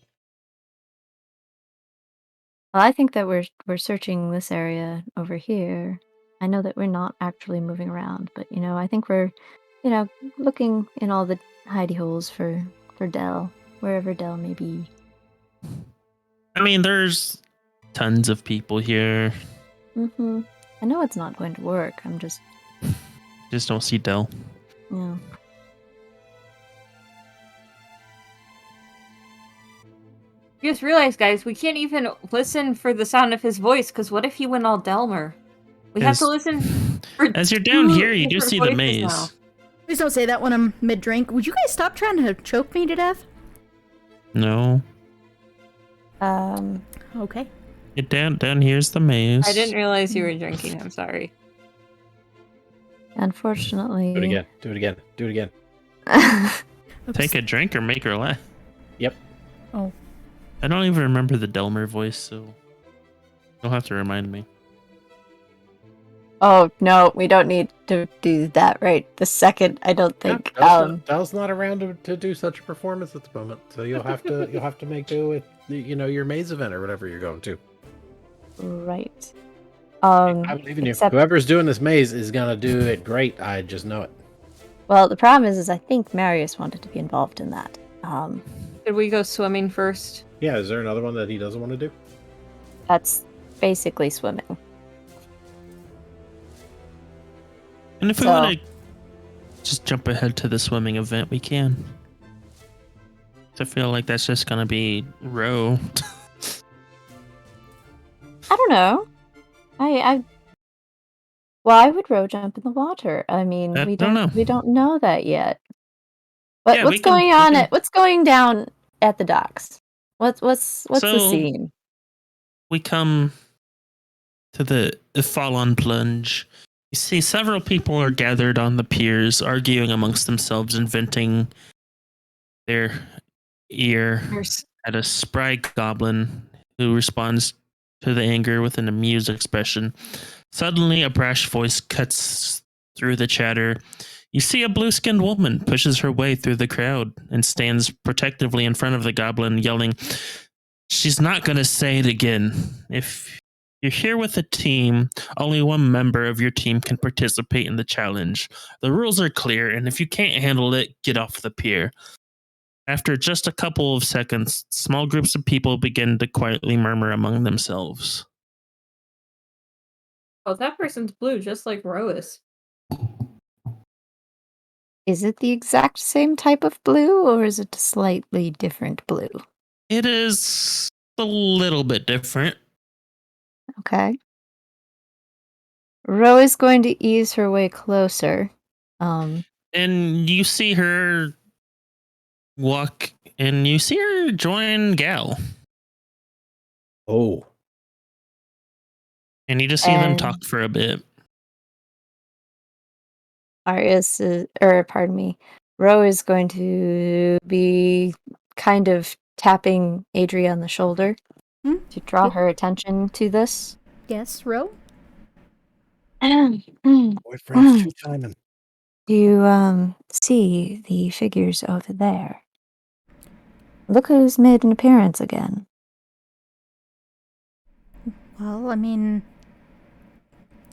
Well, I think that we're searching this area over here. I know that we're not actually moving around, but I think we're, looking in all the hidey holes for Dell, wherever Dell may be. I mean, there's tons of people here. Mm-hmm. I know it's not going to work. I'm just, Just don't see Dell. yeah. You just realized, guys, we can't even listen for the sound of his voice, because what if he went all Delmer? We have to listen for As you're down two here, you do different see the voices maze. now. Please don't say that when I'm mid-drink. Would you guys stop trying to choke me to death? No. Okay. Down here's the maze. I didn't realize you were drinking. I'm sorry. Unfortunately. Do it again. Do it again. Do it again. Oops. Take a drink or make her laugh. Yep. Oh. I don't even remember the Delmer voice, so you'll have to remind me. Oh no, we don't need to do that right this second. I don't think. Dell's not around to do such a performance at the moment, so you'll have to make do with your maze event or whatever you're going to. Right. I believe in you. Whoever's doing this maze is gonna do it great. I just know it. Well, the problem is I think Marius wanted to be involved in that. Did we go swimming first? Yeah. Is there another one that he doesn't want to do? That's basically swimming. And if we So- want to just jump ahead to the swimming event, we can. I feel like that's just gonna be row. I don't know. Why would row jump in the water? I mean, I we don't know. We don't know that yet. But Yeah, what's what's going down at the docks? What's the So- scene? We come to the fall-on plunge. You see several people are gathered on the piers, arguing amongst themselves and venting their ear at a spry goblin who responds to the anger with an amused expression. Suddenly, a brash voice cuts through the chatter. You see a blue-skinned woman pushes her way through the crowd and stands protectively in front of the goblin, yelling, "She's not going to say it again. If you're here with a team, only one member of your team can participate in the challenge. The rules are clear, and if you can't handle it, get off the pier." After just a couple of seconds, small groups of people begin to quietly murmur among themselves. Oh, that person's blue, just like Rois. Is it the exact same type of blue, or is it a slightly different blue? It is a little bit different. Okay. Ro is going to ease her way closer. And you see her walk, and you see her join Gal. Oh. And you just see them And- talk for a bit. Arius is, or pardon me, Ro is going to be kind of tapping Adri on the shoulder Hmm? to draw her attention to this. Yes, Ro? Boyfriend's too timing. Do you see the figures over there? Look who's made an appearance again. Well, I mean,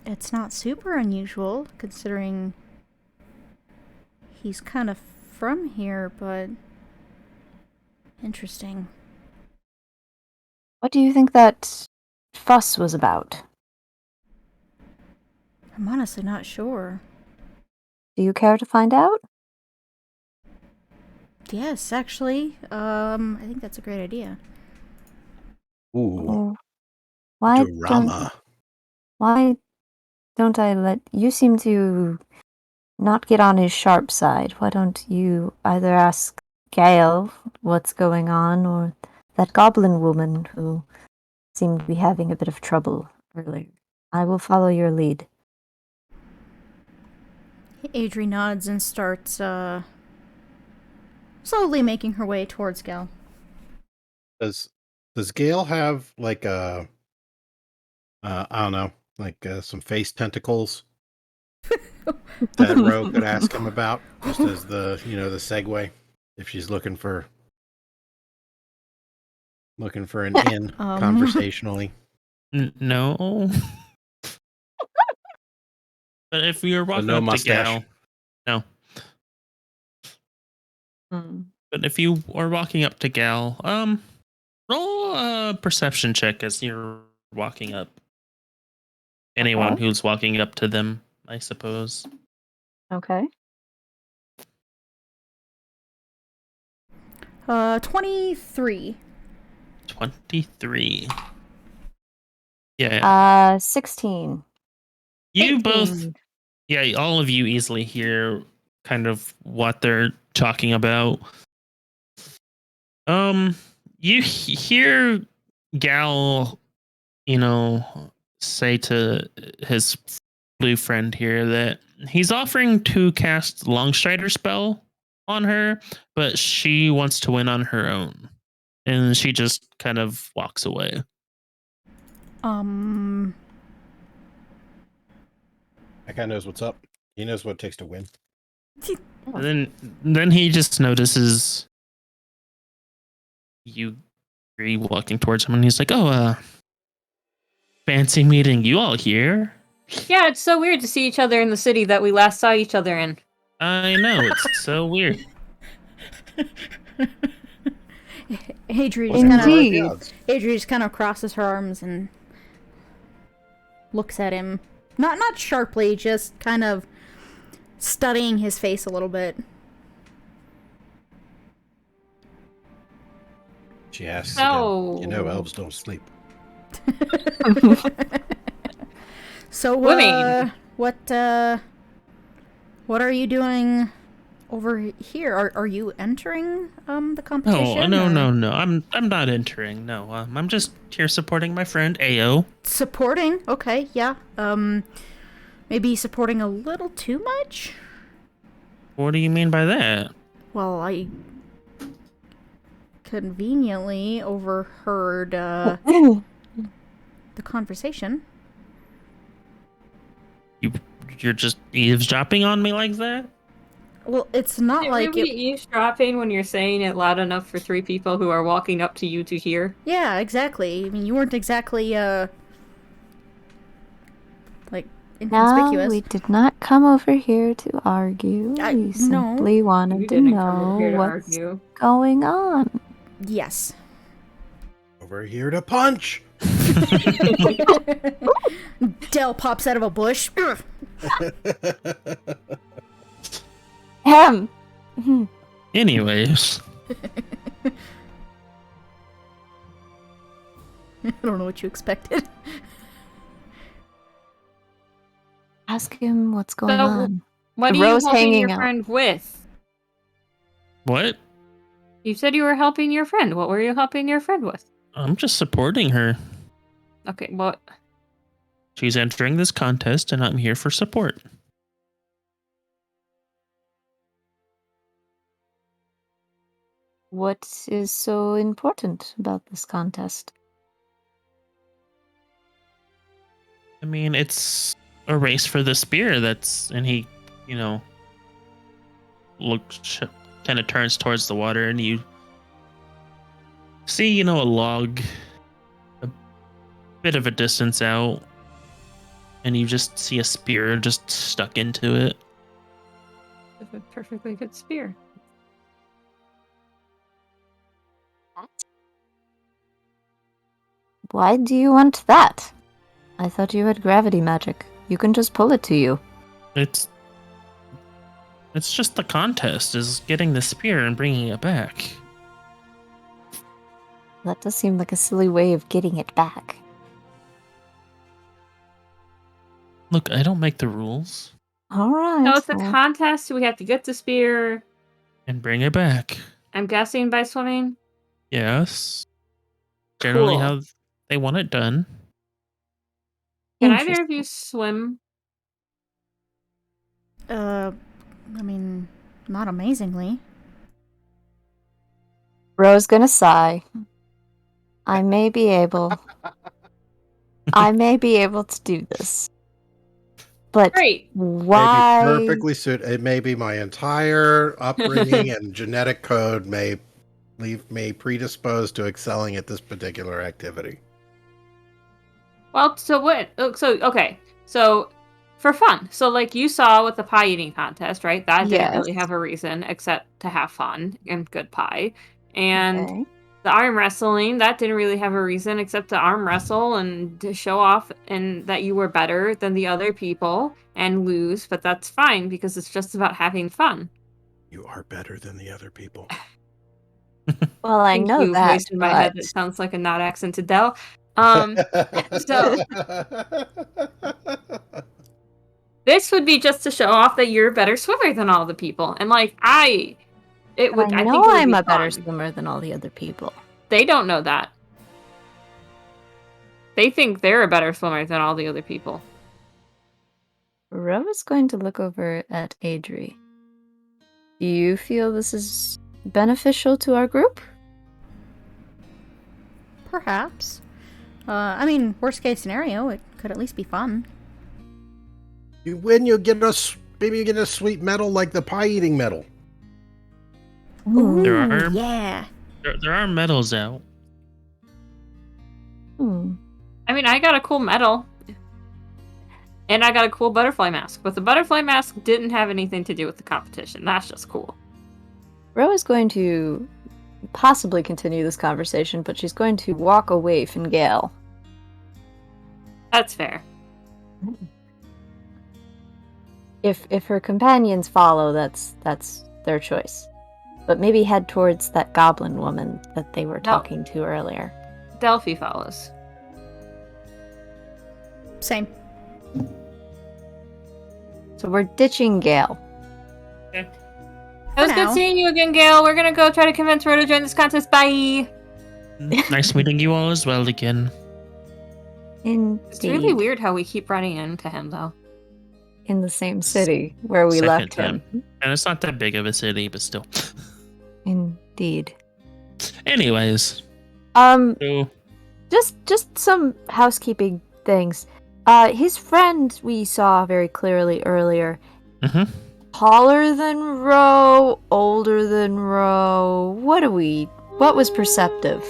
it's not super unusual considering he's kind of from here, but interesting. What do you think that fuss was about? I'm honestly not sure. Do you care to find out? Yes, actually, I think that's a great idea. Ooh. Or why Drama. don't I let you seem to not get on his sharp side? Why don't you either ask Gale what's going on, or that goblin woman who seemed to be having a bit of trouble earlier? I will follow your lead. Adri nods and starts, slowly making her way towards Gal. Does Gale have like a I don't know, like some face tentacles that Ro could ask him about, just as the the segue if she's looking for Looking for an in conversationally. No. But if you're So walking no up to mustache. Gal, no. Hmm. But if you are walking up to Gal, roll a perception check as you're walking up. Anyone Okay. who's walking up to them, I suppose. Okay. 23. 23. Yeah. 16. You 18. both, yeah, all of you easily hear kind of what they're talking about. You hear Gal, say to his blue friend here that he's offering to cast Longstrider spell on her, but she wants to win on her own. And she just kind of walks away. Um, That guy knows what's up. He knows what it takes to win. And then he just notices you three walking towards him, and he's like, "Oh, fancy meeting you all here." Yeah, it's so weird to see each other in the city that we last saw each other in. I know, it's so weird. Adri What's just kind Indeed. the of odds? Adri just kind of crosses her arms and looks at him. Not sharply, just kind of studying his face a little bit. She asks So- again. You know elves don't sleep. So, Women. what are you doing over here? Are you entering the competition? No, or no. I'm not entering. No, I'm just here supporting my friend Ao. Supporting? Okay, yeah. Maybe supporting a little too much? What do you mean by that? Well, I conveniently overheard the conversation. You're just eavesdropping on me like that? Well, it's not It like really it. eavesdropping when you're saying it loud enough for three people who are walking up to you to hear. Yeah, exactly. I mean, you weren't exactly like No, inconspicuous. we did not come over here to argue. I- We no. simply wanted You to didn't come over here know to what's argue. going on. Yes. Over here to punch. Dell pops out of a bush. Ugh. Ahem. Anyways, I don't know what you expected. Ask him what's going So, on. What The are you rose helping hanging your out. friend with? what? You said you were helping your friend. What were you helping your friend with? I'm just supporting her. Okay, what? She's entering this contest, and I'm here for support. What is so important about this contest? I mean, it's a race for the spear. And he, looks, kind of turns towards the water, and you see, a log a bit of a distance out, and you just see a spear just stuck into it. It's a perfectly good spear. Why do you want that? I thought you had gravity magic. You can just pull it to you. It's just the contest is getting the spear and bringing it back. That does seem like a silly way of getting it back. Look, I don't make the rules Alright. No, it's a well, contest. We have to get the spear. and bring it back. I'm guessing by swimming. Yes. Generally Cool. how they want it done. Can either of interesting. you swim? I mean, not amazingly. Ro's gonna sigh. I may be able to do this. But Great. why? Maybe perfectly suited. It may be my entire upbringing and genetic code may leave me predisposed to excelling at this particular activity. Well, so what? Okay. So, for fun. So, like you saw with the pie eating contest, right? That didn't really Yes. have a reason except to have fun and good pie. And Okay. the arm wrestling, that didn't really have a reason except to arm wrestle and to show off and that you were better than the other people and lose. But that's fine because it's just about having fun. You are better than the other people. Well, I Thank know you, that, voice in my but head that sounds like a not accented Dell. So this would be just to show off that you're a better swimmer than all the people. And like I I know think it would I'm be a better fun. swimmer than all the other people. They don't know that. They think they're a better swimmer than all the other people. Ro is going to look over at Adri. Do you feel this is beneficial to our group? Perhaps. I mean, worst case scenario, it could at least be fun. You win, you get maybe you get a sweet medal like the pie eating medal. Ooh, There are- yeah. There are medals out. Hmm. I mean, I got a cool medal. And I got a cool butterfly mask. But the butterfly mask didn't have anything to do with the competition. That's just cool. Ro is going to possibly continue this conversation, but she's going to walk away from Gale. That's fair. If her companions follow, that's their choice. But maybe head towards that goblin woman that they were talking to earlier. Delphi follows. Same. So we're ditching Gale. It was good now. seeing you again, Gail. We're gonna go try to convince Ro to join this contest. Bye! Nice meeting you all as well again. Indeed. It's really weird how we keep running into him, though. In the same city where we Second left time. him. And it's not that big of a city, but still. Indeed. Anyways, so Just some housekeeping things. His friend we saw very clearly earlier. Mhm. Taller than Ro, older than Ro. What was perceptive?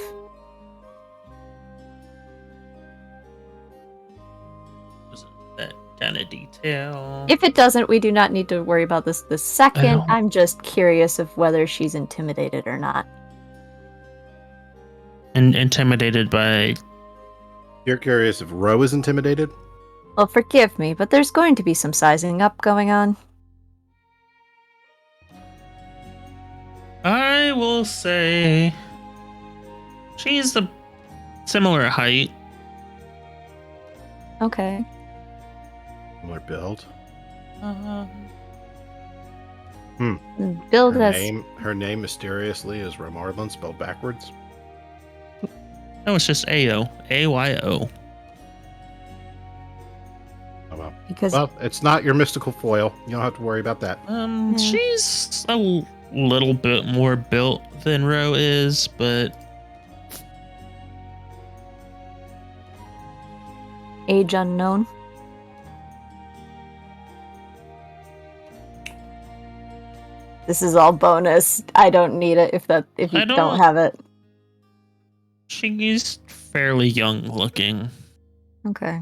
wasn't that kind of detail. If it doesn't, we do not need to worry about this the second. don't- I'm just curious of whether she's intimidated or not. And intimidated by You're curious if Ro is intimidated? Well, forgive me, but there's going to be some sizing up going on. I will say she's a similar height. Okay. Similar build. Build Her has her name mysteriously is Romarlin spelled backwards. No, it's just Ayo. AYO. Oh well. because Well, it's not your mystical foil. You don't have to worry about that. She's a little bit more built than Ro is, but age unknown. This is all bonus. I don't need it if you I don't don't- have it. she's fairly young looking, Okay.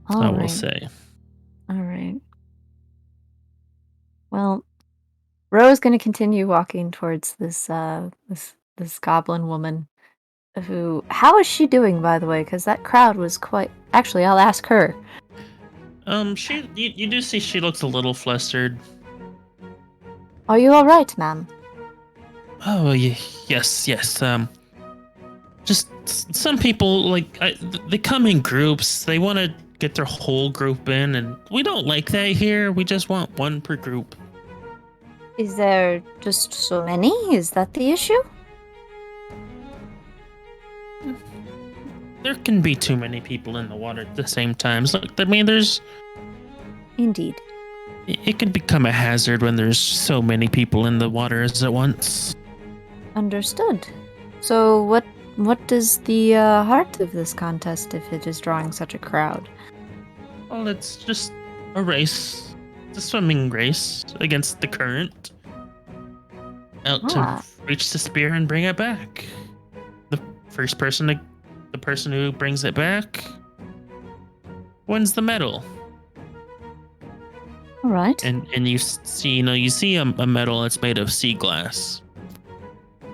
I will say. All right. Well, Ro's going to continue walking towards this goblin woman. How is she doing, by the way? Because that crowd was quite. Actually, I'll ask her. You do see she looks a little flustered. Are you all right, ma'am? Oh, yes. Just some people they come in groups. They want to get their whole group in, and we don't like that here. We just want one per group. Is there just so many? Is that the issue? There can be too many people in the water at the same time. Look, I mean, Indeed. it can become a hazard when there's so many people in the water at once. Understood. So what is the heart of this contest if it is drawing such a crowd? Well, it's just a race. It's a swimming race against the current. out to reach the spear and bring it back. The the person who brings it back wins the medal. All right. And you see, you see a medal that's made of sea glass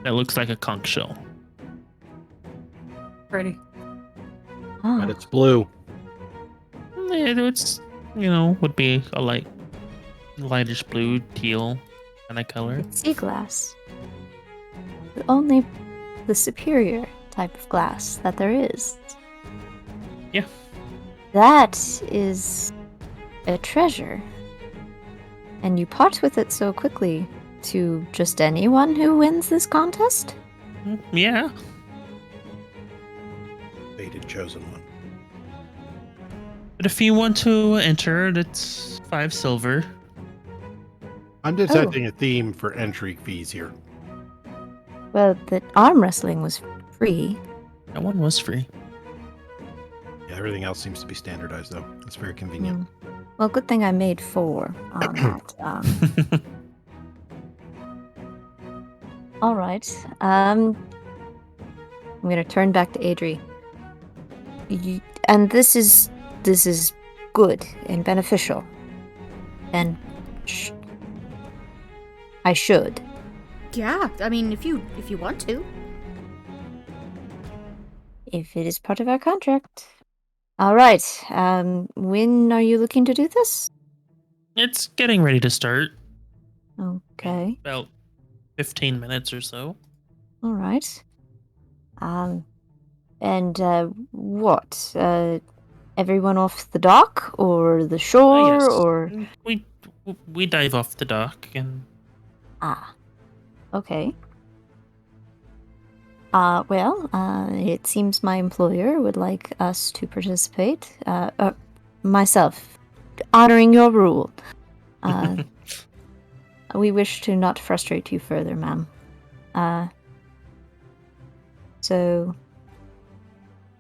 that looks like a conch shell. Pretty. Ah, But it's blue. It's would be a lightish blue, teal kind of color. it's sea glass. Only the superior type of glass that there is. Yeah. That is a treasure. And you part with it so quickly to just anyone who wins this contest? Yeah. Fated chosen one. But if you want to enter, it's 5 silver. I'm detecting a theme for entry fees here. Well, the arm wrestling was free. That one was free. Yeah, everything else seems to be standardized, though. It's very convenient. Well, good thing I made 4 on that. All right. I'm gonna turn back to Adri. And this is good and beneficial. And I should. Yeah, I mean, if you want to. If it is part of our contract. All right. When are you looking to do this? It's getting ready to start. Okay. About 15 minutes or so. All right. And what? Everyone off the dock or the shore Yes. or We dive off the dock and okay. Well, it seems my employer would like us to participate. Myself, honoring your rule. We wish to not frustrate you further, ma'am. So,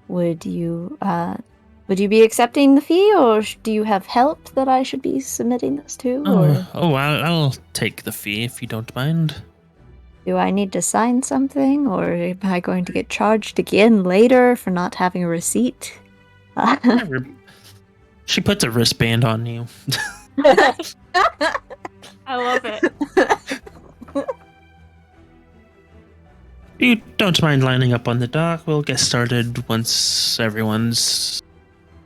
would you be accepting the fee, or do you have help that I should be submitting this to? Or I'll take the fee if you don't mind. do I need to sign something, or am I going to get charged again later for not having a receipt? She puts a wristband on you. I love it. You don't mind lining up on the dock. We'll get started once everyone's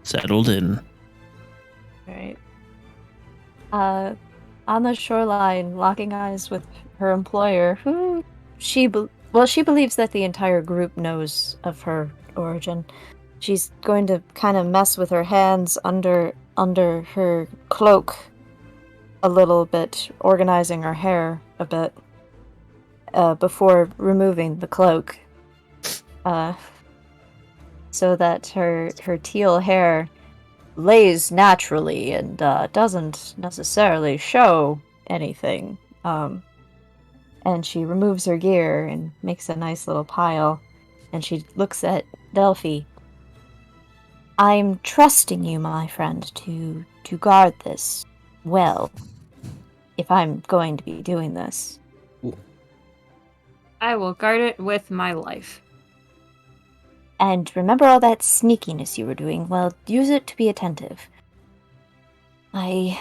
settled in. Right. On the shoreline, locking eyes with her employer, who she believes that the entire group knows of her origin. She's going to kind of mess with her hands under her cloak a little bit, organizing her hair a bit before removing the cloak, so that her teal hair lays naturally and doesn't necessarily show anything. And she removes her gear and makes a nice little pile, and she looks at Delphi. I'm trusting you, my friend, to guard this well, if I'm going to be doing this. I will guard it with my life. And remember all that sneakiness you were doing? Well, use it to be attentive. I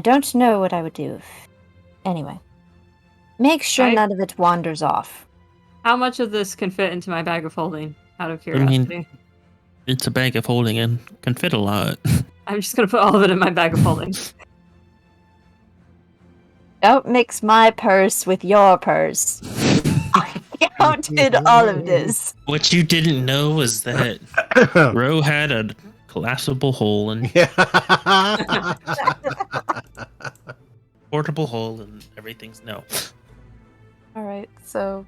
don't know what I would do if... Anyway. Make sure none of it wanders off. How much of this can fit into my bag of holding, out of curiosity? It's a bag of holding and can fit a lot. I'm just going to put all of it in my bag of holding. Don't mix my purse with your purse. I counted all of this. What you didn't know was that Ro had a collapsible hole and portable hole and everything's no. Alright, so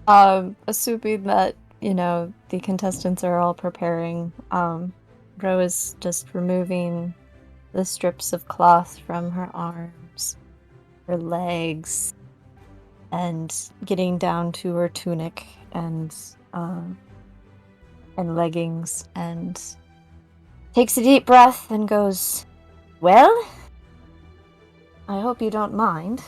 assuming that, the contestants are all preparing, Ro is just removing the strips of cloth from her arms, her legs, and getting down to her tunic and leggings, and takes a deep breath and goes, well, I hope you don't mind.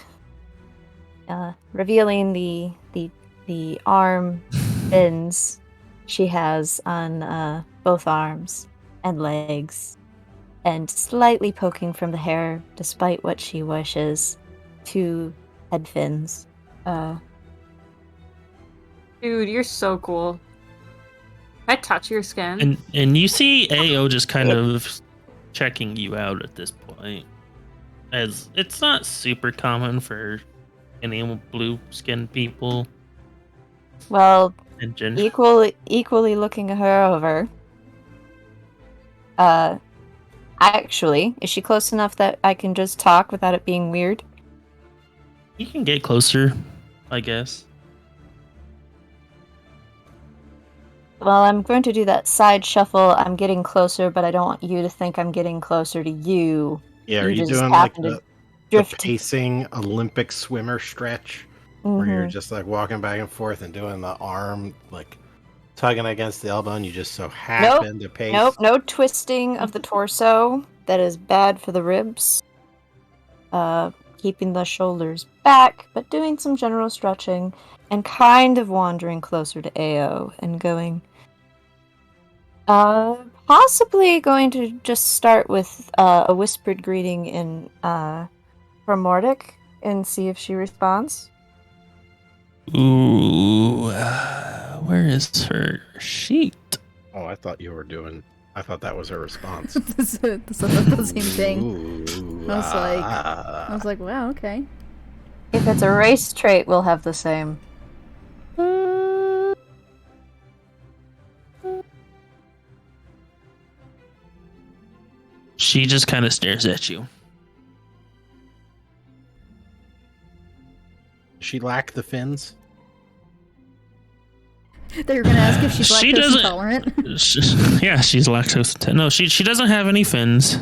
revealing the arm fins she has on both arms and legs, and slightly poking from the hair, despite what she wishes, 2 head fins. Dude, you're so cool. Can I touch your skin? And you see AO just kind It- of checking you out at this point, as it's not super common for any blue skinned people. Well, And Jen, equally looking her over. Actually, is she close enough that I can just talk without it being weird? you can get closer, I guess. Well, I'm going to do that side shuffle. I'm getting closer, but I don't want you to think I'm getting closer to you. Yeah, are you just doing like happen to the drift. pacing Olympic swimmer stretch where you're Mhm. just like walking back and forth and doing the arm like tugging against the elbow and you just so happen to pace? Nope, no twisting of the torso. That is bad for the ribs. Keeping the shoulders back, but doing some general stretching and kind of wandering closer to AO and going. Possibly going to just start with a whispered greeting in from Mordic and see if she responds. Ooh, where is her sheet? Oh, I thought that was her response. That's the same thing. Ooh, I was like, wow, okay. If it's a race trait, we'll have the same. She just kind of stares at you. she lack the fins? They were gonna ask if she's She lactose doesn't- intolerant. Yeah, she's lactose intolerant. No, she doesn't have any fins.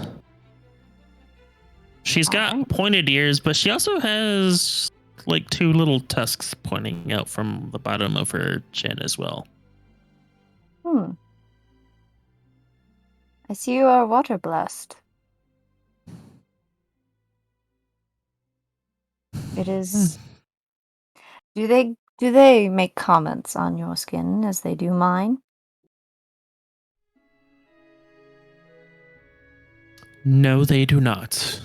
She's got Alright. pointed ears, but she also has like 2 little tusks pointing out from the bottom of her chin as well. I see you are water blessed. It is. Do they make comments on your skin as they do mine? No, they do not.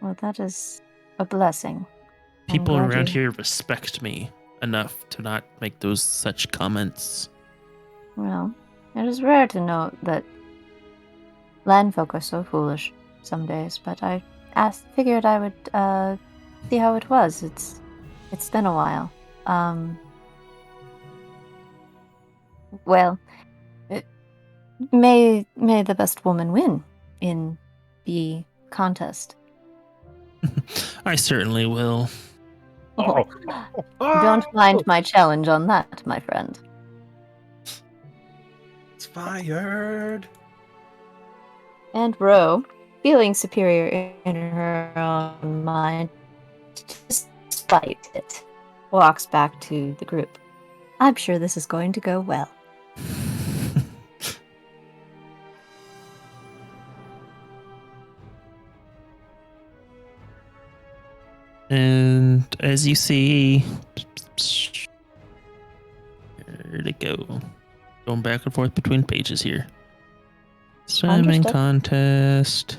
Well, that is a blessing. I'm People glad around you- here respect me enough to not make those such comments. Well, it is rare to note that landfolk are so foolish some days, but I figured I would see how it was. It's been a while. Well, may the best woman win in the contest. I certainly will. Oh. Don't mind my challenge on that, my friend. It's fired. And Ro, feeling superior in her own mind, despite it, walks back to the group. I'm sure this is going to go well. And as you see, where'd it go? Going back and forth between pages here. Swimming Understood. contest.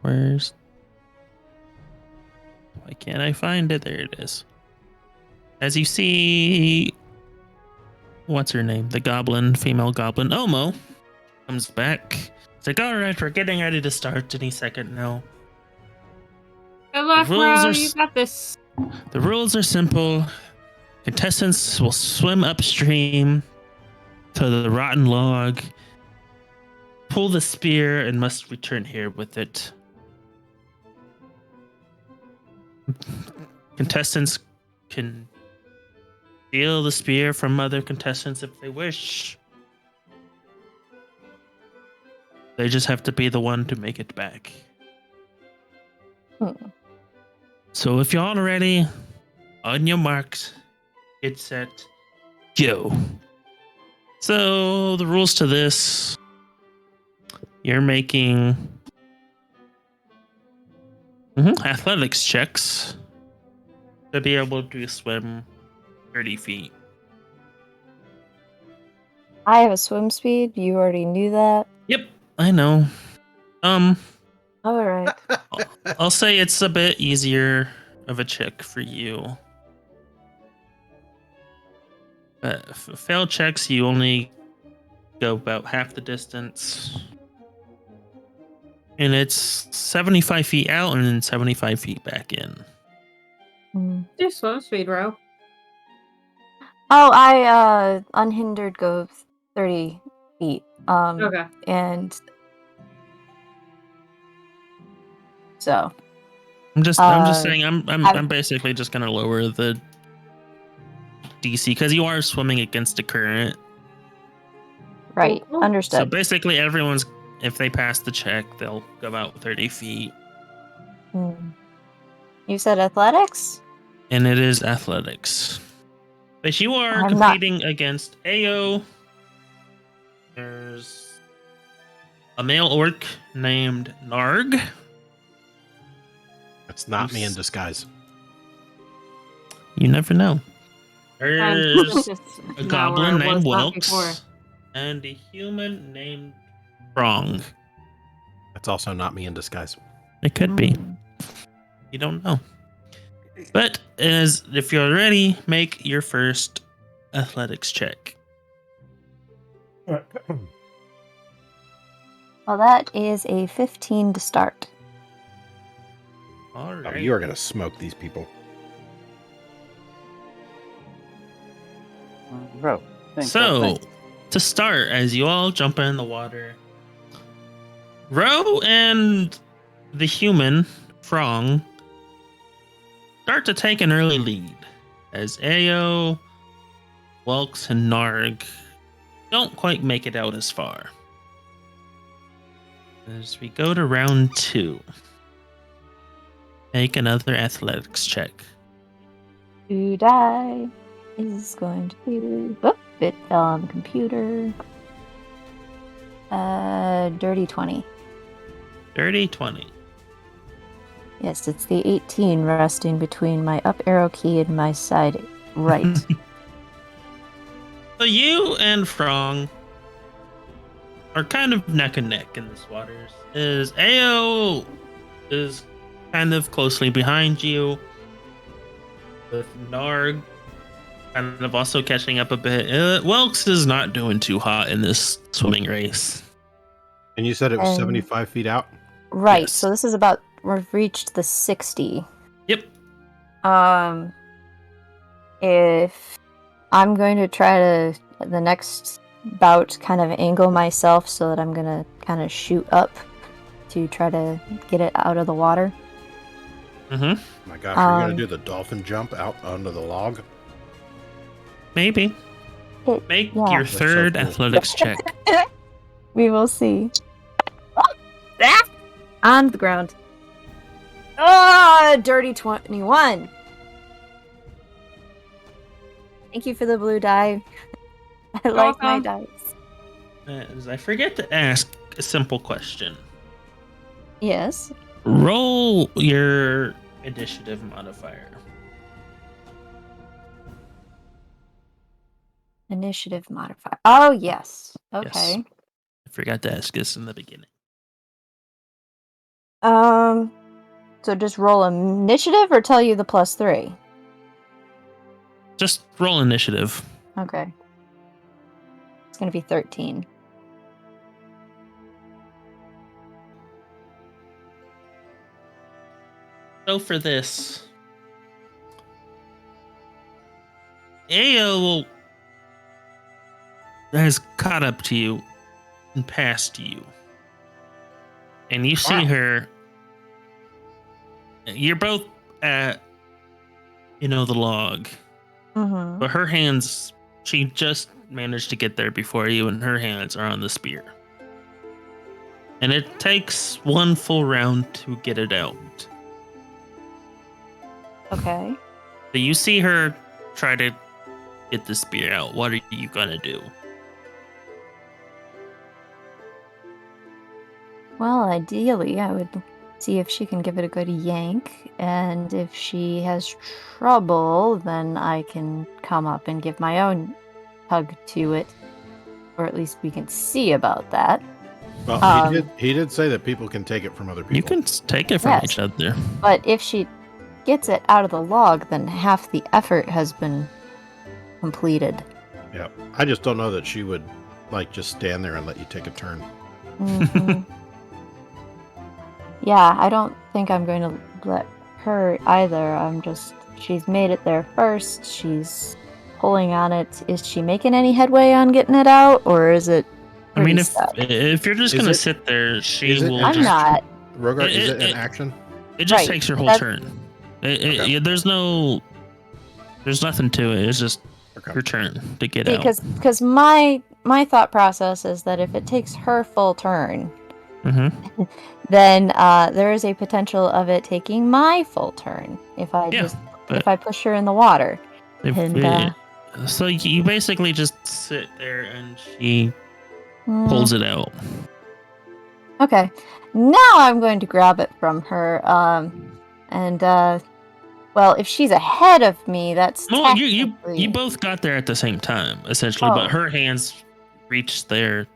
Why can't I find it? There it is. As you see, what's her name? The goblin, female goblin, Omo, comes back. It's like, all right, we're getting ready to start any second now. Good luck, rules bro. are You s- got this. The rules are simple. Contestants will swim upstream to the rotten log, pull the spear, and must return here with it. Contestants can steal the spear from other contestants if they wish. They just have to be the one to make it back. So if y'all are ready, on your marks, get set, go. So the rules to this, you're making Athletics checks to be able to swim 30 feet. I have a swim speed. You already knew that. Yep, I know. All right. I'll say it's a bit easier of a check for you. Failed checks, you only go about half the distance. And it's 75 feet out and then 75 feet back in. Do swim speed, Ro. Oh, I unhindered go 30 feet. Okay. And so I'm just saying I'm basically just gonna lower the DC because you are swimming against the current. right, Cool. So understood. basically everyone's, if they pass the check, they'll go about 30 feet. You said athletics? And it is athletics. But you are I'm not- competing against AO. There's a male orc named Narg. That's not me in disguise. You never know. There's Just a now goblin where it named was not before. Wilkes and a human named Prong. That's also not me in disguise. It could be. You don't know. But if you're ready, make your first athletics check. Well, that is a 15 to start. All Oh, right. you are gonna smoke these people. Bro, thanks. So, to start, as you all jump in the water, Ro and the human, Frong, start to take an early lead, as Ao, Welks, and Narg don't quite make it out as far. As we go to round 2, make another athletics check. To die is going to be... Oh, it fell on the computer. Dirty 20. Dirty 20. Yes, it's the 18 resting between my up arrow key and my side right. So you and Frong are kind of neck and neck in this waters. Is Ao is kind of closely behind you, with Narg kind of also catching up a bit. Welks is not doing too hot in this swimming race. And you said it was And- 75 feet out? Right, Yes. so this is about... We've reached the 60. Yep. If I'm going to try to, the next bout, kind of angle myself so that I'm going to kind of shoot up to try to get it out of the water. Mm-hmm. Oh my gosh, are you gonna do the dolphin jump out onto the log? Maybe. Make Yeah. your That's so third cool. athletics check. We will see. On the ground. Ah, dirty 21. Thank you for the blue die. I like my welcome. dice. As I forget to ask a simple question. Yes. Roll your initiative modifier. Initiative modifier. Oh, yes. Okay. Yes. I forgot to ask this in the beginning. So just roll initiative or tell you the +3? Just roll initiative. Okay. It's gonna be 13. So for this, Ao has caught up to you and passed you. And you see her. You're both at, the log. Mm-hmm. But her hands, she just managed to get there before you, and her hands are on the spear. And it takes one full round to get it out. Okay. So you see her try to get the spear out. What are you gonna do? Well, ideally, I would see if she can give it a good yank, and if she has trouble, then I can come up and give my own tug to it, or at least we can see about that. Well, he did say that people can take it from other people. You can take it from each other. But if she gets it out of the log, then half the effort has been completed. Yeah, I just don't know that she would just stand there and let you take a turn. Mm-hmm. Yeah, I don't think I'm going to let her either. She's made it there first. She's pulling on it. Is she making any headway on getting it out, or is it? I mean, stuck? if you're just gonna sit there, she will. I'm not. Rogar, is it an action? It just takes your whole turn. Okay. There's nothing to it. It's just your turn to get out. Because my thought process is that if it takes her full turn, then there is a potential of it taking my full turn if I push her in the water. So you basically just sit there and she pulls it out. Okay, now I'm going to grab it from her. Well, if she's ahead of me, that's you both got there at the same time, essentially, but her hands reached there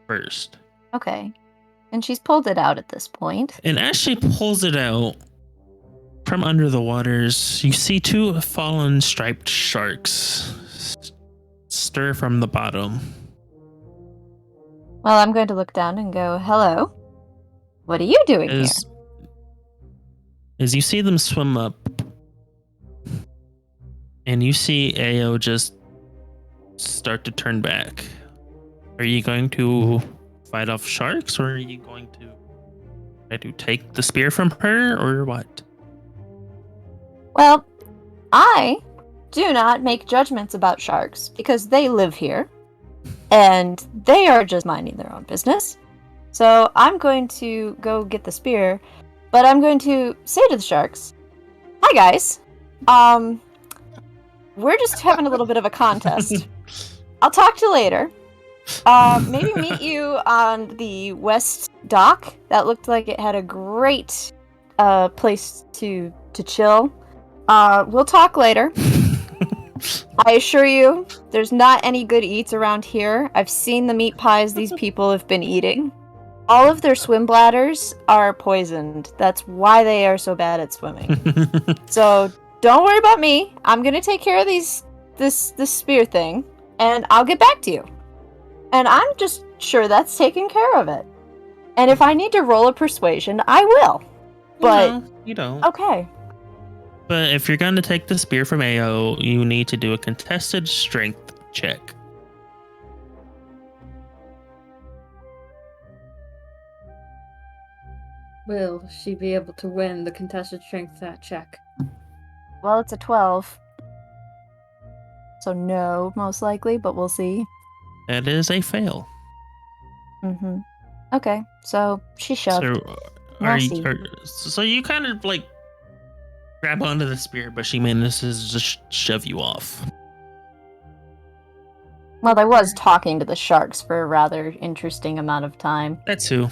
first. Okay. And she's pulled it out at this point. And as she pulls it out from under the waters, you see two fallen striped sharks stir from the bottom. Well, I'm going to look down and go, hello. What are you doing here? As you see them swim up, and you see Ao just start to turn back. Are you going to fight off sharks, or are you going to try to take the spear from her, or what? Well, I do not make judgments about sharks because they live here and they are just minding their own business. So I'm going to go get the spear, but I'm going to say to the sharks, hi guys, we're just having a little bit of a contest. I'll talk to you later. Maybe meet you on the west dock. That looked like it had a great place to chill. We'll talk later. I assure you, there's not any good eats around here. I've seen the meat pies these people have been eating. All of their swim bladders are poisoned. That's why they are so bad at swimming. So don't worry about me. I'm gonna take care of this spear thing, and I'll get back to you. And I'm just sure that's taking care of it. And if I need to roll a persuasion, I will. But no, you don't. Okay. But if you're going to take the spear from Ao, you need to do a contested strength check. Will she be able to win the contested strength check? Well, it's a 12. So no, most likely, but we'll see. That is a fail. Mm-hmm. Okay, so she shoved. So you kind of grab onto the spear, but she manages to shove you off. Well, I was talking to the sharks for a rather interesting amount of time. That's who.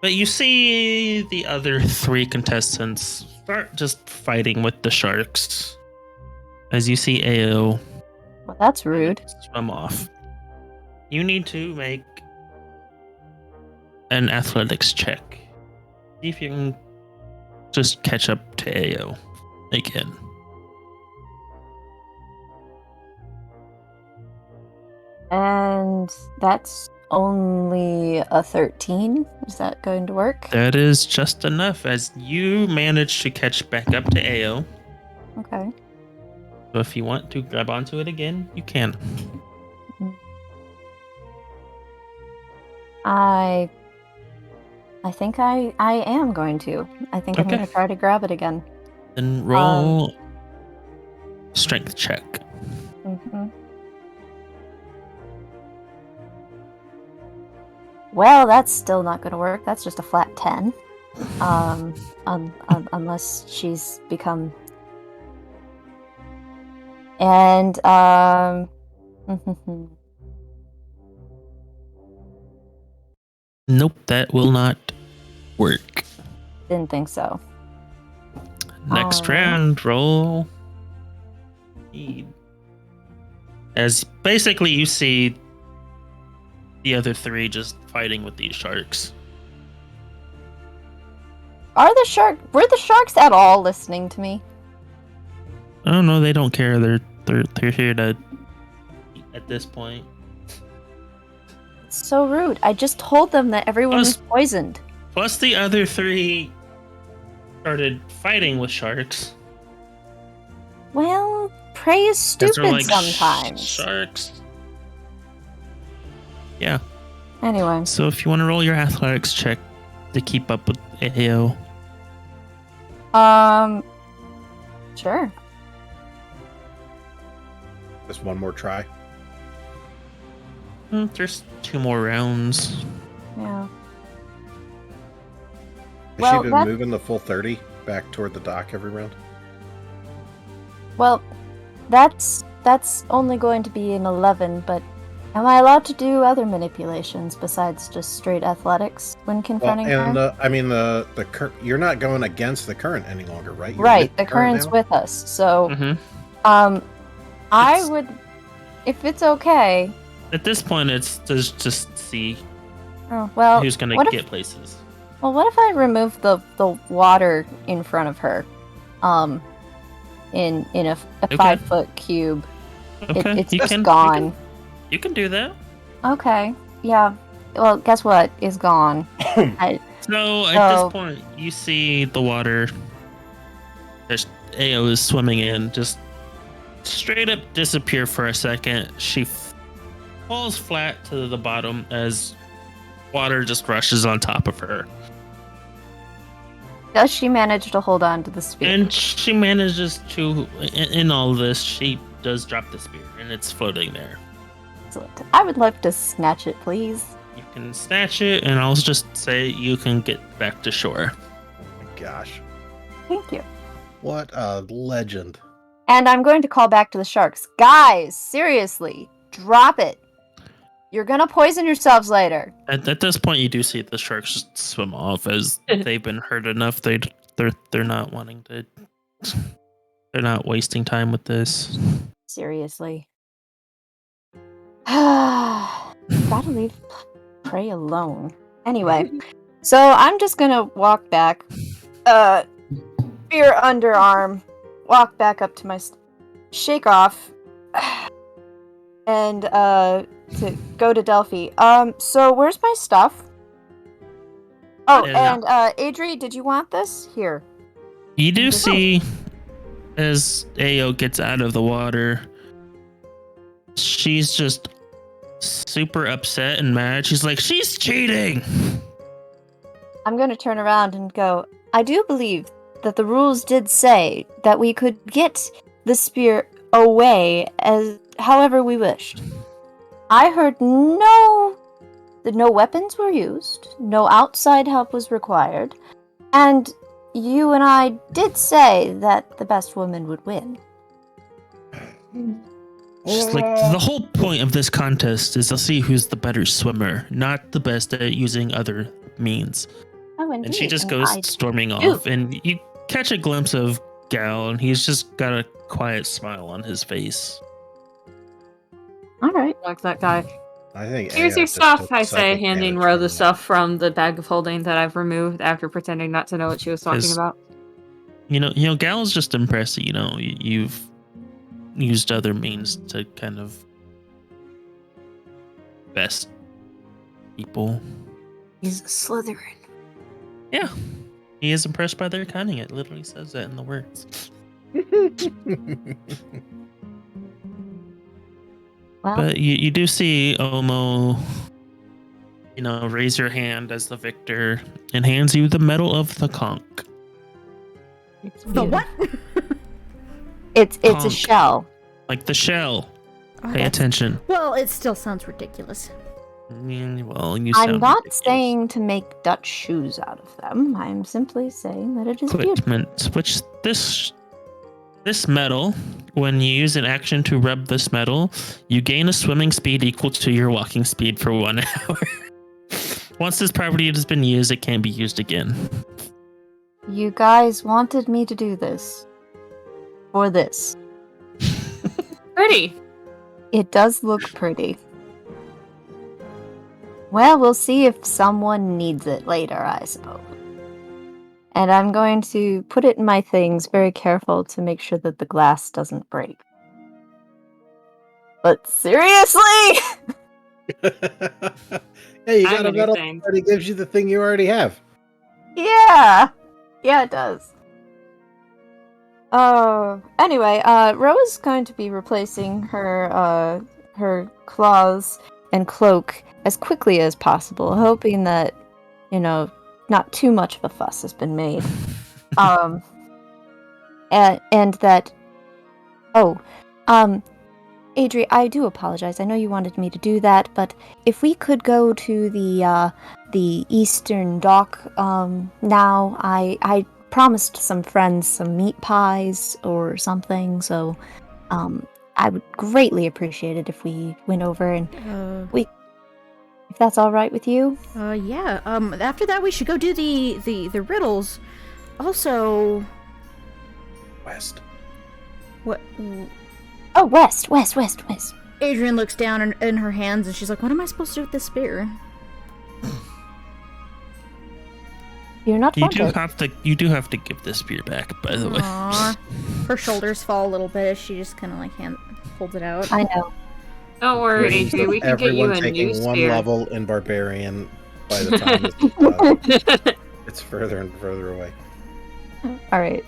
But you see the other three contestants start just fighting with the sharks. As you see Ao. Well, that's rude. Swim off. You need to make an athletics check. See if you can just catch up to Ao again. And that's only a 13. Is that going to work? That is just enough, as you manage to catch back up to Ao. Okay. So if you want to grab onto it again, you can. I think I am going to. I think I'm going to try to grab it again. Then roll strength check. Mm-hmm. Well, that's still not going to work. That's just a flat 10. Unless she's become... And, Nope, that will not work. Didn't think so. Next Alright. round, roll. As basically you see the other three just fighting with these sharks. Were the sharks at all listening to me? Oh no, they don't care. They're here to eat at this point. It's so rude. I just told them that everyone was poisoned. Plus the other three started fighting with sharks. Well, prey is 'Cause they're stupid like, sometimes. Sharks. Yeah. Anyway. So if you want to roll your athletics check to keep up with AO. Sure. Just one more try. There's 2 more rounds. Yeah. Has Well, she been moving the full 30 back toward the dock every round? Well, that's only going to be an 11, but am I allowed to do other manipulations besides just straight athletics when confronting her? The current. You're not going against the current any longer, right? You're Right, with the current's now? with us. So, Mm-hmm. I would, if it's okay. At this point, it's just see Oh well. who's gonna what get if, places. Well, what if I remove the water in front of her, in a Okay. 5-foot cube? Okay, It's you just can gone. You can do that. Okay. Yeah. Well, guess what? Is gone. So at this point, you see the water. There's AO is swimming in, just straight up disappear for a second. She falls flat to the bottom as water just rushes on top of her. Does she manage to hold on to the spear? And she manages to, in all of this, she does drop the spear and it's floating there. Excellent. I would love to snatch it, please. You can snatch it, and I'll just say you can get back to shore. Oh my gosh. Thank you. What a legend. And I'm going to call back to the sharks. Guys, seriously, drop it. You're gonna poison yourselves later. At this point, you do see the sharks just swim off as they've been hurt enough. They're not wanting to. They're not wasting time with this. Seriously. Gotta leave prey alone. Anyway, so I'm just gonna walk back. Spear underarm. Walk back up to my shake off. And to go to Delphi. So where's my stuff? Oh, Yeah. and Adri, did you want this? Here. You do see as Ao gets out of the water, she's just super upset and mad. She's like, she's cheating. I'm going to turn around and go, I do believe that the rules did say that we could get the spear away as however we wished. I heard no weapons were used, no outside help was required, and you and I did say that the best woman would win. She's like, the whole point of this contest is to see who's the better swimmer, not the best at using other means. Oh, indeed. And she just goes storming off, and you catch a glimpse of Gal, and he's just got a quiet smile on his face. All right. Like that guy. I think. Here's AI your just stuff, took I say, psychic handing damage Ro from the that. stuff from the bag of holding that I've removed after pretending not to know what she was talking about. You know, Gal's just impressed that, you've used other means to kind of best people. He's a Slytherin. Yeah. He is impressed by their cunning. It literally says that in the words. Well, But you do see Omo, raise your hand as the victor and hands you the medal of the conch. The what? it's a Conch. shell. Like the shell. Oh, Pay that's- attention. Well, it still sounds ridiculous. Well, you I'm sound not ridiculous. saying to make Dutch shoes out of them. I'm simply saying that it is beautiful. Equipment. Which this medal, when you use an action to rub this medal, you gain a swimming speed equal to your walking speed for 1 hour. Once this property has been used, it can't be used again. You guys wanted me to do this. For this. Pretty. It does look pretty. Well, we'll see if someone needs it later, I suppose. And I'm going to put it in my things, very careful to make sure that the glass doesn't break. But seriously? Hey, you I'm got a medal entertained. that already gives you the thing you already have. Yeah! Yeah, it does. Anyway, Ro's going to be replacing her claws and cloak as quickly as possible, hoping that, not too much of a fuss has been made. And that... Oh, Adri, I do apologize. I know you wanted me to do that, but if we could go to the Eastern Dock, now, I promised some friends some meat pies or something, so, I would greatly appreciate it if we went over and if that's all right with you. Yeah. After that, we should go do the riddles. Also, West. what? Oh, west. Adrian looks down in her hands and she's like, "What am I supposed to do with this spear?" You're not You do wanted. have to give this spear back, by the way. Aww. Her shoulders fall a little bit as she just kind of holds it out. I know. Don't worry, Adri. We can get you Everyone a taking new one spear. level in Barbarian by the time this is done. It's further and further away. Alright,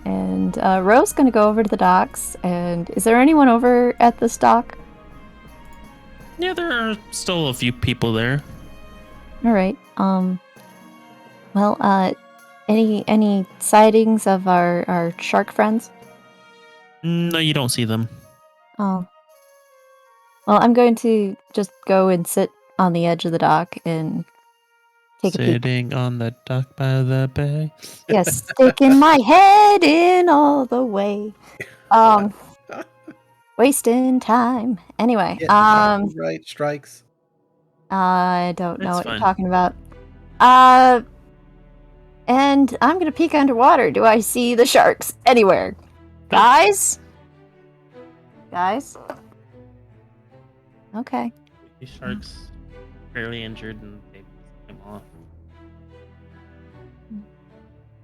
and Ro's gonna go over to the docks, and is there anyone over at this dock? Yeah, there are still a few people there. Alright, well, any sightings of our shark friends? No, you don't see them. Oh. Well, I'm going to just go and sit on the edge of the dock and take a peek. Sitting on the dock by the bay. Yes, sticking my head in all the way. Wasting time. Anyway, Yeah, right, strikes. I don't know That's what fine. you're talking about. And I'm gonna peek underwater. Do I see the sharks anywhere? Guys? Okay. These sharks fairly injured and they came off.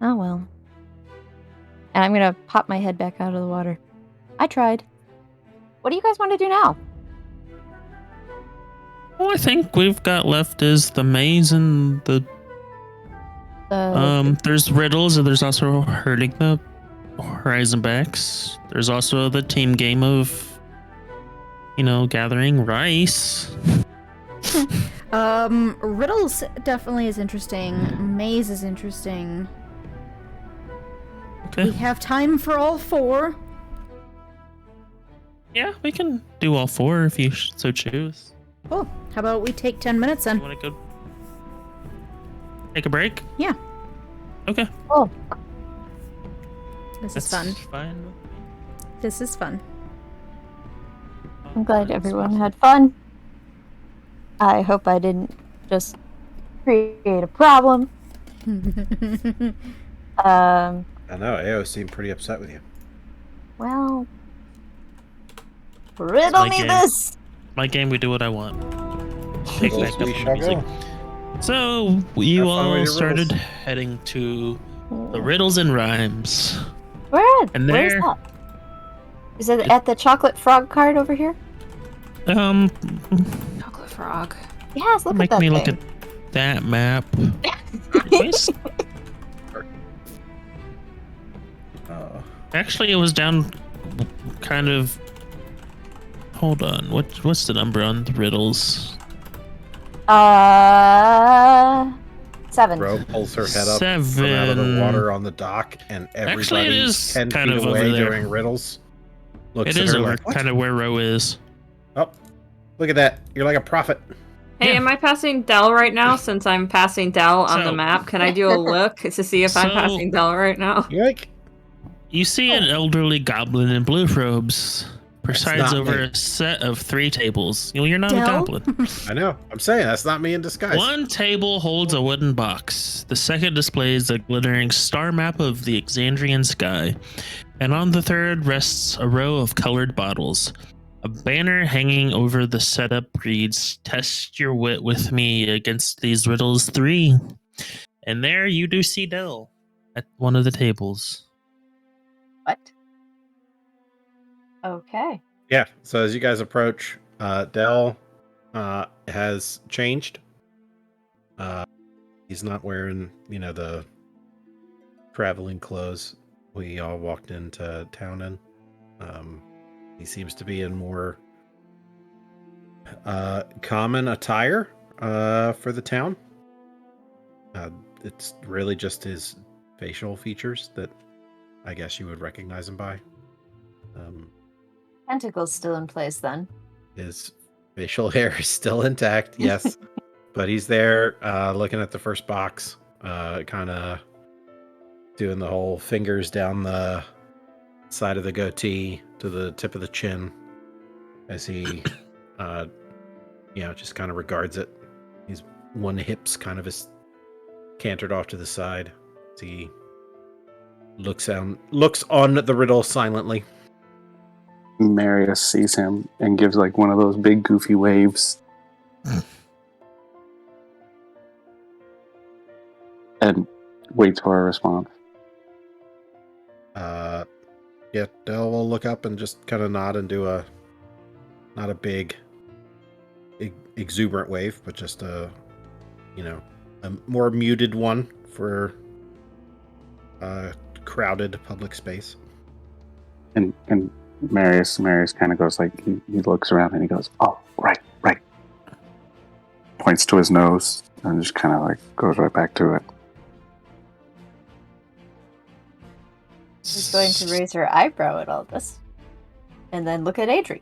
Oh well. And I'm gonna pop my head back out of the water. I tried. What do you guys want to do now? All I think we've got left is the maze and the there's riddles and there's also hurting the horizon backs. There's also the team game of gathering rice. Riddles definitely is interesting. Maze is interesting. Do we have time for all four? Yeah, we can do all four if you so choose. Oh, how about we take 10 minutes You then? want to go take a break? Yeah. Okay. Oh, This That's is fun. fine. This is fun. I'm glad everyone had fun. I hope I didn't just create a problem. I know, AO seemed pretty upset with you. Well, riddle my me game. this. My game, we do what I want. Pick Riddles back up we the shall music. go. So you Have fun with all your started riddles. heading to the riddles and rhymes. Where's And there- that? Is it at the chocolate frog card over here? Chocolate frog. Yes, look Make at that me thing. look at that map. Where's- Actually, it was down kind of. Hold on. What's the number on the riddles? 7. Ro pulls her head up from out of the 7. water on the dock, and Actually, it everybody is 10 kind feet of away over there. during riddles looks It at is her over like, what? kind of where Ro is. Oh, look at that. You're like a prophet. Hey, Yeah. am I passing Dell right now? Since I'm passing Dell on the So- map, can I do a look to see if I'm So- passing Dell right now? You're like, You see an elderly goblin in blue robes presides not over me. a set of 3 tables. You're not a Del? goblin. I know. I'm saying that's not me in disguise. One table holds a wooden box. The second displays a glittering star map of the Exandrian sky. And on the third rests a row of colored bottles. A banner hanging over the setup reads, "Test your wit with me against these riddles 3." And there you do see Dell at one of the tables. What? Okay. Yeah. So as you guys approach, Dell has changed. He's not wearing, the traveling clothes we all walked into town in. He seems to be in more common attire for the town. It's really just his facial features that I guess you would recognize him by. Tentacles still in place then. His facial hair is still intact, yes. But he's there looking at the first box, kind of doing the whole fingers down the side of the goatee to the tip of the chin as he, just kind of regards it. He's one hip's kind of is cantered off to the side. As he looks on the riddle silently. Marius sees him and gives like one of those big goofy waves. And waits for a response. Yeah, Dell will look up and just kind of nod and do not a big, exuberant wave, but just a more muted one for a crowded public space. And Marius kind of goes like, he looks around and he goes, "Oh, right." Points to his nose and just kind of like goes right back to it. She's going to raise her eyebrow at all this. And then look at Adri.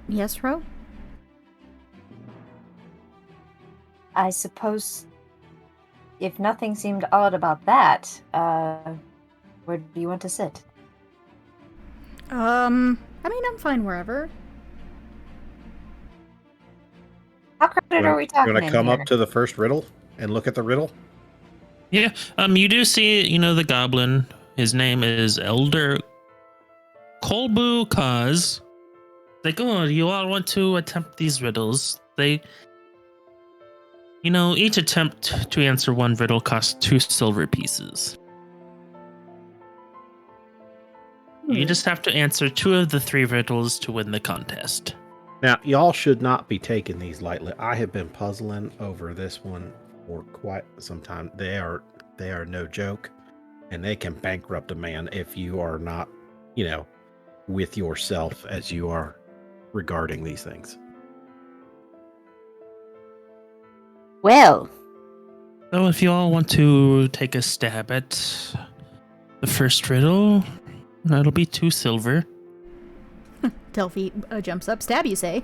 Yes, Ro? I suppose if nothing seemed odd about that, where do you want to sit? I mean, I'm fine wherever. How crowded are we talking You want in to come here? up to the first riddle and look at the riddle? Yeah, you do see, the goblin. His name is Elder Kolbu Kaz. Like, oh, you all want to attempt these riddles? They, each attempt to answer one riddle costs 2 silver pieces. You just have to answer 2 of the 3 riddles to win the contest. Now, y'all should not be taking these lightly. I have been puzzling over this one for quite some time. They are no joke, and they can bankrupt a man if you are not, with yourself as you are regarding these things. Well, So if you all want to take a stab at the first riddle, that'll be 2 silver. Delphi jumps up. Stab, you say?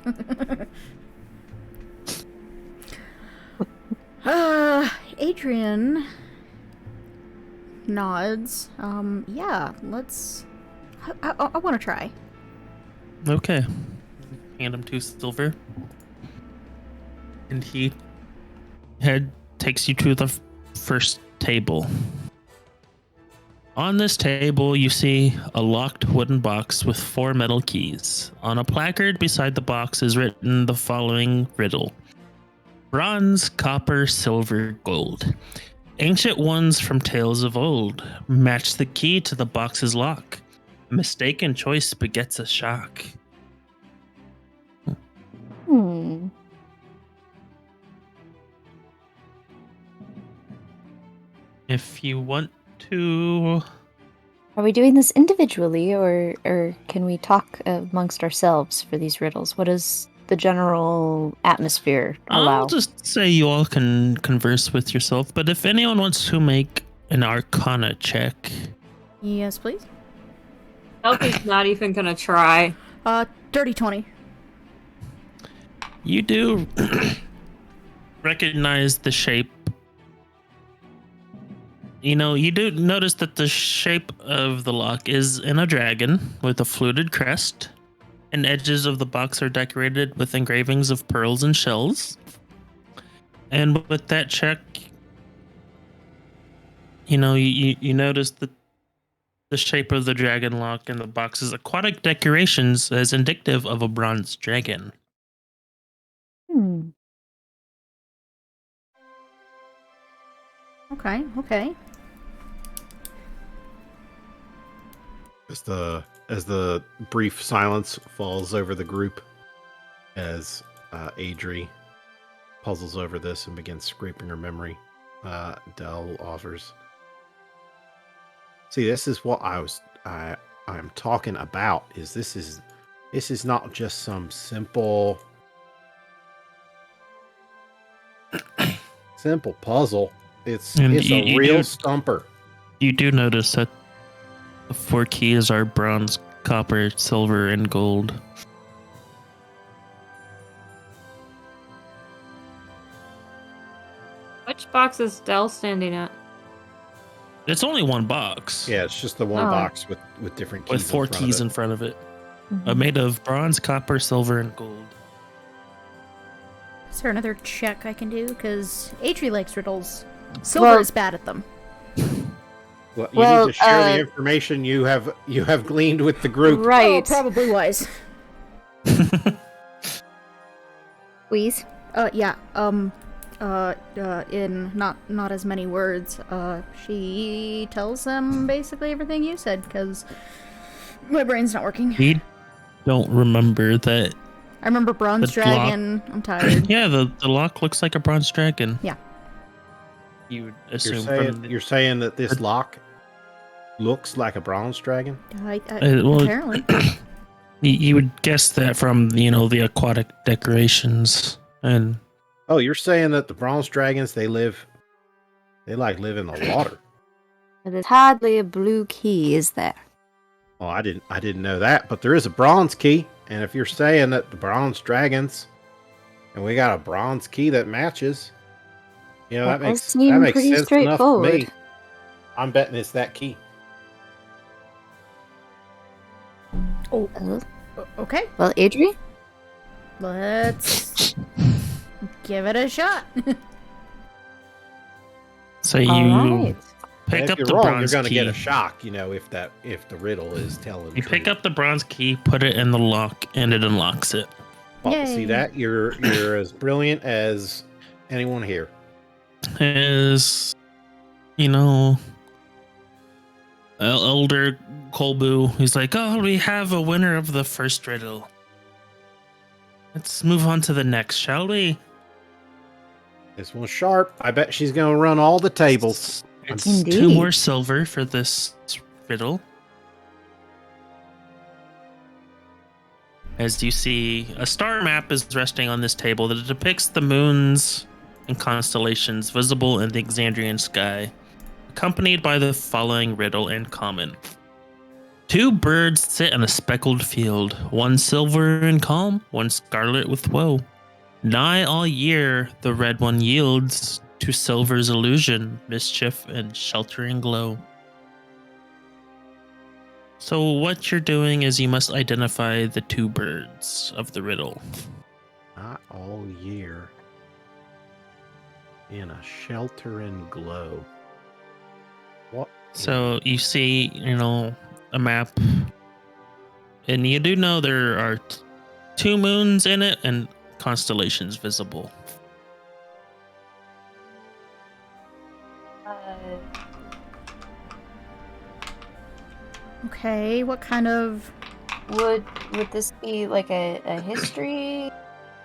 Adrian nods. Yeah, let's... I want to try. Okay. Hand him 2 silver. And he takes you to the first table. On this table, you see a locked wooden box with 4 metal keys. On a placard beside the box is written the following riddle: bronze, copper, silver, gold. Ancient ones from tales of old. Match the key to the box's lock. Mistaken choice begets a shock. If you want to... Are we doing this individually, or can we talk amongst ourselves for these riddles? What does the general atmosphere allow? I'll just say you all can converse with yourself, but if anyone wants to make an Arcana check... Yes, please. Elfie's not even gonna try. Dirty 20. You do recognize the shape You do notice that the shape of the lock is in a dragon with a fluted crest, and edges of the box are decorated with engravings of pearls and shells. And with that check, you notice that the shape of the dragon lock in the box's aquatic decorations as indicative of a bronze dragon. Hmm. Okay. As the brief silence falls over the group, as Adri puzzles over this and begins scraping her memory, Dell offers. See, this is what I'm talking about. This is not just some simple puzzle. It's And a real stumper. You do notice that the 4 keys are bronze, copper, silver, and gold. Which box is Dell standing at? It's only one box. Yeah, it's just the one Oh. box with different keys. With 4 keys in front of it. Made of bronze, copper, silver, and gold. Is there another check I can do? Because Atri likes riddles. Silver is bad at them. Well, you need to share the information you have gleaned with the group. Right. Oh, probably wise. Please. Yeah. In not as many words. She tells them basically everything you said because my brain's not working. We don't remember that. I remember bronze dragon. I'm tired. Yeah, the lock looks like a bronze dragon. Yeah. You would assume You're saying that this lock looks like a bronze dragon? Apparently. You would guess that from the aquatic decorations and. Oh, you're saying that the bronze dragons they live in the water. There's hardly a blue key, is there? Oh, I didn't know that, but there is a bronze key, and if you're saying that the bronze dragons, and we got a bronze key that matches, that makes sense enough to me. I'm betting it's that key. Oh, okay. Well, Adri? Let's give it a shot. So you Alright. pick up if the you're wrong, bronze you're going to key. get a shock, if the riddle is telling. You pick up the bronze key, put it in the lock, and it unlocks it. Oh, see that? You're as brilliant as anyone here. As Elder Kolbu, he's like, "Oh, we have a winner of the first riddle. Let's move on to the next, shall we?" This one's sharp. I bet she's going to run all the tables. It's Indeed. 2 more silver for this riddle. As you see, a star map is resting on this table that depicts the moons and constellations visible in the Exandrian sky, accompanied by the following riddle in common. 2 birds sit in a speckled field, one silver and calm, one scarlet with woe. Nigh all year the red one yields to silver's illusion, mischief, and sheltering glow. So what you're doing is you must identify the 2 birds of the riddle. Not all year. In a sheltering glow. What? So you see, a map, and you do know there are 2 moons in it and constellations visible. Okay, what kind of... Would this be like a history?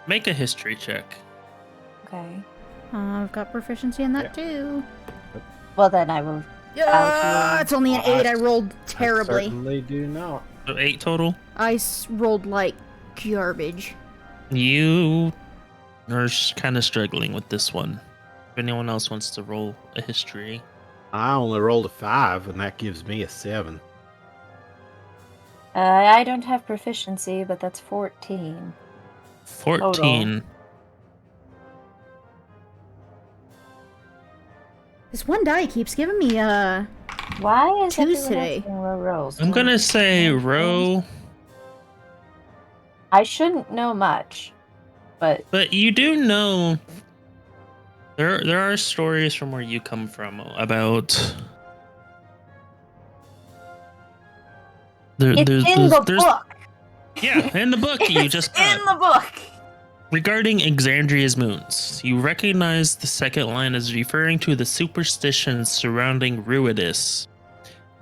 Make a history check. Okay. I've got proficiency in that too. Well, then I will. It's only an 8. I rolled terribly. I certainly do not. So 8 total. I rolled like garbage. You are kind of struggling with this one. If anyone else wants to roll a history. I only rolled a 5, and that gives me a 7. I don't have proficiency, but that's 14. 14. This one die keeps giving me Why is Twos everyone today. else doing row rolls? I'm gonna say row, I shouldn't know much, but but you do know there are stories from where you come from about it's in the book. yeah, in the book you It's just got. in the book. Regarding Exandria's moons, you recognize the second line as referring to the superstitions surrounding Ruidus,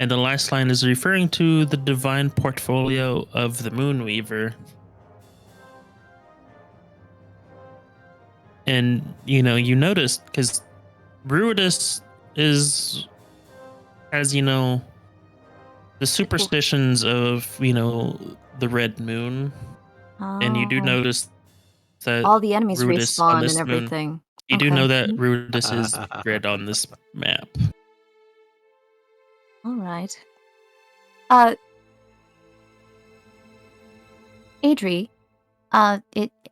and the last line is referring to the divine portfolio of the Moonweaver. And you noticed because Ruidus has the superstitions of the red moon, and you do Oh, notice that all the enemies Ruidus on respawn and this moon. everything. You do Okay. know that Ruidus is red on this map. All right. Adri,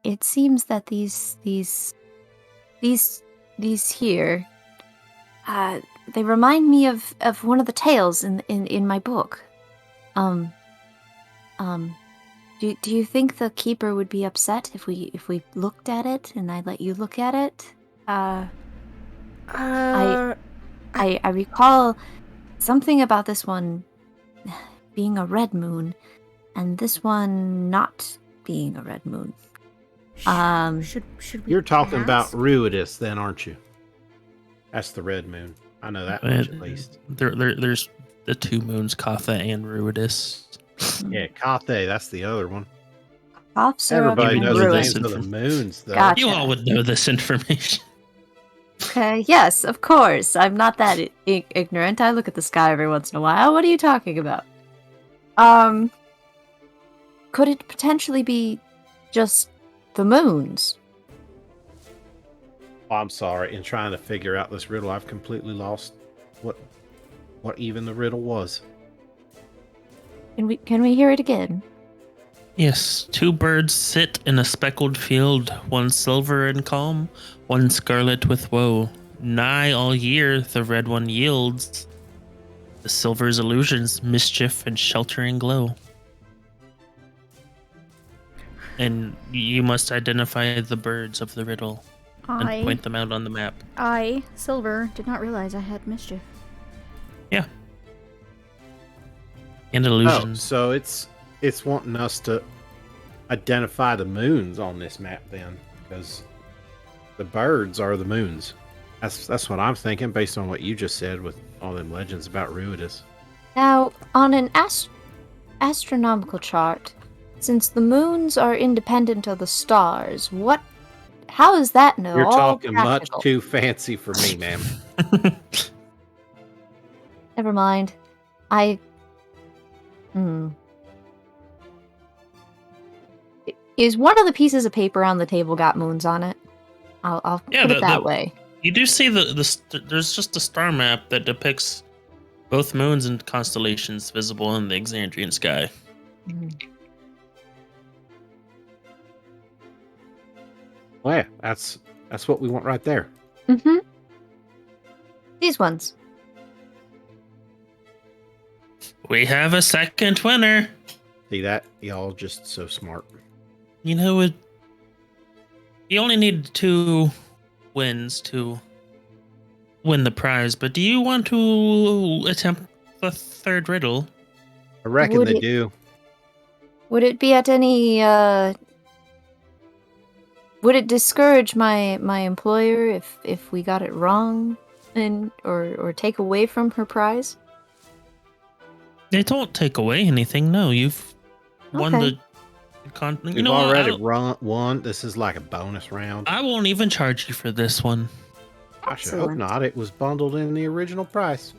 it seems that these here, they remind me of one of the tales in my book. Do you think the keeper would be upset if we looked at it and I let you look at it? I recall something about this one being a red moon, and this one not being a red moon. Should we You're talking about ask? Ruidus, then, aren't you? That's the red moon. I know that much at least. There's the two moons, Katha and Ruidus. Yeah, Kate, that's the other one. Cough syrup Everybody and knows the ruin. names of the moons, though. Gotcha. You all would know this information. Okay, yes, of course. I'm not that ignorant. I look at the sky every once in a while. What are you talking about? Could it potentially be just the moons? Oh, I'm sorry. In trying to figure out this riddle, I've completely lost what even the riddle was. Can we hear it again? Yes, two birds sit in a speckled field, one silver and calm, one scarlet with woe. Nigh all year the red one yields the silver's illusions, mischief, and sheltering glow. And you must identify the birds of the riddle and point them out on the map. I, Silver, did not realize I had mischief. Yeah. And Oh, illusions. so it's wanting us to identify the moons on this map then, because the birds are the moons. That's what I'm thinking based on what you just said with all them legends about Ruidus. Now, on an astronomical chart, since the moons are independent of the stars, how is that You're all talking practical? much too fancy for me, ma'am. Never mind. Is one of the pieces of paper on the table got moons on it? I'll put it that way. You do see there's just a star map that depicts both moons and constellations visible in the Exandrian sky. Well, yeah, that's what we want right there. Mm-hmm. These ones. We have a second winner. See that? Y'all just so smart. You only need 2 wins to win the prize, but do you want to attempt the third riddle? I reckon they do. Would it be at any would it discourage my employer if we got it wrong or take away from her prize? They don't take away anything. No, you've won the You've already won. This is like a bonus round. I won't even charge you for this one. I should hope not. It was bundled in the original price.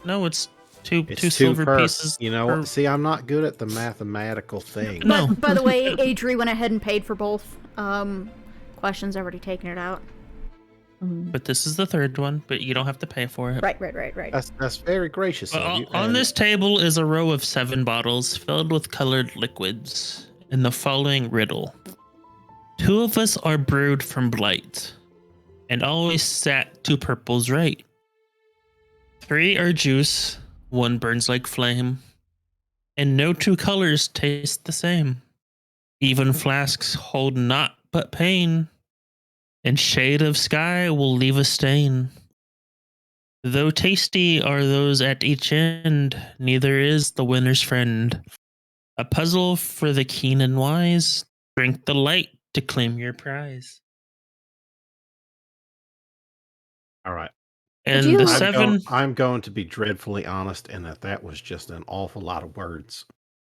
No, it's two It's silver per. pieces. You know what? See, I'm not good at the mathematical thing. No. By the way, Adri went ahead and paid for both questions. Already taken it out. But this is the third one, but you don't have to pay for it. Right. That's very gracious of you. On this table is a row of 7 bottles filled with colored liquids. In the following riddle: 2 of us are brewed from blight, and always sat to purple's right. 3 are juice, 1 burns like flame, and no 2 colors taste the same. Even flasks hold naught but pain, and shade of sky will leave a stain. Though tasty are those at each end, neither is the winner's friend. A puzzle for the keen and wise. Drink the light to claim your prize. All right. Could And the you- seven, I'm going to be dreadfully honest in that was just an awful lot of words.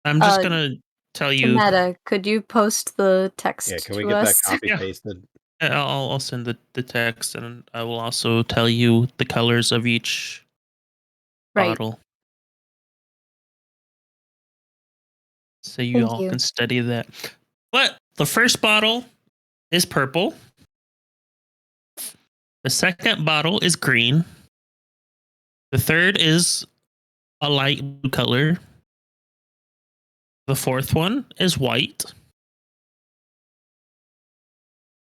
I'm just Uh, gonna tell you. Tanetta, could you post the text Yeah, can we to get that us? copy Yeah. pasted? I'll send the text, and I will also tell you the colors of each Right. bottle, so you Thank all you. can study that. But the first bottle is purple. The second bottle is green. The third is a light blue color. The fourth one is white.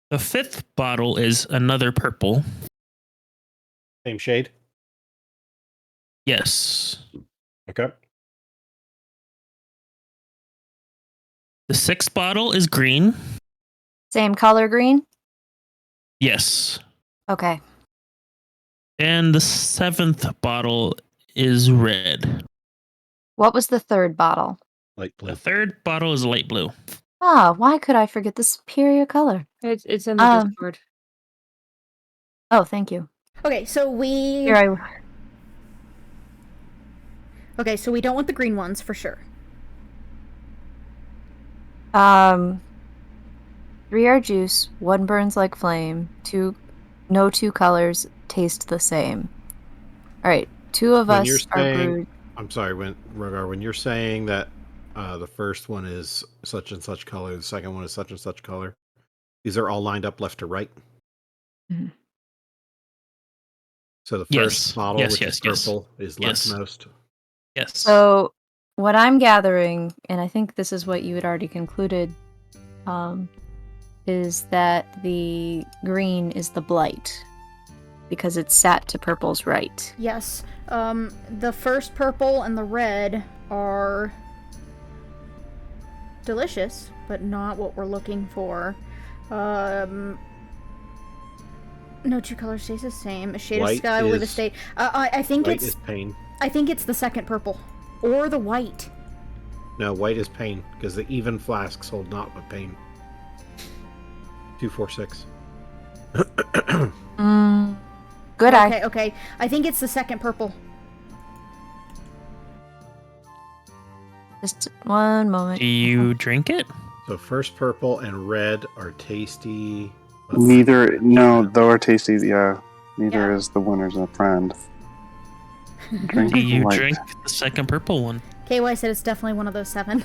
The fifth bottle is another purple. Same shade? Yes. Okay. The sixth bottle is green. Same color green? Yes. Okay. And the seventh bottle is red. What was the third bottle? Light blue. The third bottle is light blue. Ah, why could I forget the superior color? It's in the Um, Discord. Oh, thank you. Okay, so we Here don't want the green ones for sure. I 3 are juice, 1 burns like flame, 2 no 2 colors taste the same. All right, 2 of When you're us are saying, brewed. I'm sorry, Rogar, when you're saying that the first one is such and such color, the second one is such and such color, these are all lined up left to right. Mhm. So the Yes. first bottle, Yes, which yes, is yes. purple, is Yes. leftmost. Yes. So, what I'm gathering, and I think this is what you had already concluded, is that the green is the blight because it's sat to purple's right. Yes. The first purple and the red are delicious, but not what we're looking for. No 2 colors taste the same. A shade of White sky with a is- state. I think White it's is pain. I think it's the second purple or the white. No, white is pain because the even flasks hold not but pain. 246. Good eye. Okay. I think it's the second purple. Just one moment. Do you drink it? So first purple and red are tasty. but- Neither, no, though are tasty, yeah. Neither Yeah. is the winner's a friend. Do you light. drink the second purple one? KY said it's definitely one of those 7.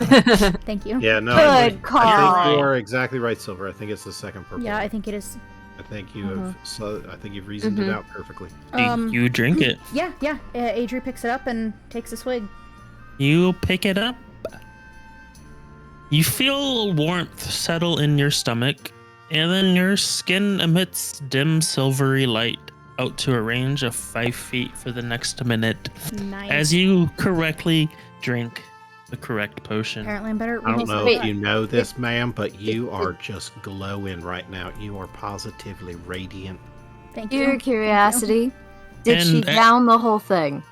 Thank you. Yeah, no. Good I think call. you are exactly right, Silver. I think it's the second purple. Yeah, one. I think it is. I think you have. So I think you've reasoned it out perfectly. Do you drink it? Yeah. Adri picks it up and takes a swig. You pick it up. You feel warmth settle in your stomach, and then your skin emits dim silvery light out to a range of 5 feet for the next minute Nice. as you correctly drink the correct potion. Apparently, I'm better at I don't riddles know than if that. you know this, ma'am, but you are just glowing right now. You are positively radiant. Thank you. Pure curiosity. Did she And, down the whole thing?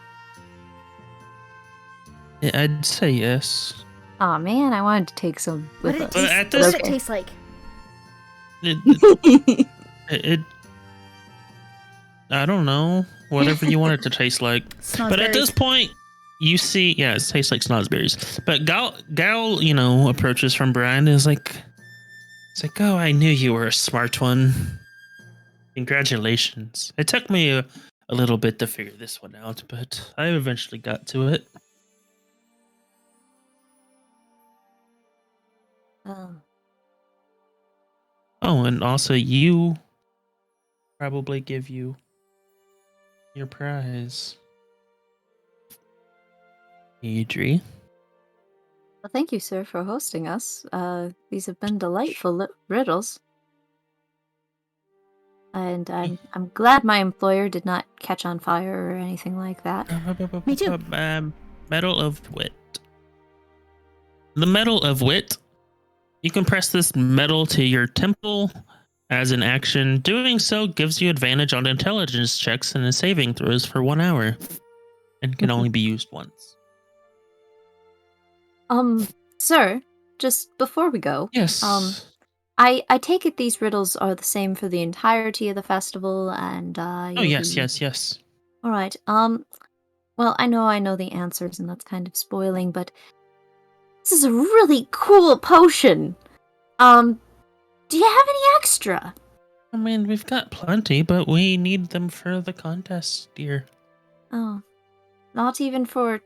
I'd say yes. Aw, man, I wanted to take some What with did it us. But taste, at what this- did it taste like? It I don't know. Whatever you want it to taste like. But at this Snozzberries. point, you see, yeah, it tastes like snozzberries. But Gal, you know, approaches from Brian and is like, it's like, oh, I knew you were a smart one. Congratulations. It took me a little bit to figure this one out, but I eventually got to it. Oh. Oh, and also you probably give you your prize. Adri. Well, thank you, sir, for hosting us. These have been delightful riddles. and I'm glad my employer did not catch on fire or anything like that. Me too. Medal of Wit. The Medal of Wit. You can press this medal to your temple as an action. Doing so gives you advantage on intelligence checks and saving throws for 1 hour, and can only be used once. Sir, just before we go, Yes. I take it these riddles are the same for the entirety of the festival, and Oh you'll yes, be... yes. All right. Well, I know the answers, and that's kind of spoiling, but this is a really cool potion. Do you have any extra? I mean, we've got plenty, but we need them for the contest, dear. Oh, not even for...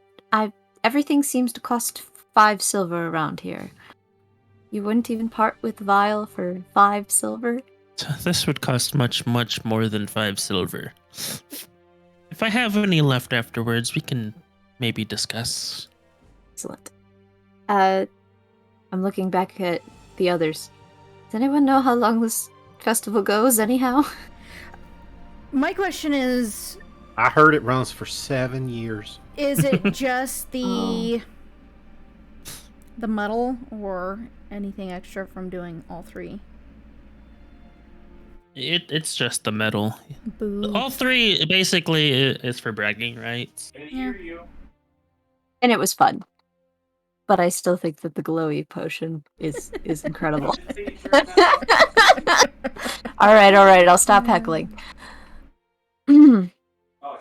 Everything seems to cost 5 silver around here. You wouldn't even part with the vial for 5 silver? This would cost much, much more than 5 silver. If I have any left afterwards, we can maybe discuss. Excellent. I'm looking back at the others. Does anyone know how long this festival goes, anyhow? My question is, I heard it runs for 7 years. is it just the medal, or anything extra from doing all 3? It's just the medal. Boo. All 3 basically is for bragging rights. Yeah. And it was fun. But I still think that the glowy potion is incredible. All right, I'll stop heckling.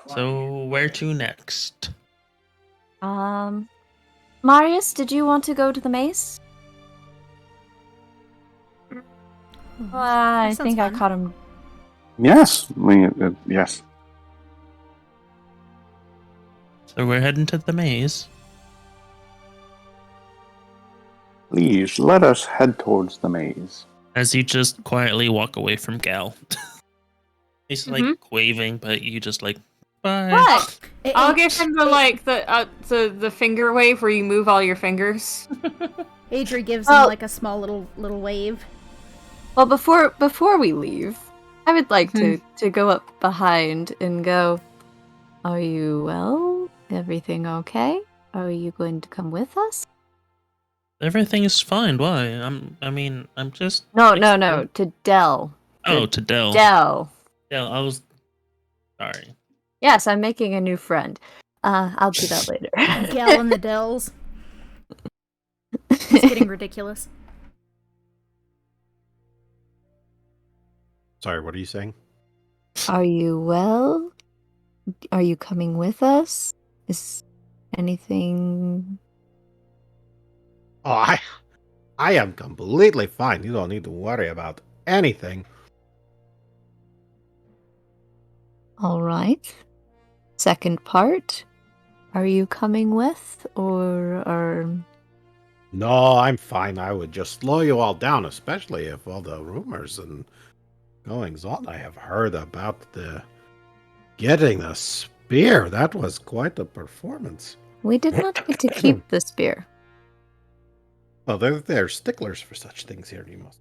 So where to next? Marius, did you want to go to the maze? I sounds think I fun. caught him. Yes, yes. So we're heading to the maze. Please let us head towards the maze. As you just quietly walk away from Gal. He's like waving, but you just like, bye. What? I'll give him the finger wave where you move all your fingers. Adri gives him like a small little wave. Well, before we leave, I would like to go up behind and go, "Are you well? Everything okay? Are you going to come with us?" Everything is fine. Why? I'm just... No, to Dell. Oh, to Dell. Dell. Dell, I was... Sorry. Yes, I'm making a new friend. I'll do that later. Gal and the Dells. It's getting ridiculous. Sorry, what are you saying? Are you well? Are you coming with us? Is anything... Oh, I am completely fine. You don't need to worry about anything. All right. Second part. Are you coming with, or are... No, I'm fine. I would just slow you all down, especially if all the rumors and goings on I have heard about the getting the spear. That was quite a performance. We did not get to keep the spear. Well, they're sticklers for such things here, you must.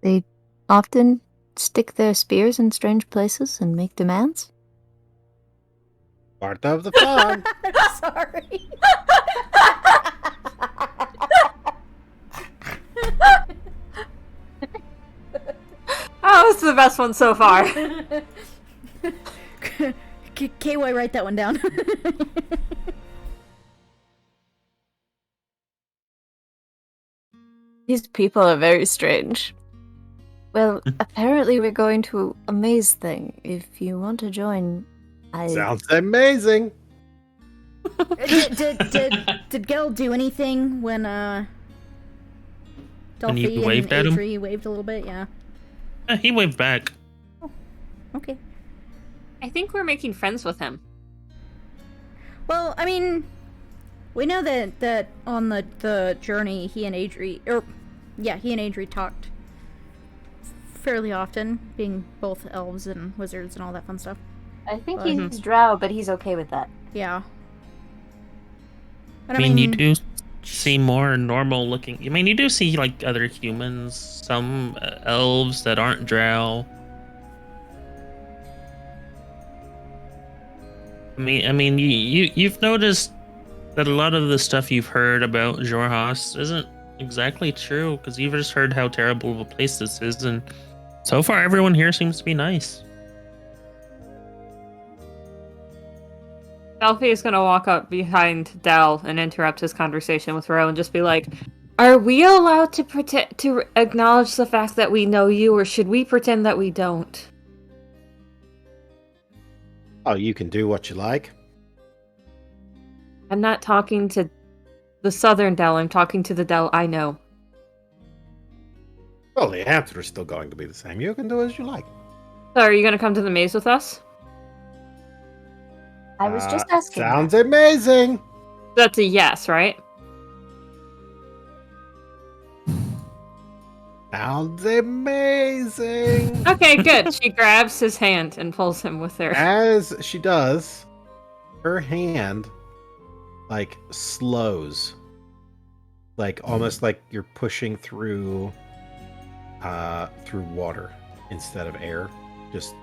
They often stick their spears in strange places and make demands. Part of the fun. Sorry. Oh, this is the best one so far. KY, write that one down. These people are very strange. Well, apparently we're going to a maze thing. If you want to join, Sounds amazing. Did Gel do anything when Dolphy and waved at him? Adri waved a little bit? Yeah. He waved back. Okay. I think we're making friends with him. Well, I mean, we know that on the journey, he and Adri talked fairly often, being both elves and wizards and all that fun stuff. I think he's drow, but he's okay with that. Yeah. But I mean, you do see more normal looking. I mean, you do see like other humans, some elves that aren't drow. I mean, you've noticed that a lot of the stuff you've heard about Jorhas isn't exactly true, because you've just heard how terrible of a place this is, and so far everyone here seems to be nice. Alfie is gonna walk up behind Dal and interrupt his conversation with Ro and just be like, "Are we allowed to acknowledge the fact that we know you, or should we pretend that we don't?" Oh, you can do what you like. I'm not talking to the Southern Dal. I'm talking to the Dal I know. Well, the answer is still going to be the same. You can do as you like. So, are you gonna come to the maze with us? I was just asking. Sounds amazing. That's a yes, right? Sounds amazing. Okay, good. She grabs his hand and pulls him with her. As she does, her hand like slows, like almost like you're pushing through water instead of air. Just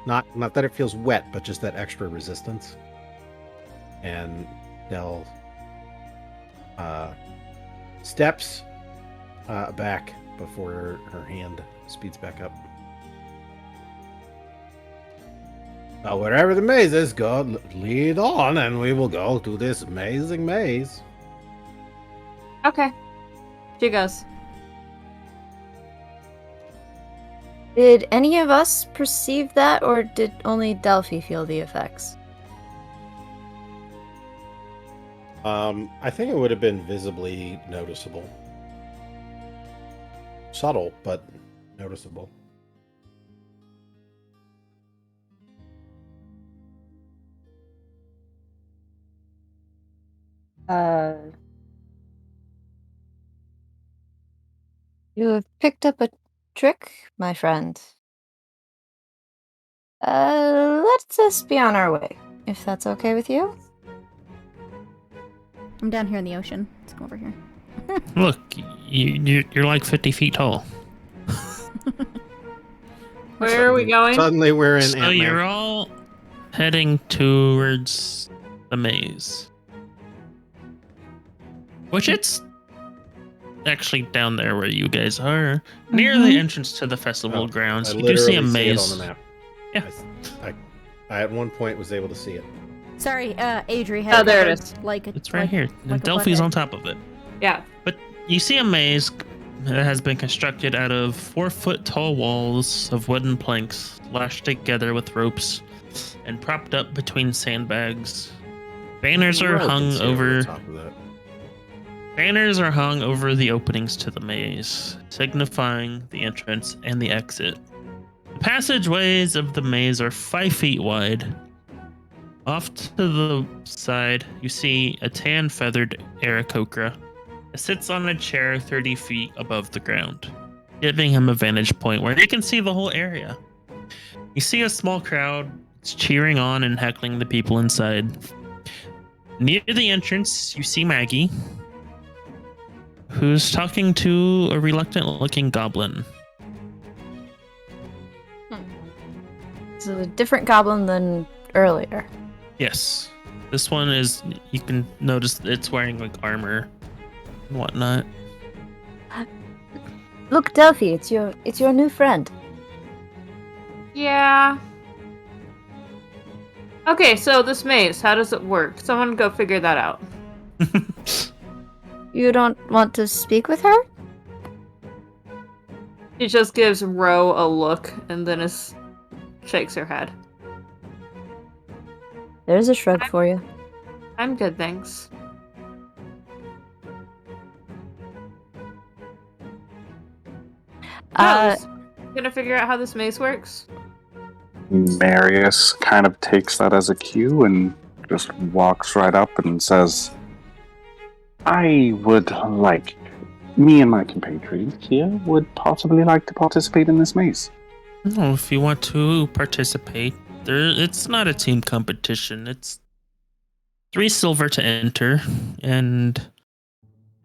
not that it feels wet, but just that extra resistance. And Del steps back before her hand speeds back up. Wherever the maze is, go lead on, and we will go to this amazing maze. Okay. She goes. Did any of us perceive that, or did only Delphi feel the effects? I think it would have been visibly noticeable. Subtle, but noticeable. You have picked up a trick, my friend. Let us be on our way, if that's okay with you. I'm down here in the ocean. Let's go over here. Look, you're like 50 feet tall. Where are we going? Suddenly we're in So Ant-Man. you're all heading towards the maze. Which it's actually down there where you guys are. Near the entrance to the festival grounds. I You do see a literally maze. See it on the map. Yeah. I at one point was able to see it. Sorry, Adri Oh, there it is. It's right here. like a Delphi's butthead. on top of it. Yeah. But you see a maze that has been constructed out of 4-foot tall walls of wooden planks lashed together with ropes and propped up between sandbags. Banners are hung over. Banners are hung over the openings to the maze, signifying the entrance and the exit. The passageways of the maze are 5 feet wide. Off to the side, you see a tan-feathered Aarakocra. It sits on a chair 30 feet above the ground, giving him a vantage point where you can see the whole area. You see a small crowd cheering on and heckling the people inside. Near the entrance, you see Maggie, who's talking to a reluctant-looking goblin. It's a different goblin than earlier. Yes. This one is, you can notice it's wearing like armor and whatnot. Look, Delphi, it's your new friend. Yeah. Okay, so this maze, how does it work? Someone go figure that out. You don't want to speak with her? She just gives Ro a look and then shakes her head. There's a shrug for you. I'm good, thanks. Gonna figure out how this maze works? Marius kind of takes that as a cue and just walks right up and says, I would like, me and my compatriots here would possibly like to participate in this maze. No, if you want to participate, it's not a team competition. It's 3 silver to enter, and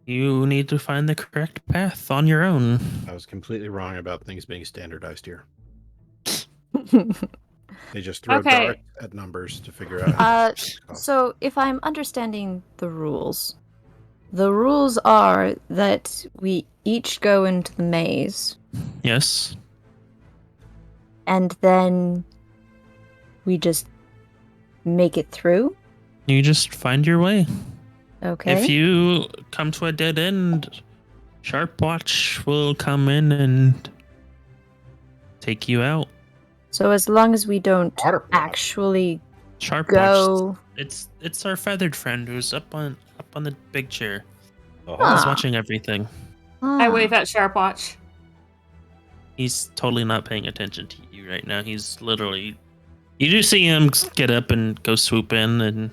You need to find the correct path on your own. I was completely wrong about things being standardized here. They just throw Okay. darts at numbers to figure out how much it costs. So if I'm understanding the rules are that we each go into the maze, Yes. and then we just make it through. You just find your way. Okay. If you come to a dead end, Sharp Watch will come in and take you out. So as long as we don't Water plot. actually Sharp go, Watch. It's our feathered friend who's up on the big chair. Oh, Ah. He's watching everything. I wave at Sharpwatch. He's totally not paying attention to you right now. He's literally. You do see him get up and go swoop in and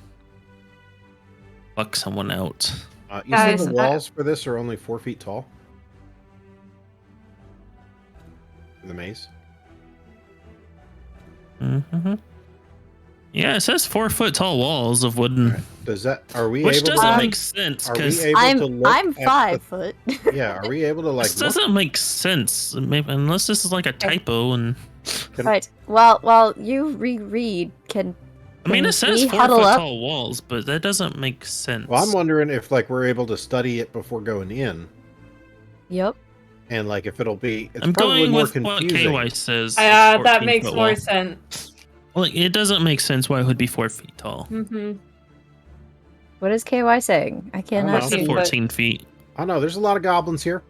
fuck someone out. You said Guys, the walls for this are only 4 feet tall? For the maze? Mm-hmm. Yeah, it says 4 foot tall walls of wooden, Does that? Are we which able doesn't to? make sense Are we because able to look I'm at 5 foot. Yeah, are we able to like this look? doesn't make sense. Maybe, unless this is like a typo. And Right. Well, while you reread, can I mean, it says we 4 huddle foot up? tall walls, but that doesn't make sense. Well, I'm wondering if like we're able to study it before going in, Yep. and like if it'll be. It's I'm probably going more with what confusing. KY says. That 14 makes foot more wall. sense. Well, it doesn't make sense why it would be 4 feet tall. Mm-hmm. What is KY saying? I I cannot don't I know. said see. 14 feet. I know there's a lot of goblins here.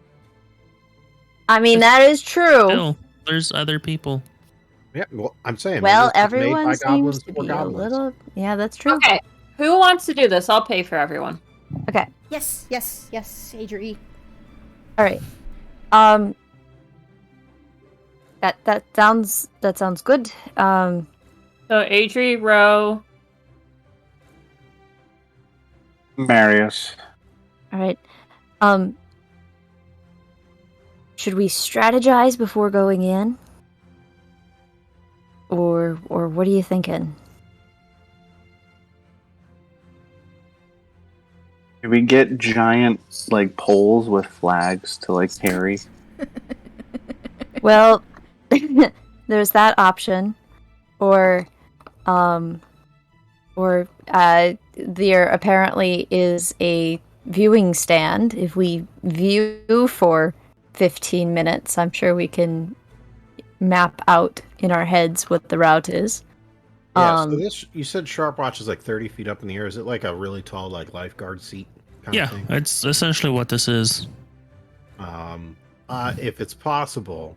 I mean, that is true. Still, there's other people. Yeah, well, I'm saying. Well, maybe it's made everyone by seems goblins to for be a goblins. little. Yeah, that's true. Okay, who wants to do this? I'll pay for everyone. Okay. Yes, yes, yes, Adri. All right. That sounds good. So Adri, Row. Marius. All right. Should we strategize before going in? Or what are you thinking? Do we get giant like poles with flags to like carry? Well, there's that option, or there apparently is a viewing stand. If we view for 15 minutes, I'm sure we can map out in our heads what the route is. Yeah. So this, you said Sharp Watch is like 30 feet up in the air. Is it like a really tall like lifeguard seat kind Yeah, of thing? it's essentially what this is. If it's possible,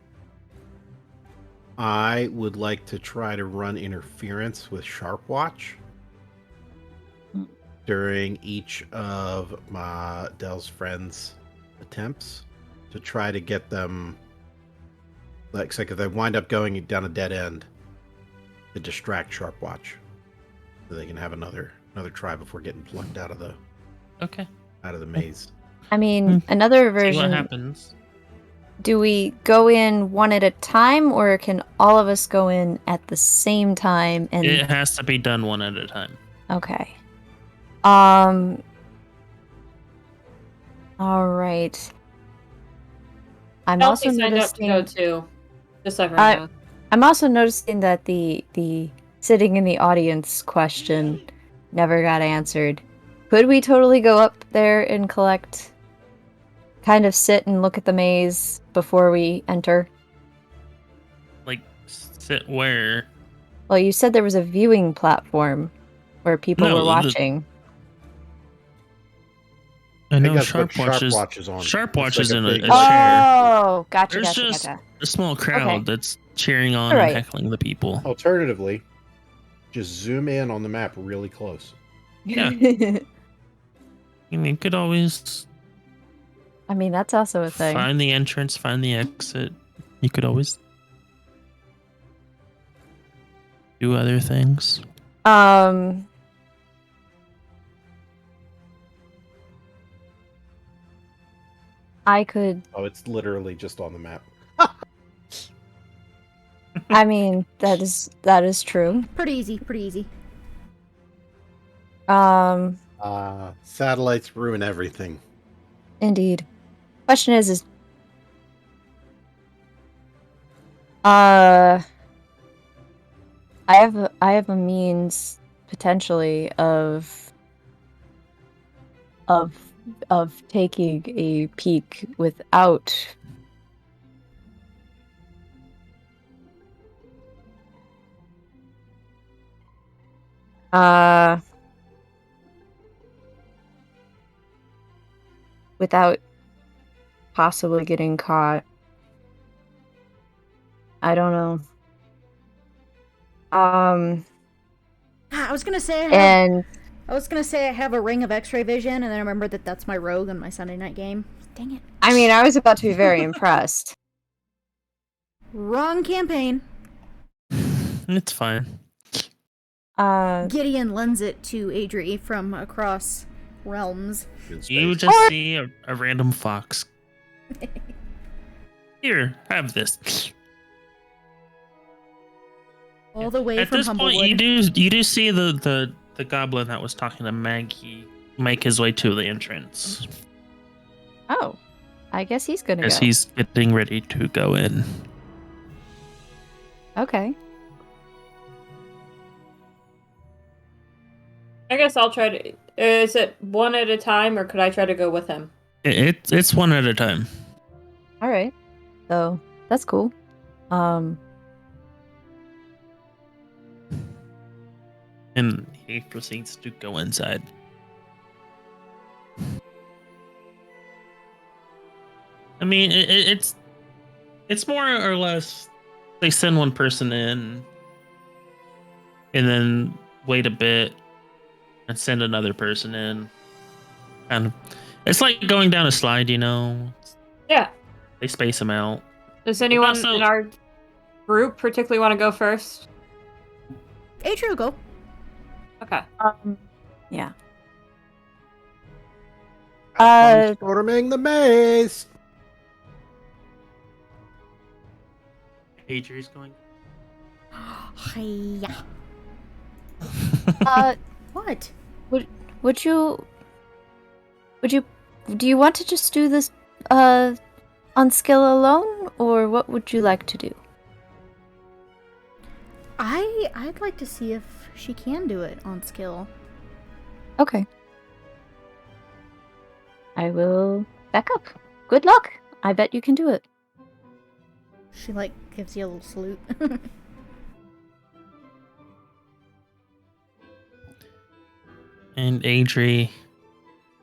I would like to try to run interference with Sharp Watch during each of my Dell's friends' attempts to try to get them, like, if they wind up going down a dead end, to distract Sharp Watch, so they can have another try before getting plucked out of the Okay. maze. I mean, another See what version. happens. Do we go in one at a time, or can all of us go in at the same time? And It has to be done one at a time. okay. All right. I'm also Elsie signed up to noticing. go too. Just so everyone knows. I'm also noticing that the sitting in the audience question never got answered. Could we totally go up there and collect, kind of sit and look at the maze before we enter? Like, sit where? Well, you said there was a viewing platform where people No, were the- watching. I know that's what Sharp Watch is. Watch is on. Sharp It's Watch like is a in a big- chair. Oh, gotcha, There's gotcha, just gotcha. a small crowd Okay. that's cheering on Alright. and heckling the people. Alternatively, just zoom in on the map really close. Yeah. I mean, you could always I mean, that's also a thing. find the entrance, find the exit. You could always do other things. I could. Oh, it's literally just on the map. I mean, that is true. Pretty easy, pretty easy. Satellites ruin everything. Indeed. Question is I have a means potentially of taking a peek without without possibly getting caught. I don't know. I was gonna say And I have a ring of X-ray vision, and then I remembered that that's my rogue in my Sunday night game. Dang it! I mean, I was about to be very impressed. Wrong campaign. It's fine. Gideon lends it to Adri from across realms. In space. You just see a random fox. Here, have this. All the way At from this point, Humblewood. you do see the goblin that was talking to Maggie make his way to the entrance Oh, I guess he's gonna as go. he's getting ready to go in. Okay. I guess I'll try to. Is it one at a time, or could I try to go with him? It's one at a time. All right. So that's cool. And he proceeds to go inside. I mean, it's more or less they send one person in, and then wait a bit, and send another person in. And it's like going down a slide, you know. Yeah. They space them out. Does anyone Also- in our group particularly want to go first? Adri will go. Okay. Yeah. Storming the maze. Adri's going. Hiya. What? Would you do you want to just do this on skill alone, or what would you like to do? I'd like to see if she can do it on skill. Okay. I will back up. Good luck. I bet you can do it. She like gives you a little salute. And Adri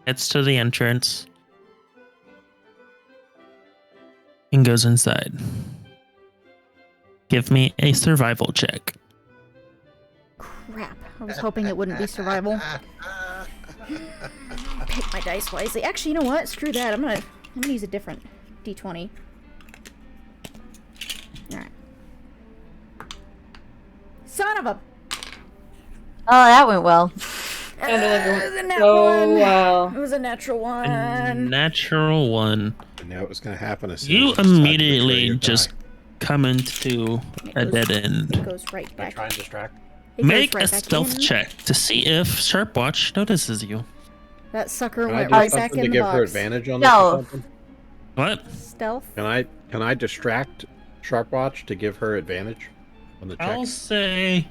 gets to the entrance and goes inside. Give me a survival check. Crap. I was hoping it wouldn't be survival. Pick my dice wisely. Actually, you know what? Screw that. I'm gonna use a different D20. Alright. Son of a... Oh, that went well. And it was a nat so one. well. It was a natural A one. natural one. I knew it was going to happen as soon You as I decided to betray immediately your just guy. come into a dead It end. goes right I back. try and distract. It Make goes right a back stealth in. check to see if Sharpwatch notices you. That sucker Can I went do right back something in to the give box. her advantage on this No. or something? What? Stealth. Can I distract Sharpwatch to give her advantage on the check? I'll say.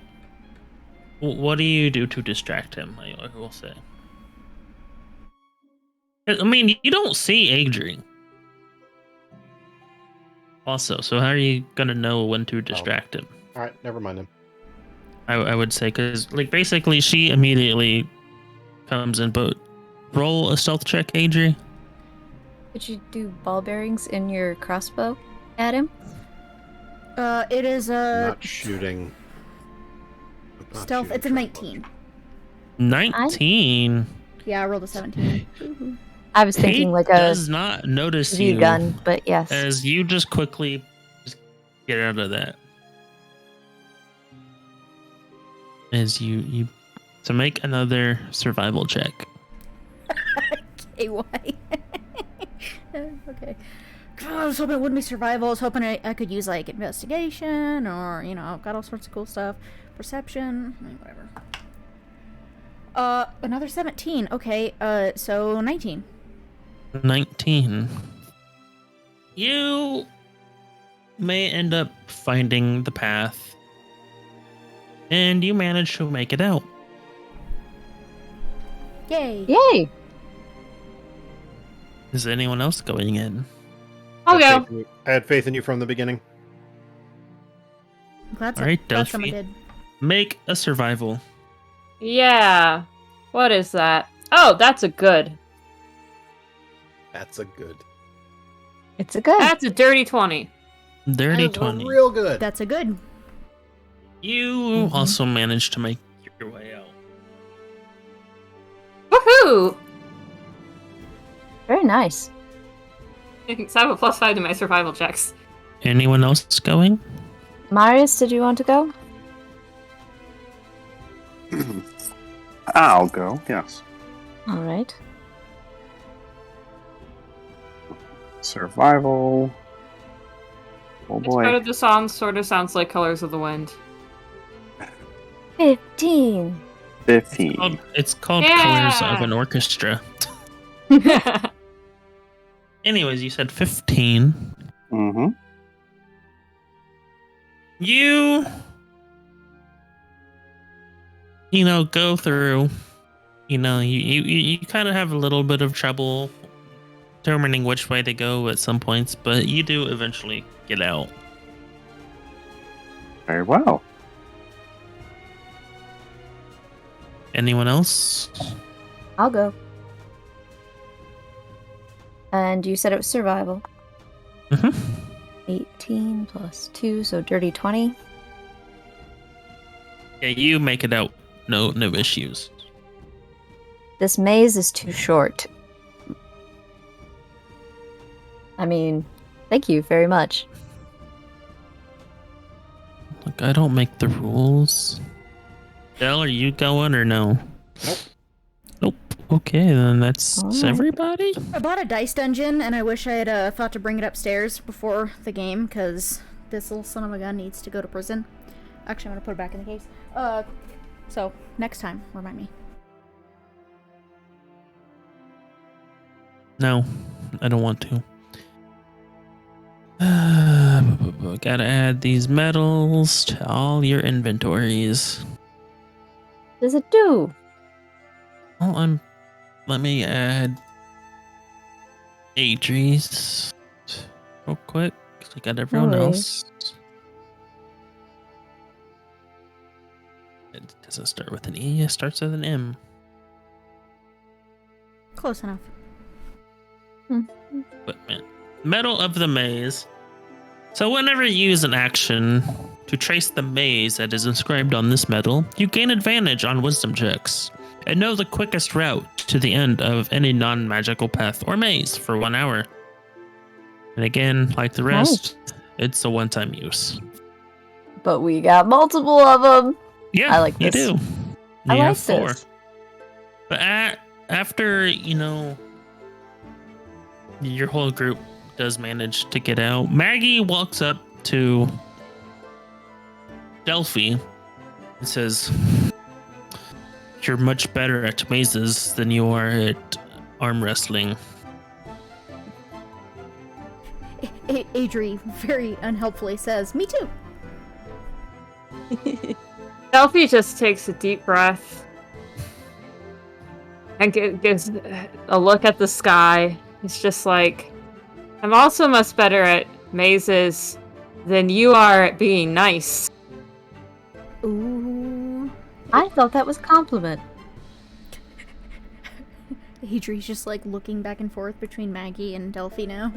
What do you do to distract him? I will say. I mean, you don't see Adrian. Also, so how are you gonna know when to distract him? All right, never mind him. I would say because like basically she immediately comes in, but roll a stealth check, Adri. Could you do ball bearings in your crossbow at him? It is I'm a not shooting. I'm not stealth. shooting It's a Sharpwatch. 19. 19. Yeah, I rolled a 17. I was thinking He like a does not notice V you gun, but yes. as you just quickly just get out of that. As you to make another survival check. KY. Okay. I was hoping it wouldn't be survival. I was hoping I could use like investigation or, you know, I've got all sorts of cool stuff. Perception. I mean, whatever. Another 17. Okay, so 19. 19. You may end up finding the path, and you manage to make it out. Yay! Yay! Is anyone else going in? I'll I had go. faith in you- I had faith in you from the beginning. I'm glad, All right, glad someone Delphi. did. Make a survival. Yeah. What is that? Oh, that's a good. That's a good. It's a good. That's a dirty 20. Dirty That is a 20. real good. That's a good. You also managed to make your way out. Woohoo! Very nice. So I have a +5 to my survival checks. Anyone else going? Marius, did you want to go? I'll go, yes. All right. Survival. Oh This part boy. of the song sort of sounds like Colors of the Wind. 15. 15. It's called Yeah! Colors of an Orchestra. Anyways, you said 15. Mm-hmm. You go through. You kind of have a little bit of trouble determining which way to go at some points, but you do eventually get out. Very well. Anyone else? I'll go. And you said it was survival. Mhm. 18 plus 2, so dirty 20. Yeah, you make it out. No issues. This maze is too short. I mean, thank you very much. Look, I don't make the rules. Del, are you going or no? Nope. Nope. Okay, then that's Alright. everybody. I bought a dice dungeon, and I wish I had thought to bring it upstairs before the game, because this little son of a gun needs to go to prison. Actually, I'm gonna put it back in the case. So next time, remind me. No, I don't want to. Gotta add these medals to all your inventories. What does it do? Well, let me add Adries real quick, because I got everyone Alright. else. It doesn't start with an E, it starts with an M. Close enough. Equipment. Medal of the Maze. So whenever you use an action to trace the maze that is inscribed on this medal, you gain advantage on wisdom checks and know the quickest route to the end of any non-magical path or maze for 1 hour. And again, like the rest, it's a one-time use. But we got multiple of them. Yeah, I like you this. do. I You like have 4. this. But after, your whole group does manage to get out, Maggie walks up to Delphi and says, "You're much better at mazes than you are at arm wrestling." Adri very unhelpfully says, "Me too." Delphi just takes a deep breath and gives a look at the sky. It's just like, I'm also much better at mazes than you are at being nice. Ooh. I thought that was a compliment. Adri's just like looking back and forth between Maggie and Delphi now.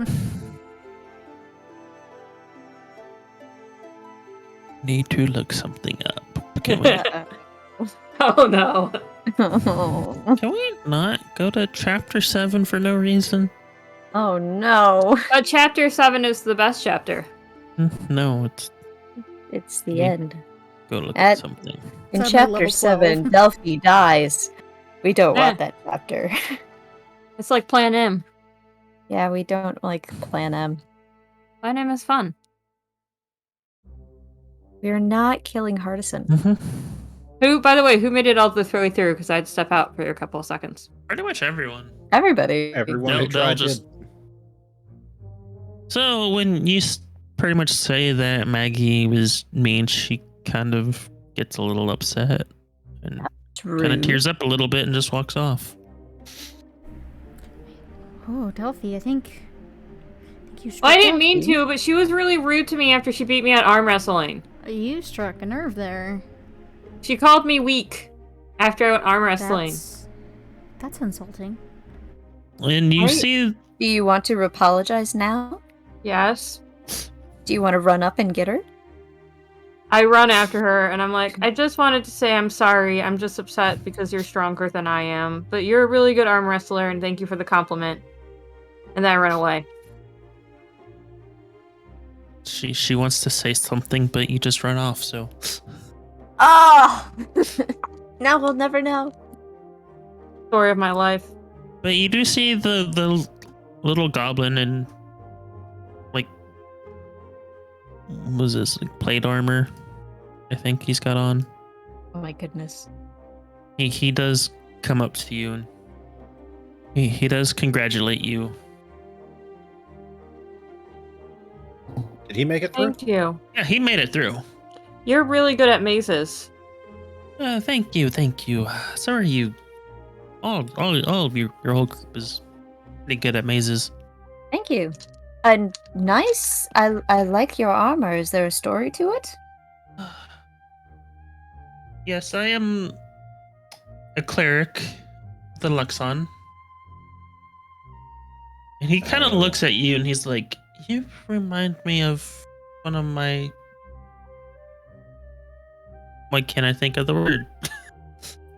Need to look something up. Can we, Oh no. can we not go to chapter 7 for no reason? Oh no. But chapter 7 is the best chapter. No, it's It's the Yeah. end. go look At- at something. In It's on chapter level 7, 12. Delphi dies. We don't want Eh. that chapter. It's like Plan M. Yeah, we don't like Plan M. Plan M is fun. We're not killing Hardison. Who, by the way, who made it all the way through? Because I had to step out for a couple of seconds. Pretty much everyone. Everybody. Everyone who They'll tried just. did. So when you pretty much say that Maggie was mean, she kind of gets a little upset and kind of tears up a little bit and just walks off. Oh, Delphi, I think you struck Well, I didn't mean Delphi. to, but she was really rude to me after she beat me at arm wrestling. You struck a nerve there. She called me weak after I went arm wrestling. That's insulting. And you Right. see, Do you want to apologize now? Yes. Do you want to run up and get her? I run after her and I'm like, I just wanted to say I'm sorry. I'm just upset because you're stronger than I am. But you're a really good arm wrestler and thank you for the compliment. And then I run away. she wants to say something, but you just run off. So Oh! Now we'll never know. Story of my life. but you do see the little goblin in like, what was this, like plate armor? I think he's got on. Oh my goodness. He does come up to you and he does congratulate you. Did he make it through? Thank you. Yeah, he made it through. You're really good at mazes. Thank you. Sorry, you. All of your whole group is pretty good at mazes. Thank you. And nice. I like your armor. Is there a story to it? Yes, I am a cleric, the Luxon. And he kind of looks at you and he's like, "You remind me of one of my. Why can't I think of the word?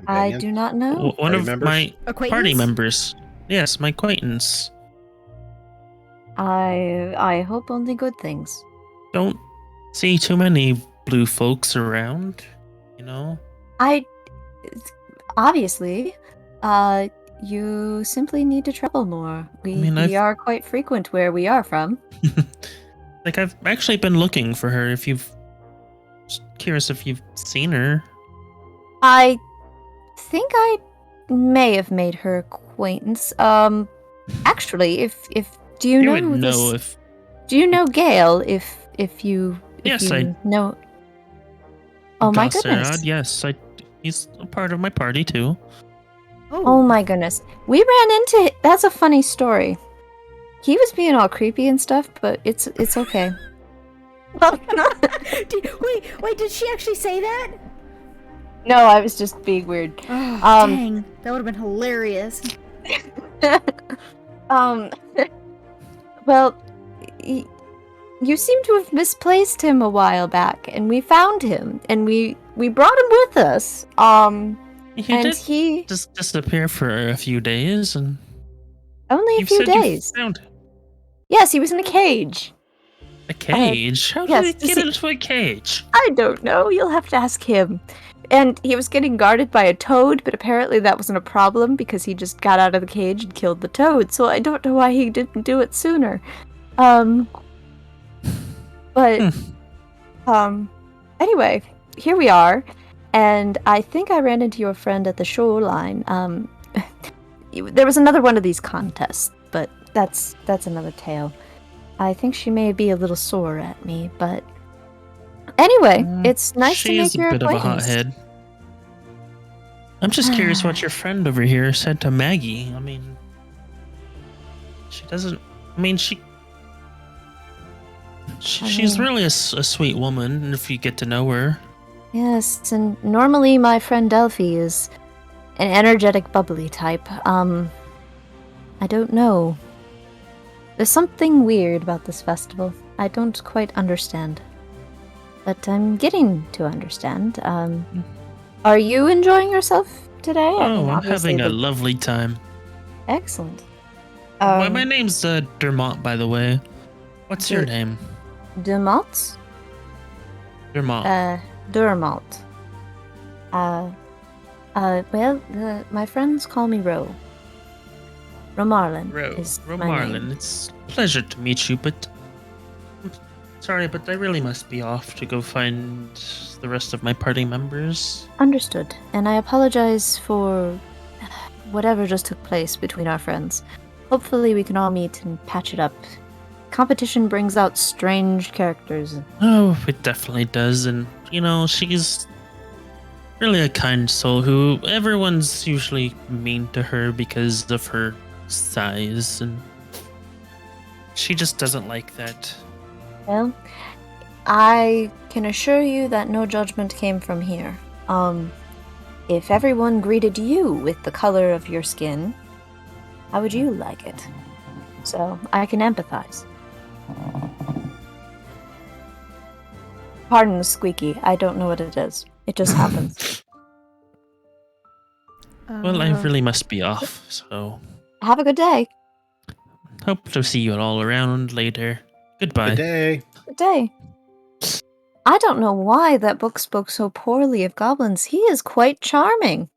I Companion? do not know. One Party of members? my Acquaintance? party members. Yes, my acquaintance. I hope only good things. Don't see too many blue folks around, you know." Obviously, you simply need to travel more. We I've- are quite frequent where we are from. Like, I've actually been looking for her. Just curious if you've seen her. I think I may have made her acquaintance. Actually, if do you You know would who know this? if. Do you know Gale? If you Yes, I know. Oh my goodness! Gossard, yes, he's a part of my party too. Oh my goodness! We ran into. That's a funny story. He was being all creepy and stuff, but it's okay. Wait, did she actually say that? No, I was just being weird. Oh, dang. That would have been hilarious. Well, you seem to have misplaced him a while back, and we found him, and we brought him with us. He And did he just disappear for a few days, and only a you few said you days. found him. Yes, he was in a cage. A cage? How yes, did he get see- into a cage? I don't know. You'll have to ask him. And he was getting guarded by a toad, but apparently that wasn't a problem because he just got out of the cage and killed the toad. So I don't know why he didn't do it sooner. But anyway, here we are, and I think I ran into your friend at the shoreline. There was another one of these contests, but that's another tale. I think she may be a little sore at me, but anyway, it's nice to She make is a your bit of a acquaintance. hothead. I'm just curious what your friend over here said to Maggie. I mean, she doesn't. I mean, she's really a sweet woman if you get to know her. Yes, and normally my friend Delphi is an energetic, bubbly type. I don't know. There's something weird about this festival. I don't quite understand. But I'm getting to understand. Are you enjoying yourself today? Oh, I'm obviously having a lovely time. Excellent. My name's Dermont, by the way. What's your name? Demont? Dermont. Dermont. Well, my friends call me Ro. Romarlin is my Romarlin, name. it's a pleasure to meet you, but I'm sorry, but I really must be off to go find the rest of my party members. Understood. And I apologize for whatever just took place between our friends. Hopefully we can all meet and patch it up. Competition brings out strange characters. Oh, it definitely does. And, she's really a kind soul who everyone's usually mean to her because of her size. And she just doesn't like that. Well, I can assure you that no judgment came from here. If everyone greeted you with the color of your skin, how would you like it? So, I can empathize. Pardon the squeaky, I don't know what it is. It just happens. Well, I really must be off, so Have a good day. hope to see you all around later. Goodbye. Good day. Good day. I don't know why that book spoke so poorly of goblins. He is quite charming.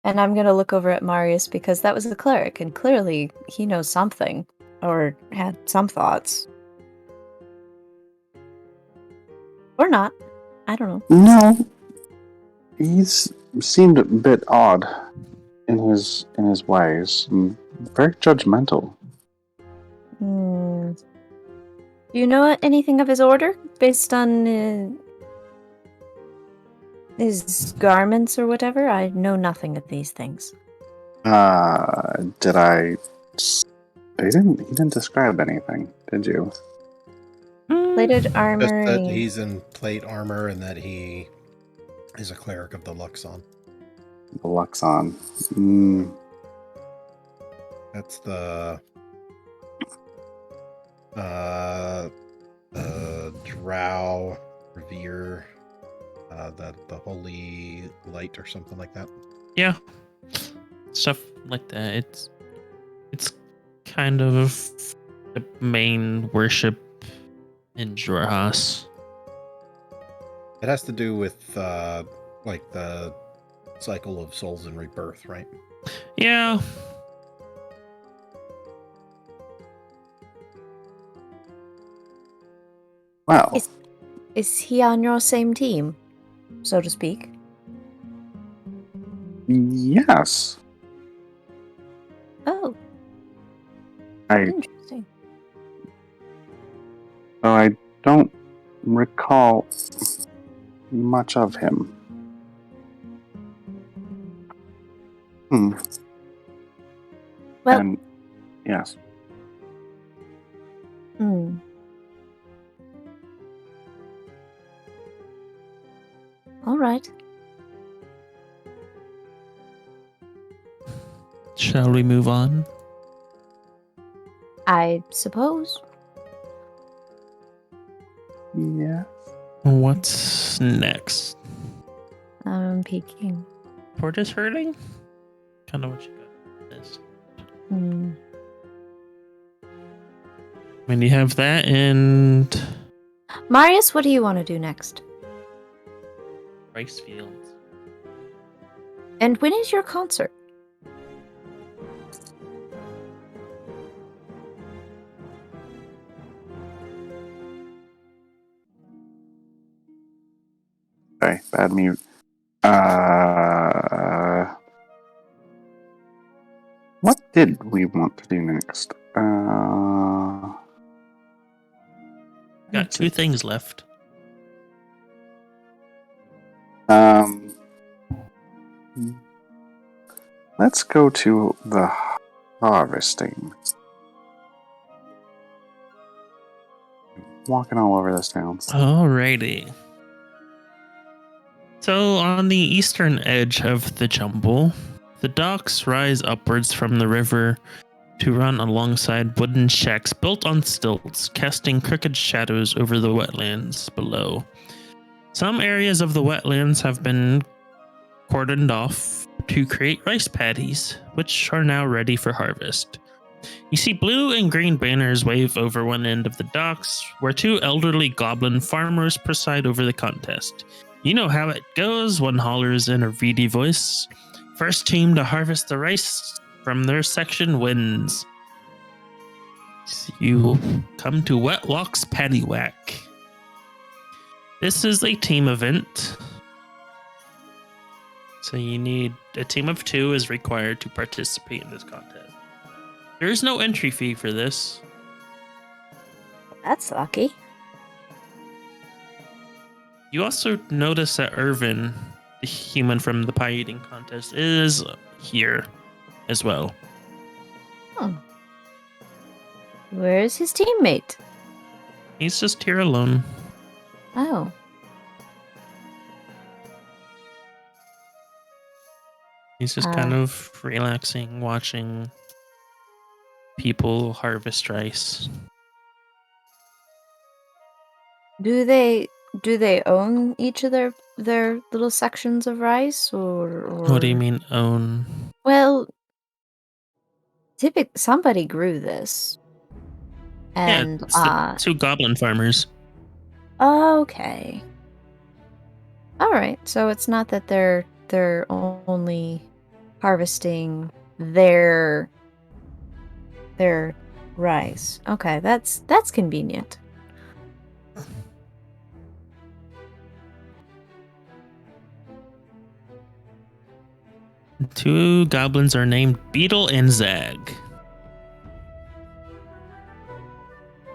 And I'm going to look over at Marius because that was a cleric, and clearly he knows something, or had some thoughts. Or not. I don't know. No, he's seemed a bit odd in his ways, and very judgmental. Do you know anything of his order based on his garments or whatever? I know nothing of these things. Did I? He didn't describe anything, did you? Plated armor. Just that he's in plate armor and that he is a cleric of the Luxon. The Luxon. That's the Drow Revere, the Holy Light or something like that. Yeah, stuff like that. It's kind of the main worship in Jorhas. It has to do with like the cycle of souls and rebirth, right? Yeah. Well, Is he on your same team, so to speak? yes. Oh, I interesting. Though I don't recall much of him. Well, And yes. All right. Shall we move on? I suppose. Yeah. What's next? I'm peeking. Portis hurting? Kind of what you got. This. When you have that and Marius, what do you want to do next? rice fields. And when is your concert? Okay, bad mute. What did we want to do next? Got two things left. Let's go to the harvesting. Walking all over this town. Alrighty. So, on the eastern edge of the jumble, the docks rise upwards from the river to run alongside wooden shacks built on stilts, casting crooked shadows over the wetlands below. Some areas of the wetlands have been cordoned off to create rice paddies, which are now ready for harvest. You see blue and green banners wave over one end of the docks, where two elderly goblin farmers preside over the contest. You know how it goes, one hollers in a reedy voice. First team to harvest the rice from their section wins. You come to Wetlock's Paddy Whack. This is a team event. So you need a team of 2 is required to participate in this contest. There is no entry fee for this. That's lucky. You also notice that Irvin, the human from the pie eating contest, is here as well. Where's his teammate? He's just here alone. Oh. He's just kind of relaxing, watching people harvest rice. Do they own each of their little sections of rice or What do you mean own? Well, somebody grew this. And it's the 2 goblin farmers. okay. All right. So it's not that they're only harvesting their rice. Okay, that's convenient. The 2 goblins are named Beetle and Zag.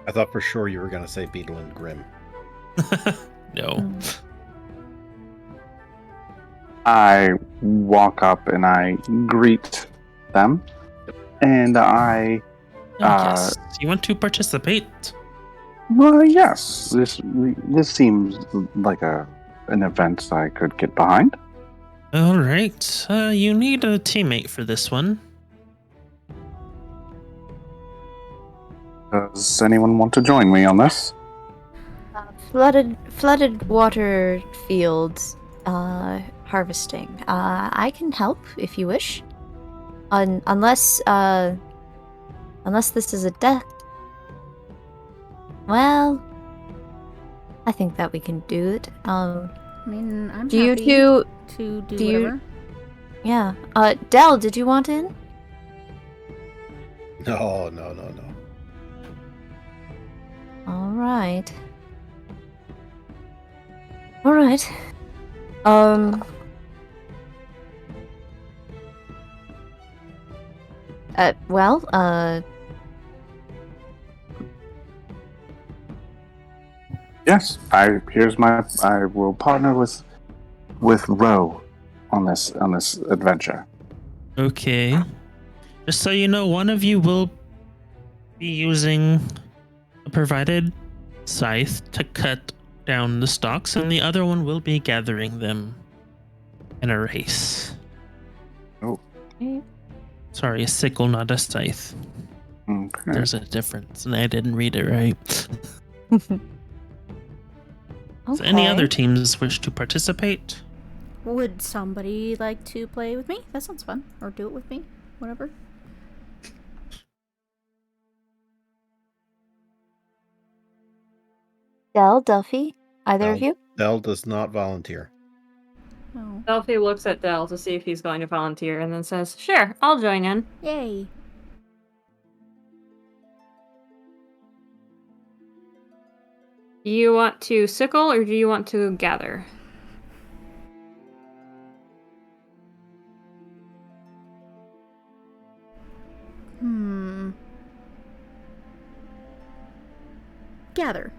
I thought for sure you were going to say Beetle and Grim. No. I walk up and I greet them, and I. Yes. You want to participate? Well, yes. This seems like an event I could get behind. All right. You need a teammate for this one. Does anyone want to join me on this? Flooded water fields harvesting. I can help if you wish. Unless this is a death. Well, I think that we can do it. I mean, I'm do you happy two to do do you- whatever. Yeah. Del, did you want in? No. All right. Well, Yes. I will partner with Ro on this adventure. Okay. Just so you know, one of you will be using a provided scythe to cut down the stalks, and the other one will be gathering them in a race. Oh. Sorry, a sickle, not a scythe. Okay. There's a difference, and I didn't read it right. So any other teams wish to participate? Would somebody like to play with me? That sounds fun. Or do it with me. Whatever. Delphi, either of you? Del does not volunteer. Oh. Delphi looks at Del to see if he's going to volunteer and then says, "Sure, I'll join in." Yay. Do you want to sickle or do you want to gather? Gather.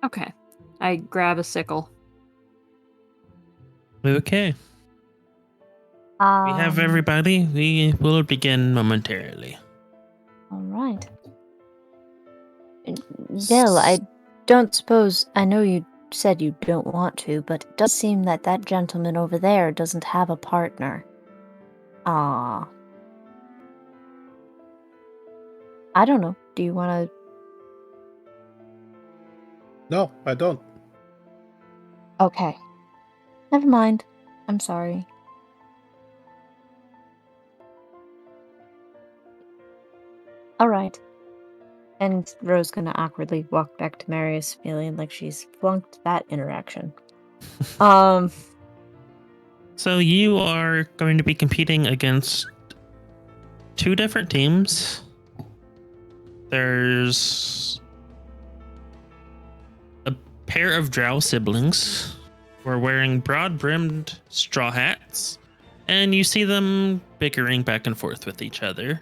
Okay. I grab a sickle. Okay. We have everybody. We will begin momentarily. All right. Del, I don't suppose... I know you said you don't want to, but it does seem that gentleman over there doesn't have a partner. I don't know. Do you want to... No, I don't. Okay. Never mind. I'm sorry. All right. And Ro's gonna awkwardly walk back to Marius, feeling like she's flunked that interaction. So you are going to be competing against 2 different teams. There's a pair of drow siblings were wearing broad-brimmed straw hats, and you see them bickering back and forth with each other.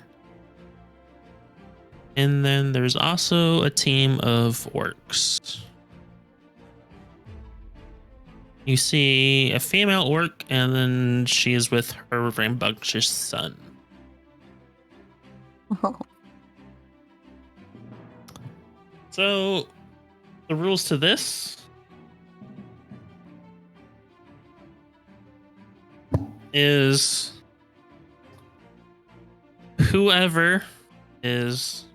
And then there's also a team of orcs. You see a female orc, and then she is with her rambunctious son. So, the rules to this is whoever is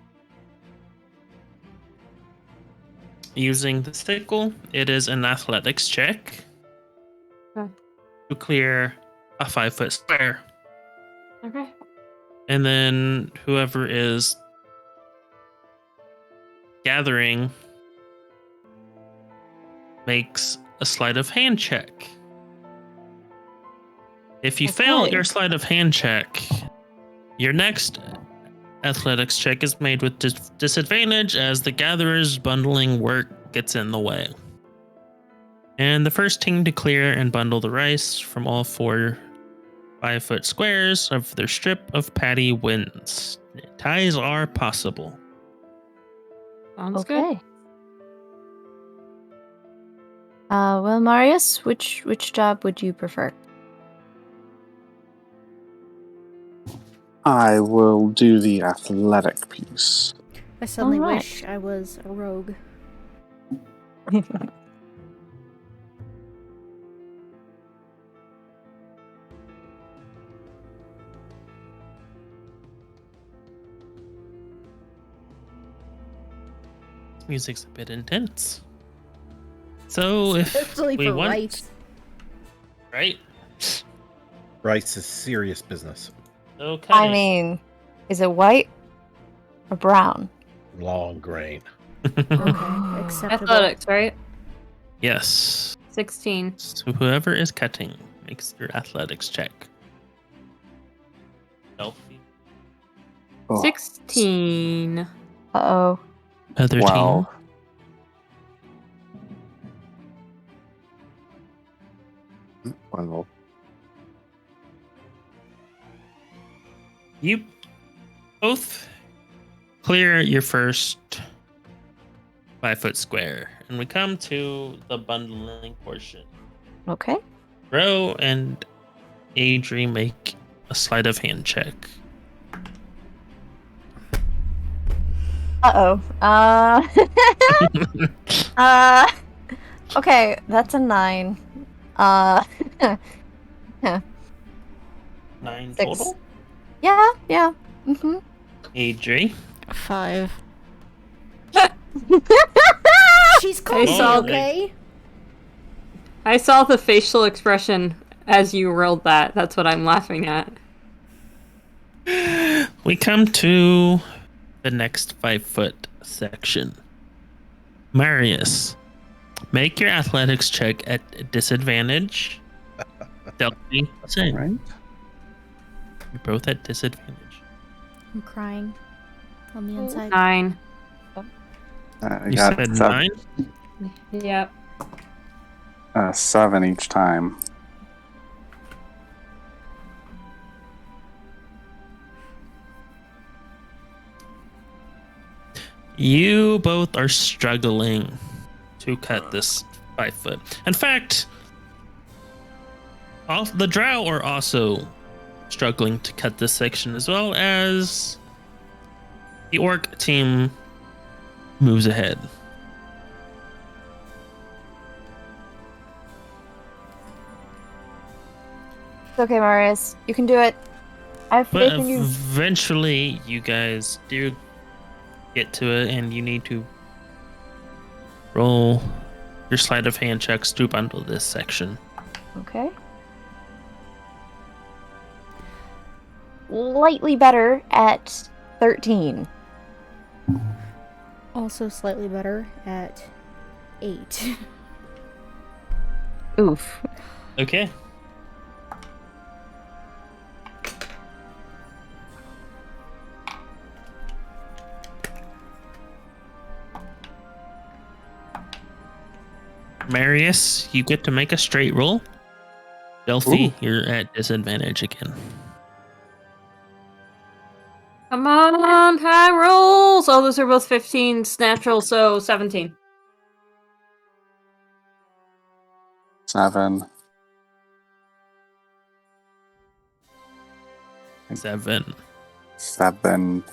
using the sickle, it is an athletics check Okay. to clear a 5-foot square. Okay. And then whoever is gathering makes a sleight of hand check. If you fail Okay. your sleight of hand check, your next athletics check is made with disadvantage as the gatherer's bundling work gets in the way. And the first team to clear and bundle the rice from all 4 5-foot squares of their strip of patty wins. Ties are possible. Sounds good. Okay. Well, Marius, which job would you prefer? I will do the athletic piece. I suddenly Alright. wish I was a rogue. This music's a bit intense. So if Especially we for want, rice. right? Rice is serious business. Okay. I mean, is it white or brown? Long grain. Okay, acceptable. Athletics, right? Yes. 16. So whoever is cutting makes your athletics check. Elfie. Oh, 16. Uh-oh. Other team. 12. Well, You both clear your first 5-foot square, and we come to the bundling portion. Okay. Ro and Adri make a sleight of hand check. Uh-oh. Okay, that's a 9. 9 6. total. Yeah. Mm-hmm. Adri. 5. She's I cold, saw okay? I saw the facial expression as you rolled that. That's what I'm laughing at. We come to the next 5-foot section. Marius, make your athletics check at disadvantage. Delphi, same. right? You're both at disadvantage. I'm crying on the inside. 9. I You got said seven, 9? Yep. 7 each time. You both are struggling to cut this 5-foot. In fact, the drow are also struggling to cut this section, as well as the orc team moves ahead. It's okay, Marius. You can do it. I have But faith in you. eventually, you guys do get to it, and you need to roll your sleight of hand checks to bundle this section. Okay. Slightly better at 13. Also slightly better at 8. Oof. Okay. Marius, you get to make a straight roll. Delphi, Ooh. you're at disadvantage again. Come on, high rolls! Oh, those are both 15s natural, so 17. 7. 7. 7.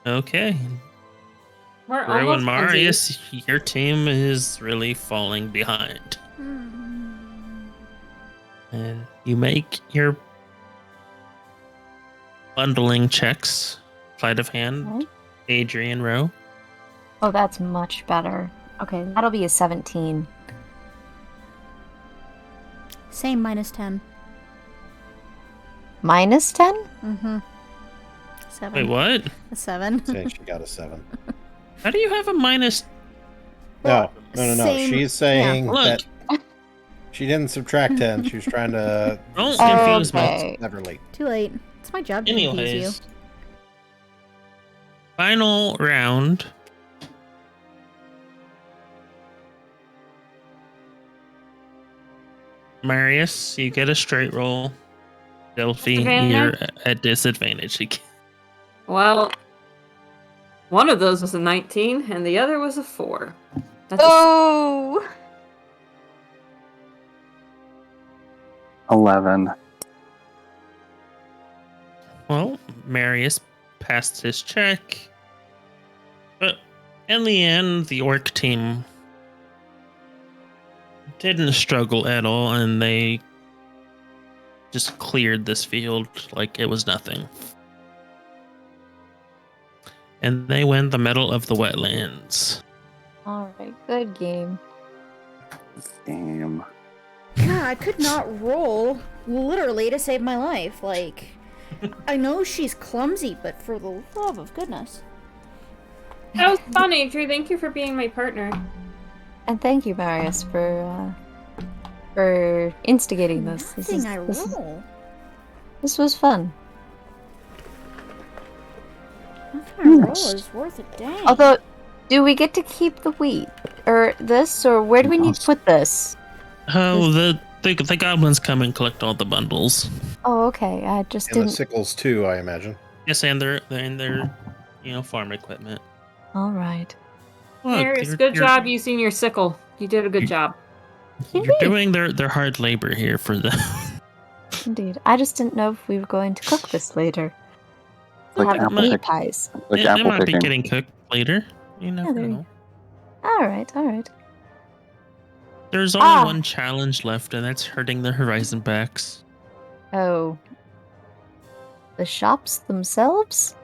Okay. We're Rue and almost Marius, your team is really falling behind. And you make your bundling checks. Sleight of hand, Okay. Adrian Rowe. Oh, that's much better. Okay, that'll be a 17. Same -10. Minus 10? Mm-hmm. 7. Wait, what? A 7. Saying she got a 7. How do you have a minus? No. Same- She's saying Look. that she didn't subtract 10. She was trying to Don't say confuse me. Okay. never late. Too late. It's my job to confuse you. Anyways, final round. Marius, you get a straight roll. Delphi, you're Disadvantage? at disadvantage again. Well, one of those was a 19, and the other was a 4. That's Oh! 11. Well, Marius passed his check. But in the end, the orc team didn't struggle at all, and they just cleared this field like it was nothing. And they win the Medal of the Wetlands. Alright, good game. Damn. God, I could not roll literally to save my life. Like, I know she's clumsy, but for the love of goodness. That was fun, Adri. Thank you for being my partner. And thank you, Marius, for instigating this. Nothing I roll. This was fun. Nothing I roll is worth a dang. Although, do we get to keep the wheat? Or this? Or where do we need to put this? Oh, the goblins come and collect all the bundles. Oh, okay. I just And the didn't... sickles too, I imagine. Yes, and they're in their, farm equipment. Alright. Look, Marius, you're- good you're- job using your sickle. You did a good job. You're doing their hard labor here for them. Indeed. I just didn't know if we were going to cook this later. Like Have apple meat pick- pies. Like it apple might be picking. getting cooked later. You never there you know. Alright, alright. There's only Ah. one challenge left, and that's hurting the horizon backs. Oh. The shops themselves?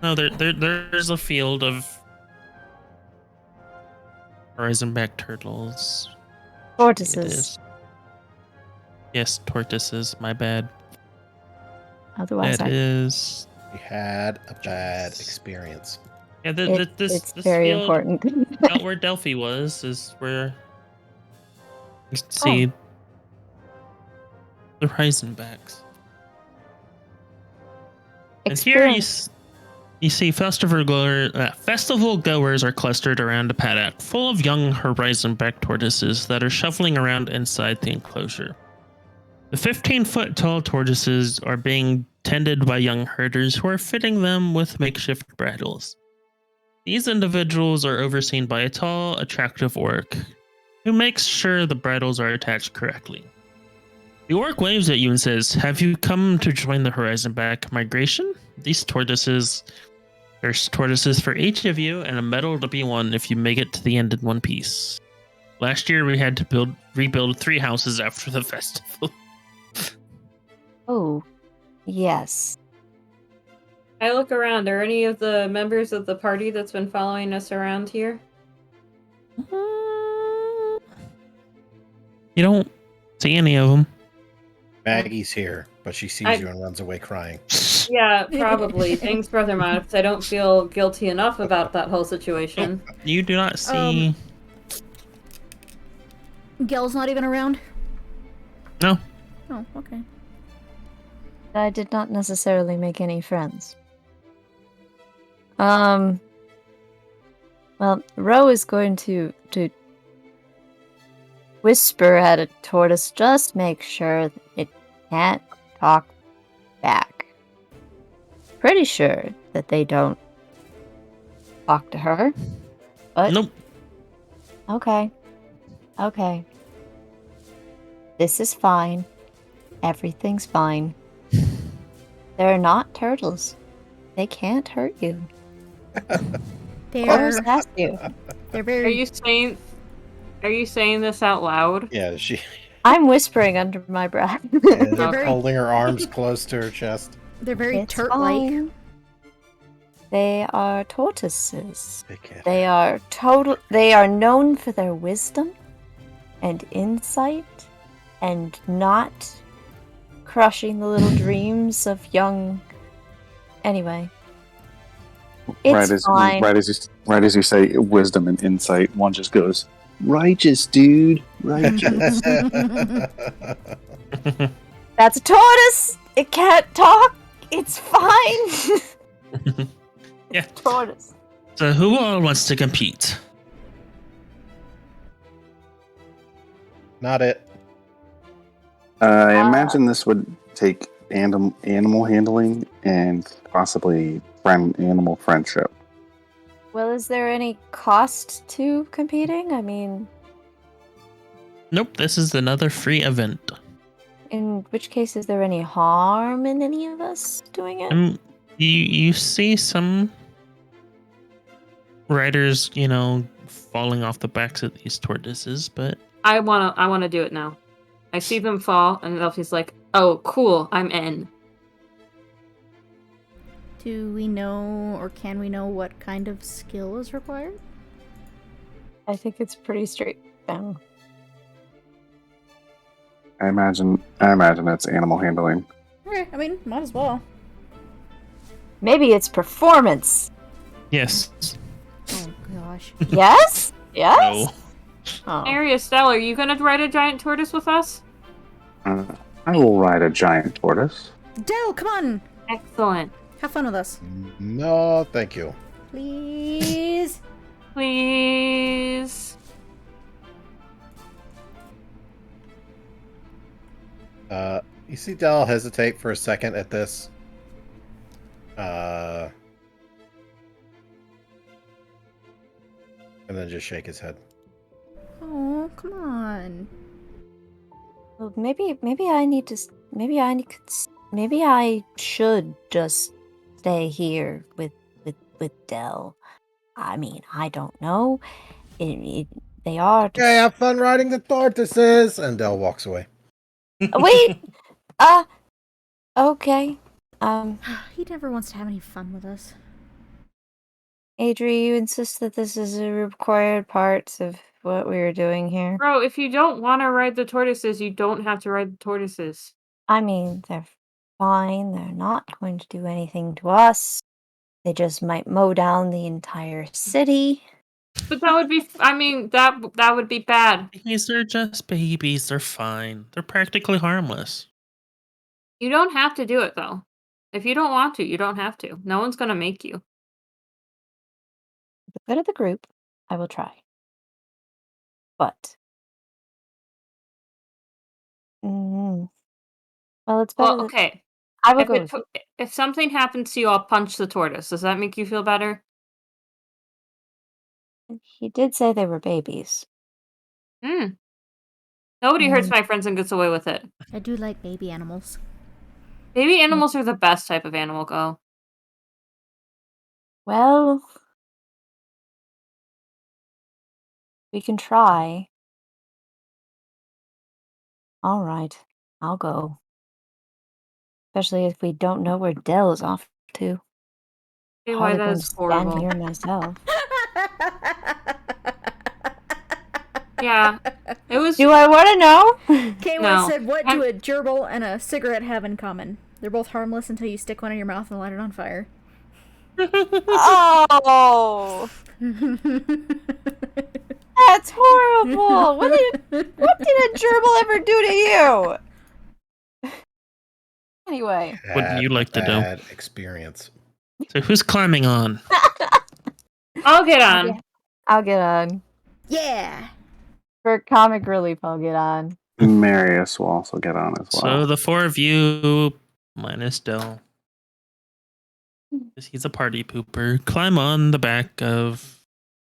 No, there's a field of horizon back turtles. It Tortoises. is. Yes, tortoises. My bad. Otherwise, That is. We had a bad experience. Yeah, it's this very field important. out where Delphi was is where you can see the horizon backs. And here you see festival goers are clustered around a paddock full of young horizon back tortoises that are shuffling around inside the enclosure. The 15-foot tall tortoises are being tended by young herders who are fitting them with makeshift bridles. These individuals are overseen by a tall, attractive orc who makes sure the bridles are attached correctly. The orc waves at you and says, "Have you come to join the horizon back migration? There's tortoises for each of you, and a medal to be won if you make it to the end in one piece. Last year we had to rebuild 3 houses after the festival." Oh, yes. I look around. Are any of the members of the party that's been following us around here? You don't see any of them. Maggie's here, but she sees you and runs away crying. Yeah, probably. Thanks, Brother Mod, I don't feel guilty enough about that whole situation. You do not see. Gel's not even around? No. Oh, okay. I did not necessarily make any friends. Well, Ro is going to whisper at a tortoise, just make sure that it can't talk back. Pretty sure that they don't talk to her. But Nope. okay. Okay. This is fine. Everything's fine. They're not turtles. They can't hurt you. Or They're ask you. they're Are very you saying this out loud? Yeah, she I'm whispering under my breath. is very- holding her arms close to her chest. they're very It's turt-like. fine. They are tortoises. They can't. They are known for their wisdom and insight and not crushing the little dreams of young. Anyway. It's fine. Right as you say wisdom and insight, one just goes, righteous, dude. Righteous. That's a tortoise! It can't talk! It's fine! Yeah. Tortoise. So who all wants to compete? Not it. I imagine this would take animal handling and possibly animal friendship. Well, is there any cost to competing? I mean, Nope, this is another free event. in which case, is there any harm in any of us doing it? You see some riders, falling off the backs of these tortoises, but I wanna do it now. I see them fall, and Elfie's like, "Oh, cool, I'm in." Do we know, or can we know, what kind of skill is required? I think it's pretty straight down. I imagine it's animal handling. Okay, I mean, might as well. Maybe it's performance. yes. Oh gosh. Yes? Yes? No. Oh. Ariustel, are you gonna ride a giant tortoise with us? I will ride a giant tortoise. Del, come on! Excellent. Have fun with us. No, thank you. Please? Please. You see Dell hesitate for a second at this. And then just shake his head. Oh, come on. Well, maybe I need to. Maybe I should just stay here with Dell. I mean, I don't know. They are. Okay, have fun riding the tortoises! And Dell walks away. Wait. Okay. He never wants to have any fun with us. Adri, you insist that this is a required part of what we were doing here. Bro, if you don't want to ride the tortoises, you don't have to ride the tortoises. I mean, they're fine. They're not going to do anything to us. They just might mow down the entire city. But that would be, that would be bad. These are just babies. They're fine. They're practically harmless. You don't have to do it, though. If you don't want to, you don't have to. No one's gonna make you. For the good of the group, I will try. But. Well, it's better. Well, okay. I will go. If something happens to you, I'll punch the tortoise. Does that make you feel better? He did say they were babies. Nobody hurts my friends and gets away with it. I do like baby animals. Baby animals are the best type of animal, go. Well, we can try. All right, I'll go. Especially if we don't know where Dell is off to. Hey, Probably why that going is to horrible. stand here myself. Yeah, it was. Do I want to know? Kayway No. said, what do a gerbil and a cigarette have in common? They're both harmless until you stick one in your mouth and light it on fire. Oh, that's horrible. What did a gerbil ever do to you? Anyway. Wouldn't you like to know? Bad experience. So who's climbing on? I'll get on. I'll get on. Yeah. For comic relief, I'll get on. Marius will also get on as well. So the four of you, minus Del, because he's a party pooper, climb on the back of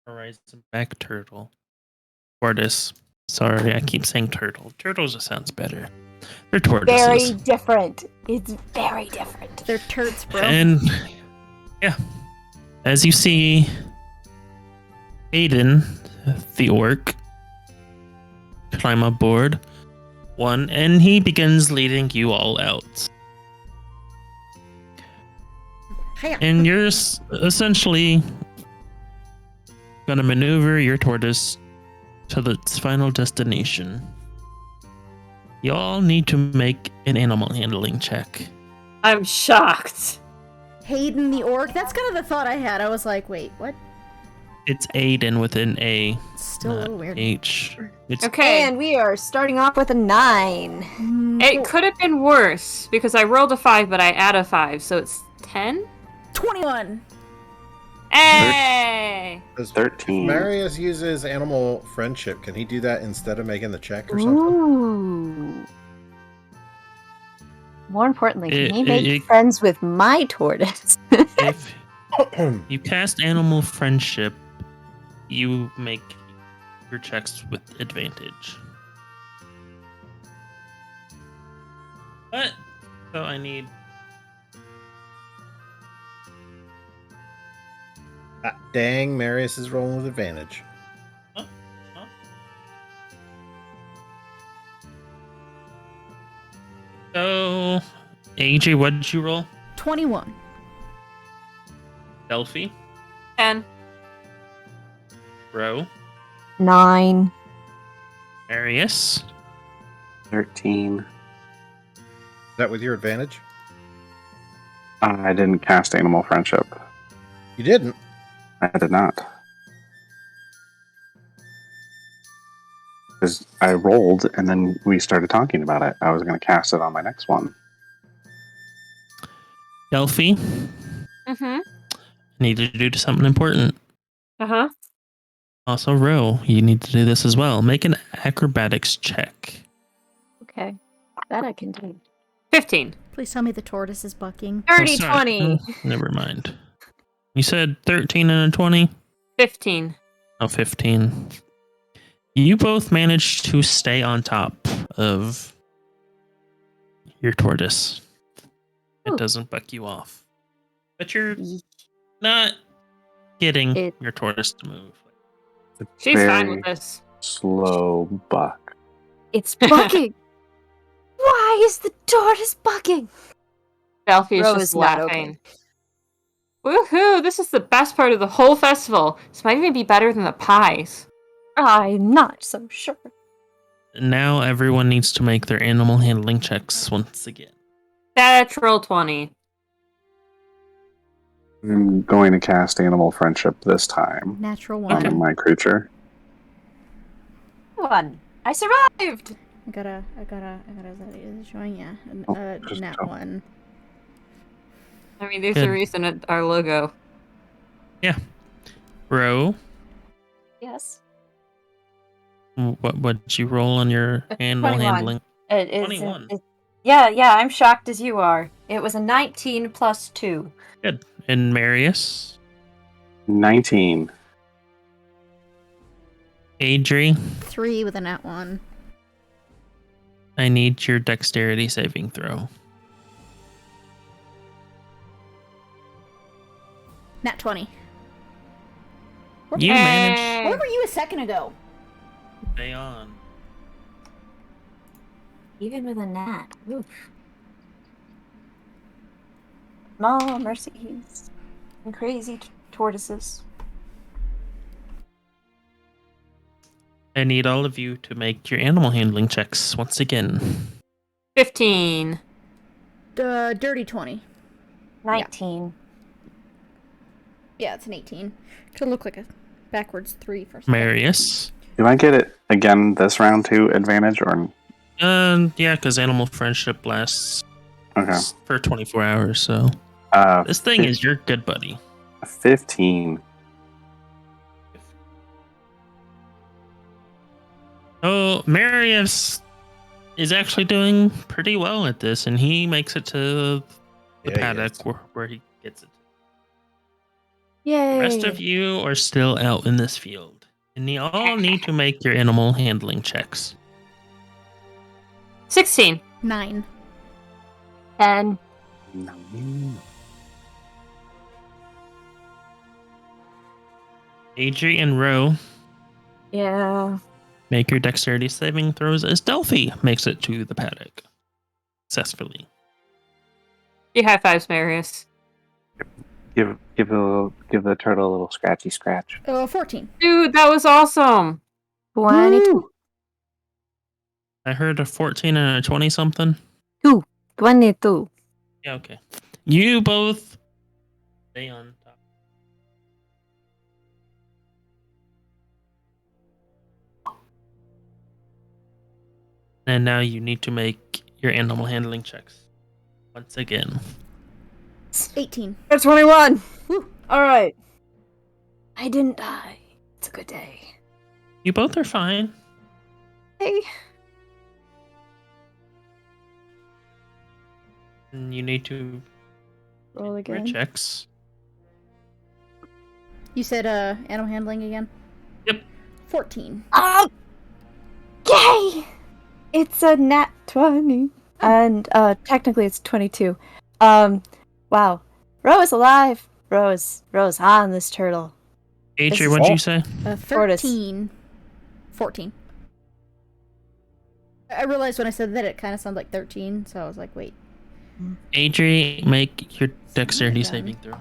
Horizon Back Turtle. Tortoise. Sorry, I keep saying turtle. Turtle just sounds better. They're tortoises. Very different. It's very different. They're turds, bro. And yeah, as you see, Aiden, the orc, climb aboard one, and he begins leading you all out. Hiya. And you're essentially gonna maneuver your tortoise to its final destination. Y'all need to make an animal handling check. I'm shocked. Hayden the orc. That's kind of the thought I had. I was like, wait, what? It's Aiden with an A, Still a not little weird. H. It's Okay. And we are starting off with a 9. It could have been worse because I rolled a 5, but I add a 5, so it's 10. 21. Hey! Does 13. Marius uses animal friendship. Can he do that instead of making the check or something? Ooh. More importantly, can he It- make it- friends with my tortoise? if you cast animal friendship, you make your checks with advantage. But so I need Ah, dang, Marius is rolling with advantage. Huh? Huh? So AJ, what did you roll? 21. Delphi, 10. Ro, 9. Arius, 13. Is that with your advantage? I didn't cast Animal Friendship. You didn't. I did not. Because I rolled and then we started talking about it. I was going to cast it on my next one. Delphi. Mm-hmm. Need to do something important. Uh-huh. Also, Ro, you need to do this as well. Make an acrobatics check. Okay. That I can do. 15. Please tell me the tortoise is bucking. 30, sorry. 20. Never mind. You said 13 and a 20? 15. Oh, 15. You both managed to stay on top of your tortoise. It Ooh. doesn't buck you off. But you're not getting It- your tortoise to move. She's fine with this. Slow buck. It's bucking. Why is the tortoise bucking? Delphi is Ro just is not laughing. Woohoo! This is the best part of the whole festival. This might even be better than the pies. I'm not so sure. Now everyone needs to make their animal handling checks once again. Natural 20. I'm going to cast Animal Friendship this time Natural 1. Okay. on my creature. 1. I survived. I gotta, is it showing? Yeah. Just Nat go. 1. I mean, there's Good. a reason at our logo. Ro, Yes. what did you roll on your animal 21. handling? It is. 21. Yeah, I'm shocked as you are. It was a 19 plus 2. Good. And Marius, 19. Adri, 3 with a nat 1. I need your dexterity saving throw. Nat 20. You managed Where were you a second ago? to stay on. Even with a gnat. Oof. Small mercies and crazy tortoises. I need all of you to make your animal handling checks once again. 15. Dirty 20. 19. Yeah, it's an 18. Could look like a backwards 3 for some. Marius. Do I get it again this round too? Advantage or Yeah, because animal friendship lasts okay? for 24 hours, so this thing is your good buddy. 15. Oh, Marius is actually doing pretty well at this, and he makes it to the Yeah, he paddock is. where he gets it. Yay! The rest of you are still out in this field, and you all need to make your animal handling checks. 16. 9. And Adri and Ro yeah. make your dexterity saving throws as Delphi makes it to the paddock successfully. He high fives Marius. Give the turtle a little scratchy scratch. 14. Dude, that was awesome. 22. I heard a 14 and a 20 something. 22. Yeah, okay. You both stay on top. And now you need to make your animal handling checks. Once again. 18. That's 21. Alright. I didn't die. It's a good day. You both are fine. Hey. And you need to Roll make your again. checks. You said animal handling again? Yep. 14. Oh! Yay! It's a nat 20. And technically it's 22. Wow. Rose alive. Rose on this turtle. This Adri, is- what'd you say? 13. 14. I realized when I said that it kind of sounded like 13, so I was like, wait. Adri, make your dexterity done. saving throw.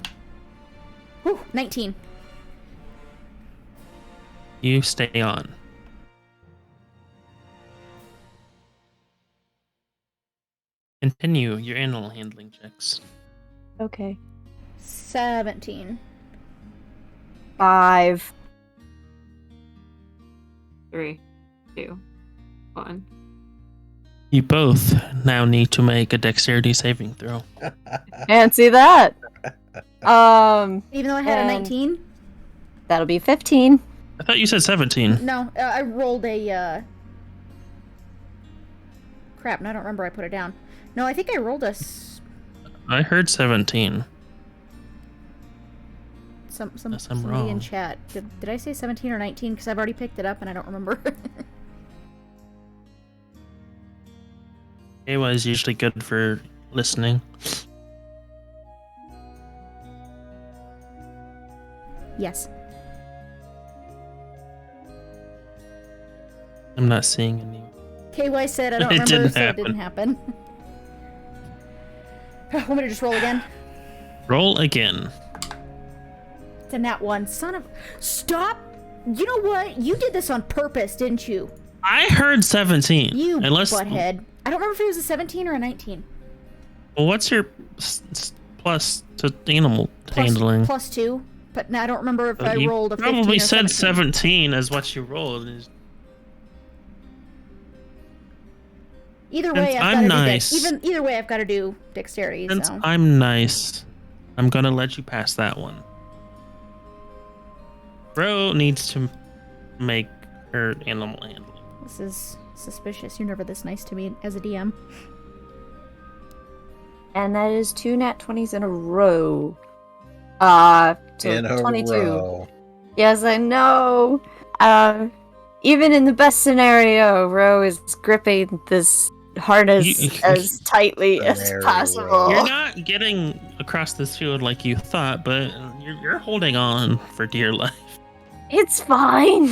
Whew, 19. You stay on. Continue your animal handling checks. Okay. 17. 5. 3, 2, 1. You both now need to make a dexterity saving throw. Can't see that. Even though I had a And- 19? That'll be 15. I thought you said 17. No, I rolled a, crap, now I don't remember I put it down. No, I think I rolled I heard 17. Unless I'm somebody in wrong. chat. Did I say 17 or 19? Because I've already picked it up and I don't remember. AY is usually good for listening. Yes. I'm not seeing any. KY said I don't It remember, didn't so it didn't happen. Want me to just roll again? Roll again. It's a nat 1. Son of... Stop! You know what? You did this on purpose, didn't you? I heard 17. You Unless, butthead. I don't remember if it was a 17 or a 19. Well, what's your plus to animal handling? Plus 2. But no, I don't remember if I You rolled a 15 probably or said 17. 17 as what you rolled. Either way, Since I've I'm got to nice. do either way, I've got to do dexterity. Since So I'm nice, I'm gonna let you pass that one. Bro needs to make her animal handling. this is suspicious. You're never this nice to me as a DM. And that is 2 nat 20s in a row. So In a 22. row. Yes, I know. Even in the best scenario, Ro is gripping this harness You- as tightly as Very possible. well. You're not getting across this field like you thought, but you're holding on for dear life. It's fine.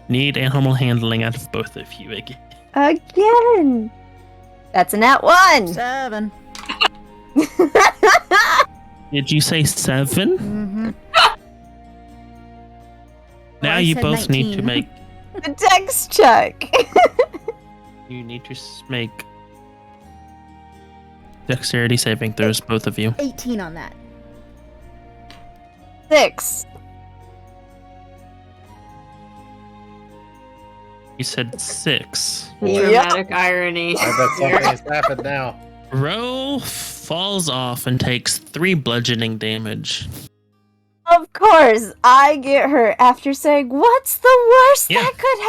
Need animal handling out of both of you again. Again. That's a nat 1. 7. Did you say 7? Mm-hmm. Now I you said both need to 19. make. The dex check. You need to make dexterity saving throws, both of you. 18 on that. 6. You said 6. Dramatic irony. I bet something has happened now. Ro falls off and takes 3 bludgeoning damage. Oh Of course, I get her after saying, "What's the worst Yeah. that could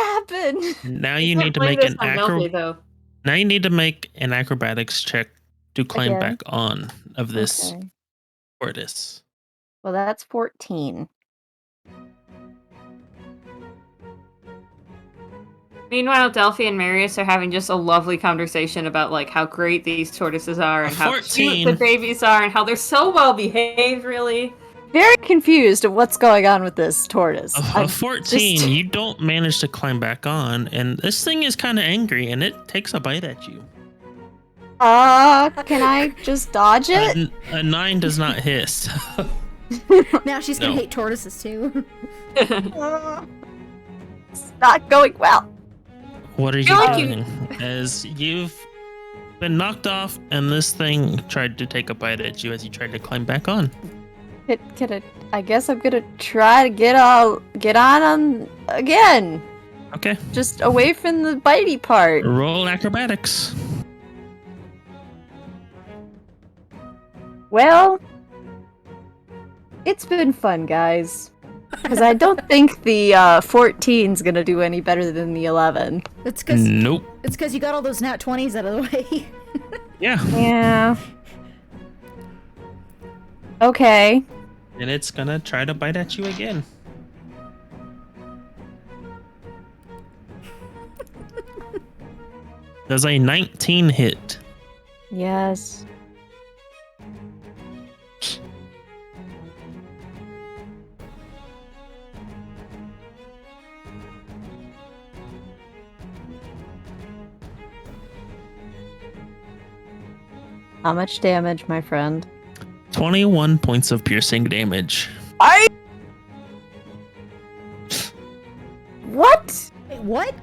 happen?" Now You you can't need to blame make this an on Delphi, though. Now you need to make an acrobatics check to climb Again? back on of this Okay. tortoise. Well, that's 14. Meanwhile, Delphi and Marius are having just a lovely conversation about like how great these tortoises are and how cute the 14. babies are and how they're so well behaved, really. Very confused at what's going on with this tortoise. A 14, you don't manage to climb back on, and this thing is kind of angry, and it takes a bite at you. Can I just dodge it? A 9 does not hit. Now she's gonna No. hate tortoises too. It's not going well. What are you feel like doing? As you've been knocked off, and this thing tried to take a bite at you as you tried to climb back on. I guess I'm gonna try to get on again. Okay. Just away from the bitey part. Roll acrobatics. Well, it's been fun, guys. Because I don't think the 14's gonna do any better than the 11. It's because Nope. you got all those nat 20s out of the way. Yeah. Yeah. Okay. And it's gonna try to bite at you again. Does a 19 hit? Yes. How much damage, my friend? 21 points of piercing damage. What? Wait, what?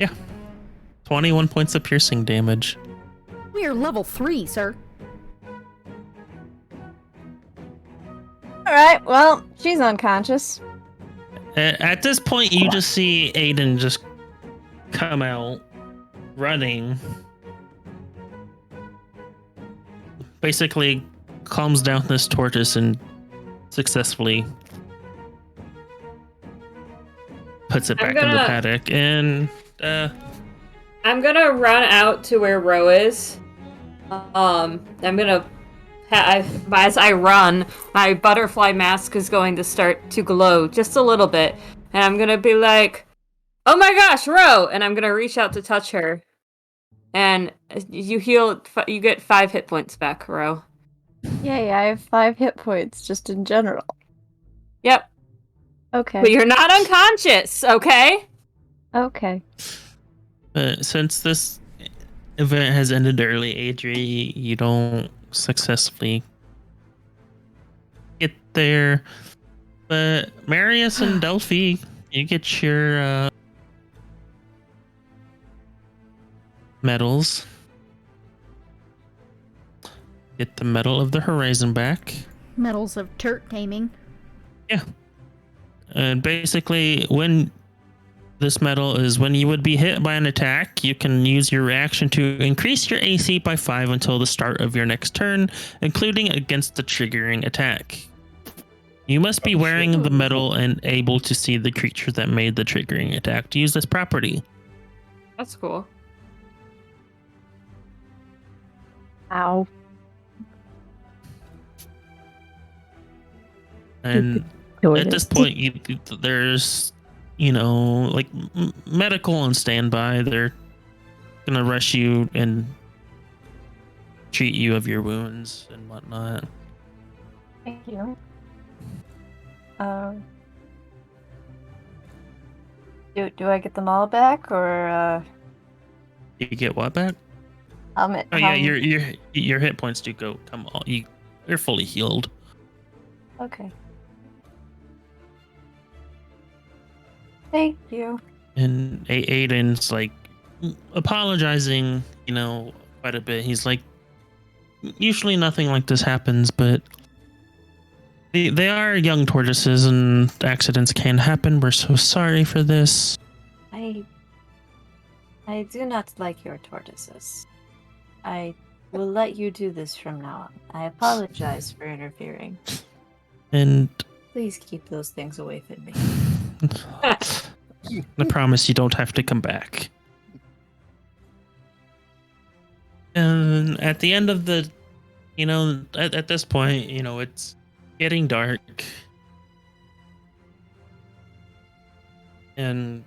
21 points of piercing damage. We are level 3, sir. Alright, well, she's unconscious. At this point, you just see Aiden just come out running. Basically, calms down this tortoise and successfully puts it I'm back in the gonna- paddock. And I'm gonna run out to where Ro is. I'm gonna. As I run, my butterfly mask is going to start to glow just a little bit, and I'm gonna be like, "Oh my gosh, Ro!" And I'm gonna reach out to touch her, and you heal. You get 5 hit points back, Ro. Yay, I have 5 hit points just in general. Yep, Okay. but you're not unconscious, okay? Okay. since this event has ended early, Adri, you don't successfully get there. But Marius and Delphi, you get your medals. Get the Medal of the Horizon back. Medals of Turk taming. And basically, when this medal is when you would be hit by an attack, you can use your reaction to increase your AC by 5 until the start of your next turn, including against the triggering attack. You must be wearing the medal and able to see the creature that made the triggering attack to use this property. That's cool. Ow. And at this point, there's, like medical on standby. They're gonna rush you and treat you of your wounds and whatnot. Thank you. Do I get them all back, or You get what back? how Oh yeah, your hit points do go. Come on, you're fully healed. Okay. Thank you. And Aiden's like apologizing, quite a bit. He's like, usually nothing like this happens, but they are young tortoises and accidents can happen. We're so sorry for this. I do not like your tortoises. I will let you do this from now on. I apologize for interfering. And Please keep those things away from me. I promise you don't have to come back. And at the end of the, at this point, it's getting dark. And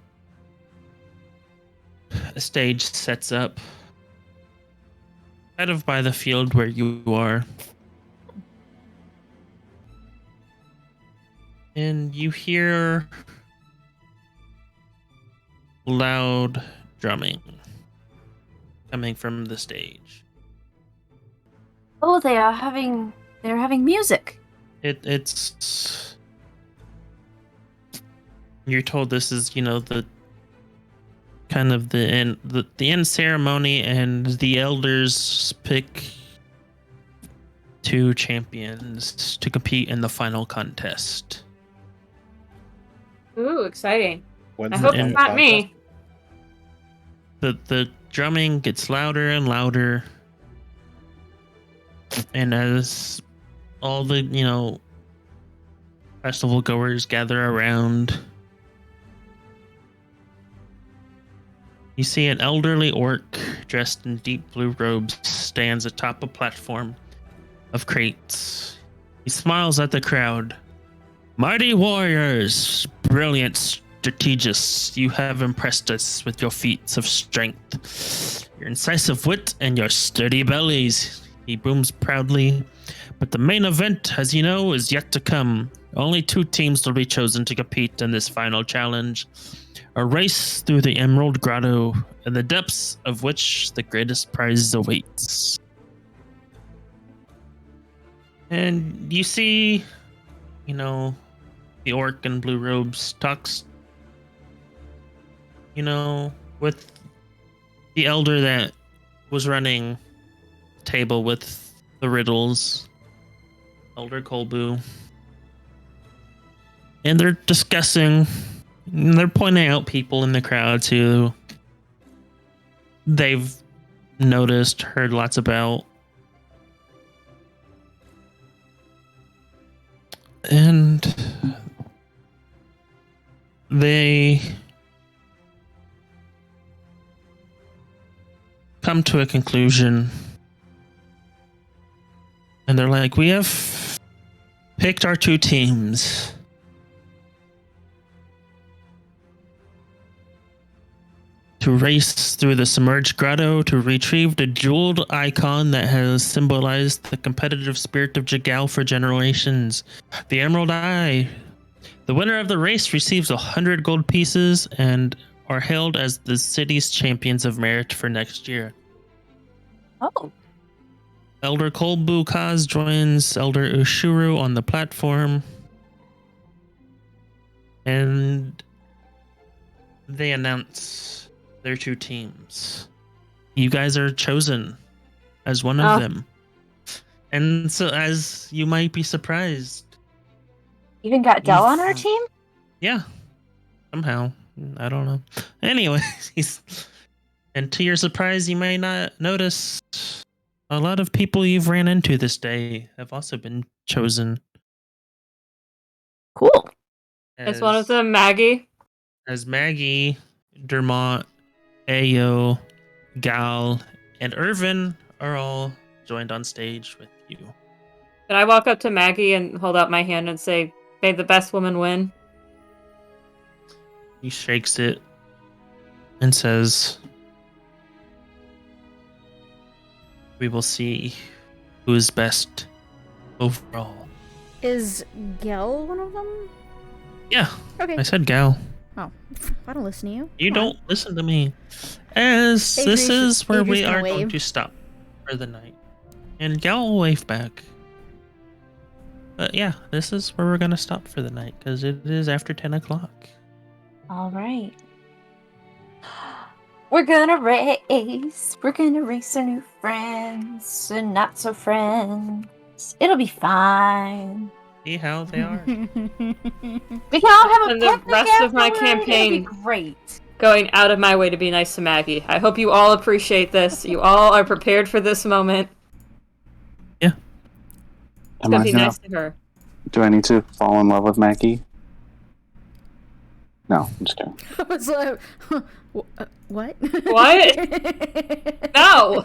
a stage sets up kind of by the field where you are. And you hear loud drumming coming from the stage. Oh, they're having music. It's you're told this is, the kind of the end ceremony, and the elders pick 2 champions to compete in the final contest. Ooh, exciting. When's I the hope final it's not contest? me. The drumming gets louder and louder, and as all the festival goers gather around, you see an elderly orc dressed in deep blue robes stands atop a platform of crates. He smiles at the crowd. Mighty warriors, brilliant strategists, you have impressed us with your feats of strength, your incisive wit, and your sturdy bellies. He booms proudly. But the main event, as you know, is yet to come. Only 2 teams will be chosen to compete in this final challenge. A race through the Emerald Grotto, in the depths of which the greatest prize awaits. And you see, the orc in blue robes talks, with the elder that was running the table with the riddles, Elder Kolbu. And they're discussing, and they're pointing out people in the crowd who they've noticed, heard lots about. And they come to a conclusion. And they're like, we have picked our 2 teams. To race through the submerged grotto to retrieve the jeweled icon that has symbolized the competitive spirit of Jagal for generations, the Emerald Eye. The winner of the race receives 100 gold pieces and are hailed as the city's champions of merit for next year. Oh. Elder Kolbu Kaz joins Elder Ushuru on the platform, and they announce their 2 teams. You guys are chosen as one of them. And so, as you might be surprised, Even got Dell on our team? yeah, somehow. I don't know. Anyways, and to your surprise, you may not notice a lot of people you've ran into this day have also been chosen. Cool. Is one of them Maggie? As Maggie, Dermot, Ayo, Gal, and Irvin are all joined on stage with you. Can I walk up to Maggie and hold out my hand and say, may the best woman win? He shakes it and says, we will see who is best overall. Is Gel one of them? Yeah, Okay. I said Gal. Oh, I don't listen to you. You Come don't listen to me. As this Adrian's- is where we Adrian's gonna are going wave. to stop for the night. And Gal will wave back. But yeah, this is where we're going to stop for the night because it is after 10 o'clock. All right. We're gonna race. We're gonna race our new friends and not so friends. It'll be fine. See how they are. We can all have a And the picnic rest of my afterward. campaign- It'll be great. Going out of my way to be nice to Maggie. I hope you all appreciate this. You all are prepared for this moment. Am Gonna I be gonna nice to her. Do I need to fall in love with Maggie? No, I'm just kidding. I was like, what? What? No!